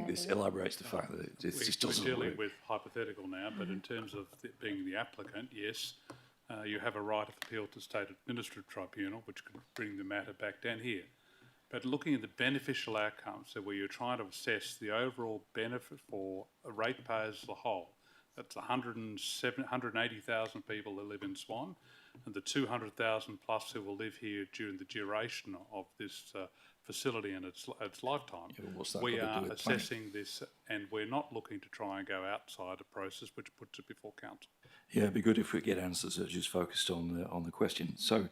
This elaborates the fact that it just doesn't We're dealing work. with hypothetical now, but in terms of being the applicant, yes, you have a right of appeal to State Administrative Tribunal, which could bring the matter back down here. But looking at the beneficial outcomes, so where you're trying to assess the overall benefit for ratepayers as a whole, that's 180,000 people that live in Swan, and the 200,000 plus who will live here during the duration of this facility and its lifetime. Yeah, but what's that We got to are do with planning? assessing this, and we're not looking to try and go outside a process which puts it before council. Yeah, it'd be good if we get answers that are just focused on the question. So,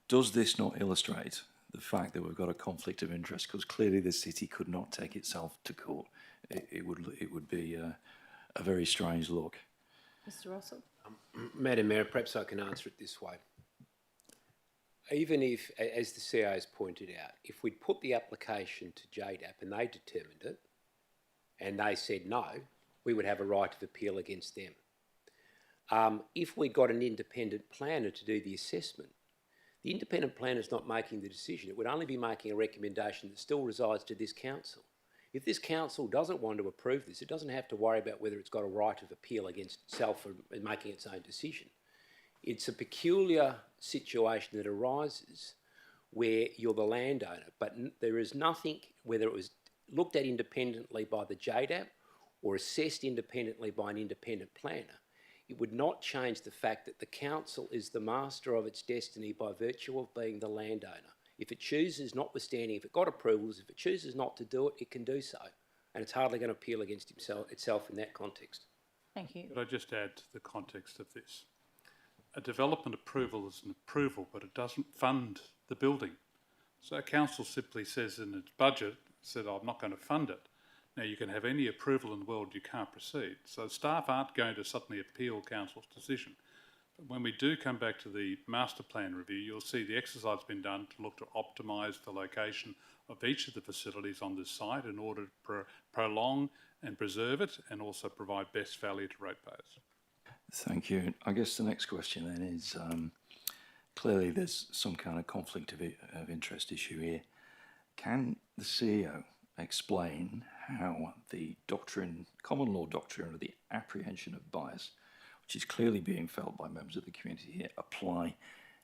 does this not illustrate the fact that we've got a conflict of interest? Because clearly the city could not take itself to court. It would be a very strange look. Mr. Russell? Madam Mayor, perhaps I can answer it this way. Even if, as the CA has pointed out, if we'd put the application to JDAP and they determined it, and they said no, we would have a right of appeal against them. If we got an independent planner to do the assessment, the independent planner is not making the decision. It would only be making a recommendation that still resides to this council. If this council doesn't want to approve this, it doesn't have to worry about whether it's got a right of appeal against itself for making its own decision. It's a peculiar situation that arises where you're the landowner, but there is nothing, whether it was looked at independently by the JDAP or assessed independently by an independent planner, it would not change the fact that the council is the master of its destiny by virtue of being the landowner. If it chooses, notwithstanding, if it got approvals, if it chooses not to do it, it can do so. And it's hardly going to appeal against itself in that context. Thank you. Could I just add to the context of this? A development approval is an approval, but it doesn't fund the building. So a council simply says in its budget, said, I'm not going to fund it. Now, you can have any approval in the world, you can't proceed. So staff aren't going to suddenly appeal council's decision. when we do come back to the master plan review, you'll see the exercise has been done to look to optimise the location of each of the facilities on this site in order to prolong and preserve it and also provide best value to ratepayers. Thank you. I guess the next question then is, clearly there's some kind of conflict of interest issue here. Can the CEO explain how the doctrine, common law doctrine of the apprehension of bias, which is clearly being felt by members of the community here, apply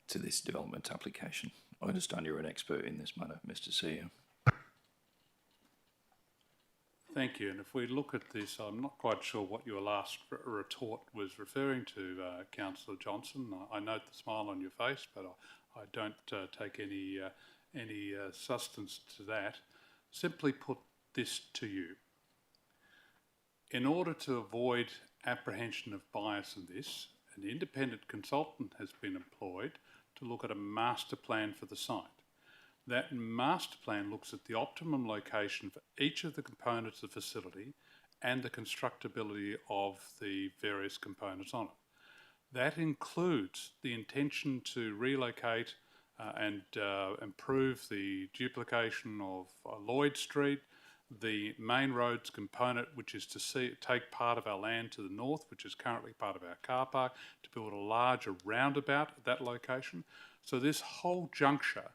to this development application? I understand you're an expert in this matter, Mr. CEO. Thank you. And if we look at this, I'm not quite sure what your last retort was referring to, Councillor Johnson. I note the smile on your face, but I don't take any substance to that. Simply put this to you. In order to avoid apprehension of bias in this, an independent consultant has been employed to look at a master plan for the site. That master plan looks at the optimum location for each of the components of the facility and the constructability of the various components on it. That includes the intention to relocate and improve the duplication of Lloyd Street, the main roads component, which is to take part of our land to the north, which is currently part of our car park, to build a larger roundabout at that location. So this whole juncture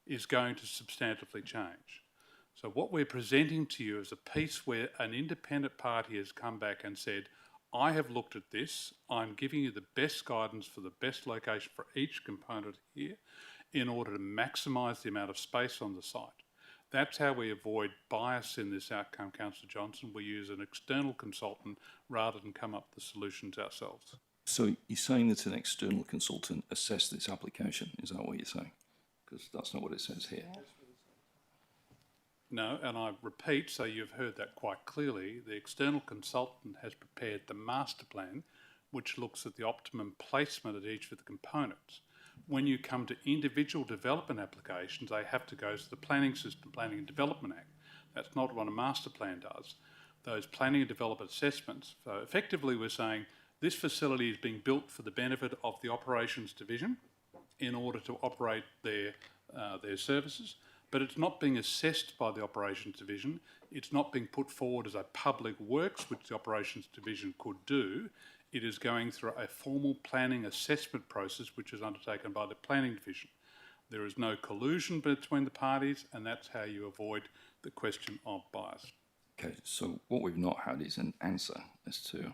is going to substantively change. So what we're presenting to you is a piece where an independent party has come back and said, I have looked at this, I'm giving you the best guidance for the best location for each component here in order to maximise the amount of space on the site. That's how we avoid bias in this outcome, Councillor Johnson. We use an external consultant rather than come up with the solutions ourselves. So you're saying that an external consultant assessed this application? Is that what you're saying? Because that's not what it says here. No, and I repeat, so you've heard that quite clearly, the external consultant has prepared the master plan, which looks at the optimum placement of each of the components. When you come to individual development applications, they have to go to the Planning System, Planning and Development Act. That's not what a master plan does. Those planning and development assessments, so effectively we're saying this facility is being built for the benefit of the operations division in order to operate their services, but it's not being assessed by the operations division. It's not being put forward as a public works, which the operations division could do. It is going through a formal planning assessment process, which is undertaken by the planning division. There is no collusion between the parties, and that's how you avoid the question of bias. Okay, so what we've not had is an answer as to,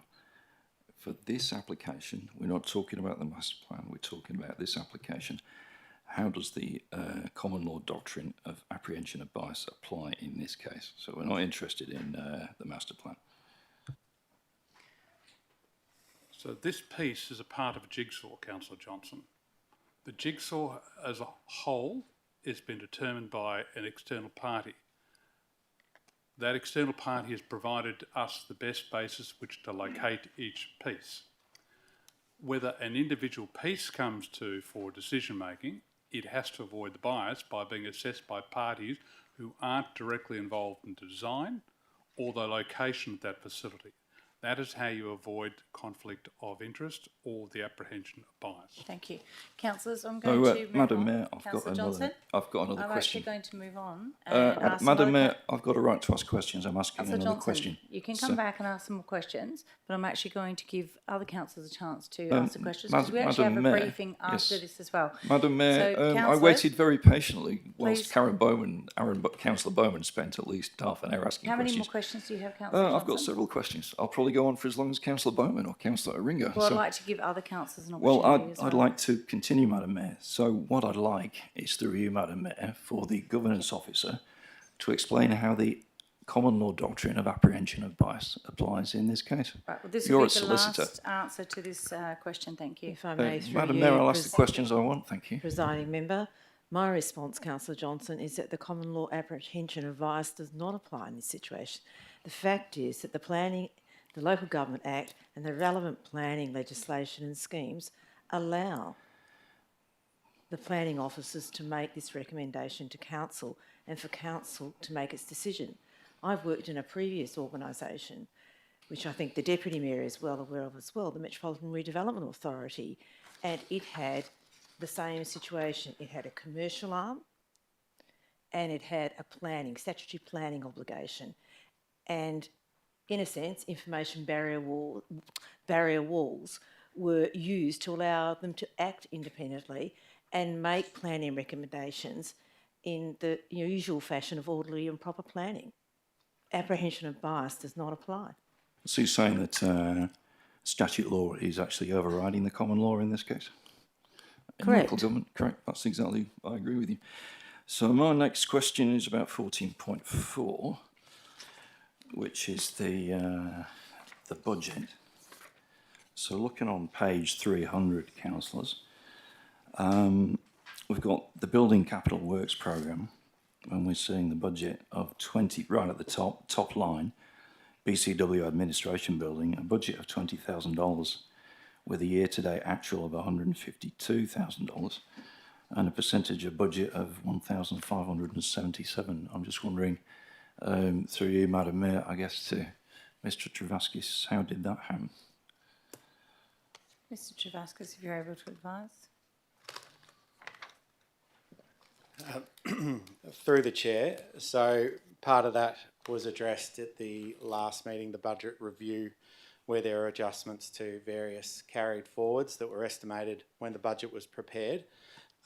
for this application, we're not talking about the master plan, we're talking about this application. How does the common law doctrine of apprehension of bias apply in this case? So we're not interested in the master plan. So this piece is a part of a jigsaw, Councillor Johnson. The jigsaw as a whole has been determined by an external party. That external party has provided us the best basis which to locate each piece. Whether an individual piece comes to for decision making, it has to avoid the bias by being assessed by parties who aren't directly involved in the design or the location of that facility. That is how you avoid conflict of interest or the apprehension of bias. Thank you. Councillors, I'm going to move Madam on. Mayor, I've got Councillor another Johnson? question. I'm actually going to move on and ask some Madam other Mayor, I've got a right to ask questions. I'm asking Councillor another Johnson, question. you can come back and ask some more questions, but I'm actually going to give other councillors a chance to Um, answer questions because we actually have a Madam Mayor, briefing after yes. this as well. Madam Mayor, So, I councillors, waited very patiently whilst please. Councillor Bowman spent at least half an hour asking How many questions. more questions do you have, Councillor Johnson? I've got several questions. I'll probably go on for as long as Councillor Bowman or Councillor Ringo. Well, I'd So- like to give other councillors an Well, opportunity as well. I'd like to continue, Madam Mayor. So what I'd like is through you, Madam Mayor, for the governance officer to explain how the common law doctrine of apprehension of bias applies in this case. Right, well, this You're will a be the solicitor. last answer to this question. Thank you. If I may, through Madam you, Mayor, I'll ask the questions I want. Thank you. Presiding member, my response, Councillor Johnson, is that the common law apprehension of bias does not apply in this situation. The fact is that the Local Government Act and the relevant planning legislation and schemes allow the planning officers to make this recommendation to council and for council to make its decision. I've worked in a previous organisation, which I think the Deputy Mayor is well aware of as well, the Metropolitan Redevelopment Authority, and it had the same situation. It had a commercial arm and it had a statutory planning obligation. And in a sense, information barrier walls were used to allow them to act independently and make planning recommendations in the usual fashion of orderly and proper planning. Apprehension of bias does not apply. So you're saying that statute law is actually overriding the common law in this case? In Correct. local government, correct. That's exactly, I agree with you. So my next question is about 14.4, which is the budget. So looking on page 300, councillors, we've got the Building Capital Works Programme, and we're seeing the budget of 20, right at the top line, BCW Administration Building, a budget of $20,000 with a year-to-date actual of $152,000 and a percentage of budget of 1,577. I'm just wondering, through you, Madam Mayor, I guess to Mr. Travaskis, how did that happen? Mr. Travaskis, if you're able to advise. Through the chair. So part of that was addressed at the last meeting, the budget review, where there are adjustments to various carried forwards that were estimated when the budget was prepared.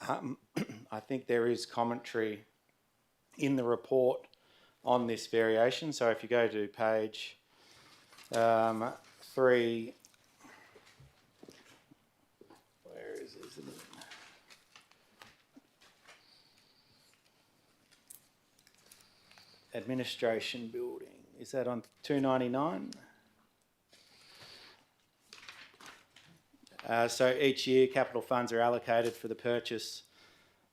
I think there is commentary in the report on this variation. So if you go to page 3, where is it? Isn't it? Administration building, is that on 299? So each year capital funds are allocated for the purchase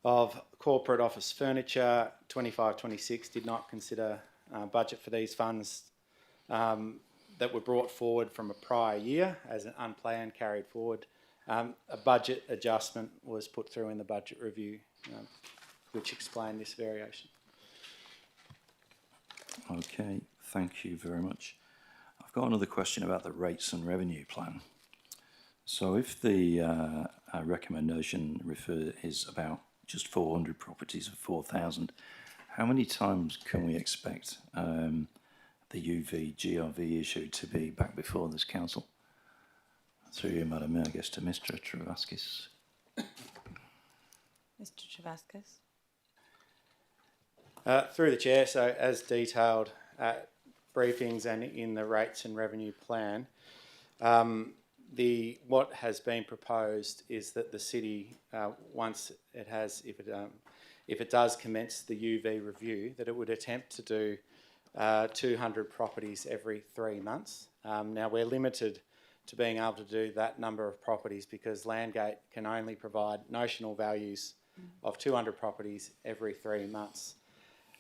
of corporate office furniture. 25-26 did not consider budget for these funds that were brought forward from a prior year as an unplanned carried forward. A budget adjustment was put through in the budget review, which explained this variation. Okay, thank you very much. I've got another question about the rates and revenue plan. So if the recommendation is about just 400 properties of 4,000, how many times can we expect the GRV issue to be back before this council? Through you, Madam Mayor, I guess to Mr. Travaskis. Mr. Travaskis. Through the chair, so as detailed at briefings and in the rates and revenue plan, what has been proposed is that the city, once it has, if it does commence the UV review, that it would attempt to do 200 properties every 3 months. Now we're limited to being able to do that number of properties because Landgate can only provide notional values of 200 properties every 3 months.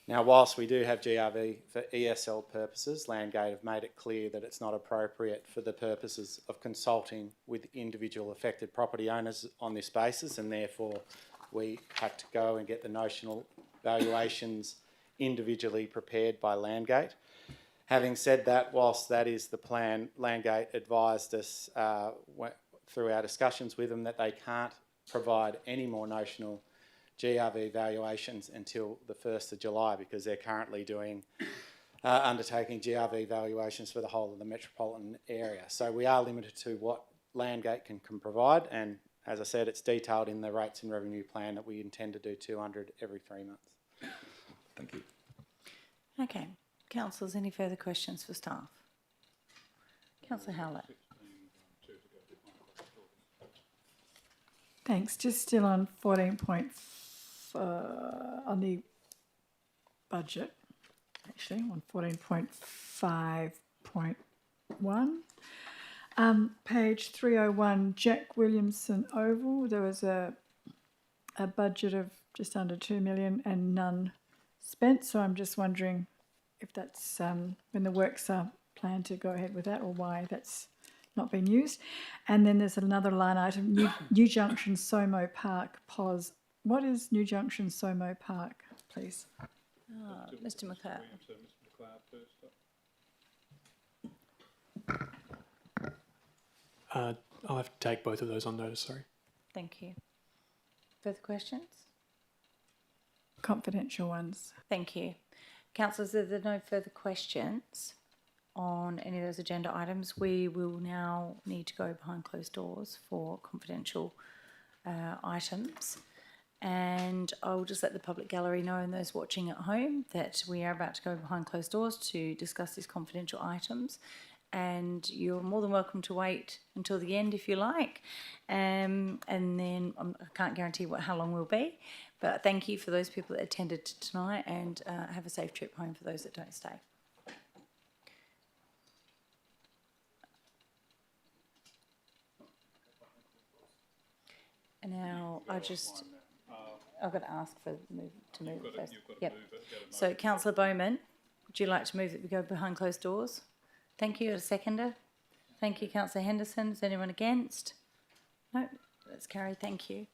Now, whilst we do have GRV for ESL purposes, Landgate have made it clear that it's not appropriate for the purposes of consulting with individual affected property owners on this basis, and therefore we had to go and get the notional valuations individually prepared by Landgate. Having said that, whilst that is the plan, Landgate advised us through our discussions with them that they can't provide any more notional GRV valuations until the 1st of July because they're currently undertaking GRV valuations for the whole of the metropolitan area. So we are limited to what Landgate can provide, and as I said, it's detailed in the rates and revenue plan that we intend to do 200 every 3 months. Thank you. Okay. Councillors, any further questions for staff? Councillor Howlett. Thanks. Just still on 14.4 on the budget, actually on 14.5.1. Page 301, Jack Williamson Oval. There was a budget of just under 2 million and none spent. So I'm just wondering if that's when the works are planned to go ahead with that, or why that's not been used. And then there's another line item, New Junction Somo Park POS. What is New Junction Somo Park, please? Mr. McLeod. I'll have to take both of those on notice, sorry. Thank you. Further questions? Confidential ones. Thank you. Councillors, if there are no further questions on any of those agenda items, we will now need to go behind closed doors for confidential items. And I'll just let the public gallery know and those watching at home that we are about to go behind closed doors to discuss these confidential items. And you're more than welcome to wait until the end if you like. And then I can't guarantee how long we'll be, but thank you for those people that attended tonight, and have a safe trip home for those that don't stay. And now I've got to ask for to move it first. Yep. So Councillor Bowman, would you like to move that we go behind closed doors? Thank you. A seconder. Thank you, Councillor Henderson. Is anyone against? No, that's carried. Thank you.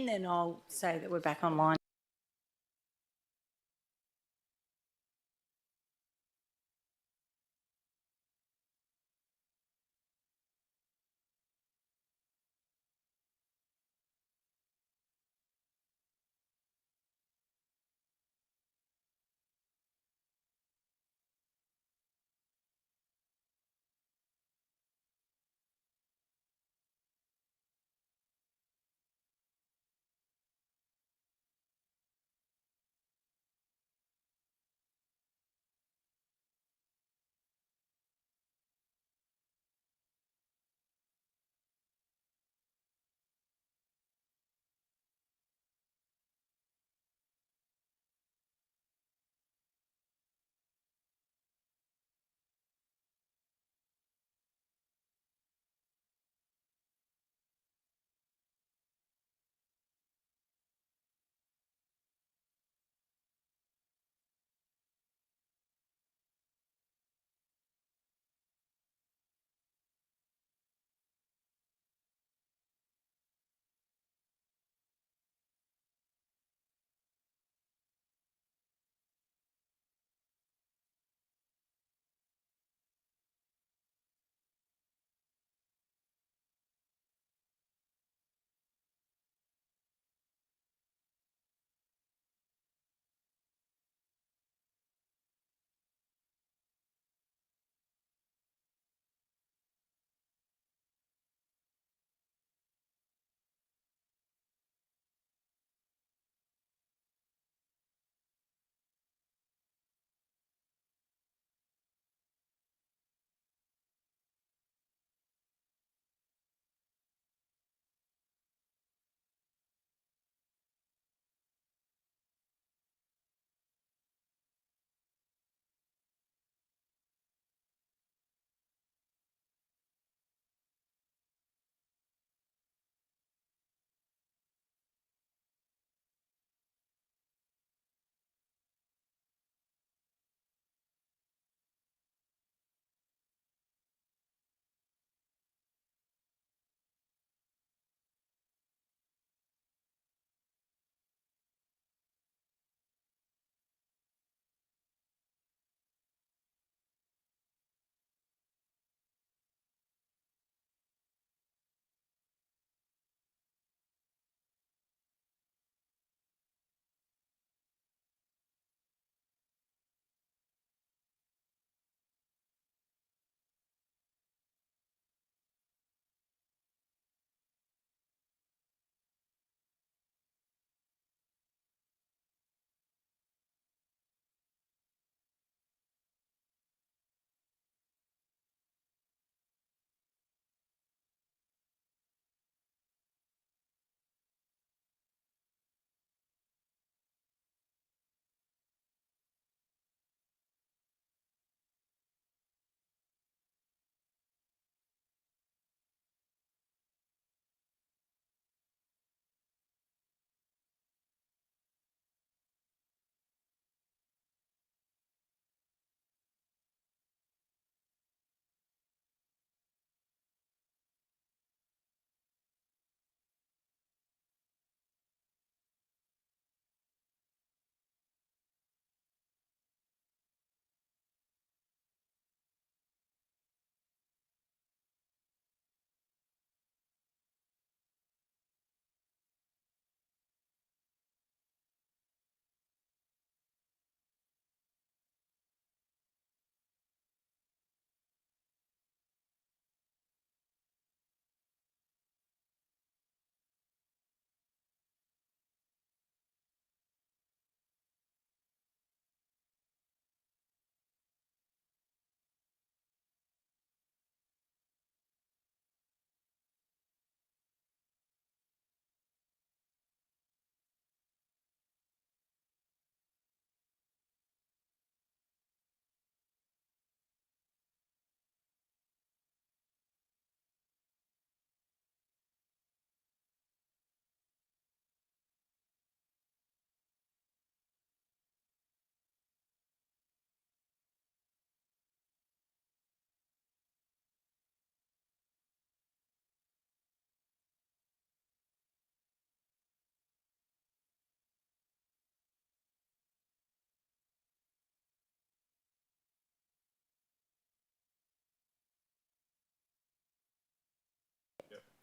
Then I'll say that we're back online.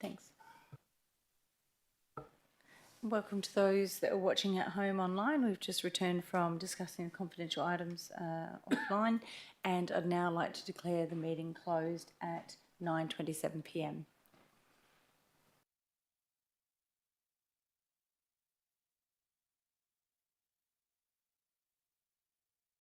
Thanks. Welcome to those that are watching at home online. We've just returned from discussing confidential items offline, and I'd now like to declare the meeting closed at 9:27 p.m.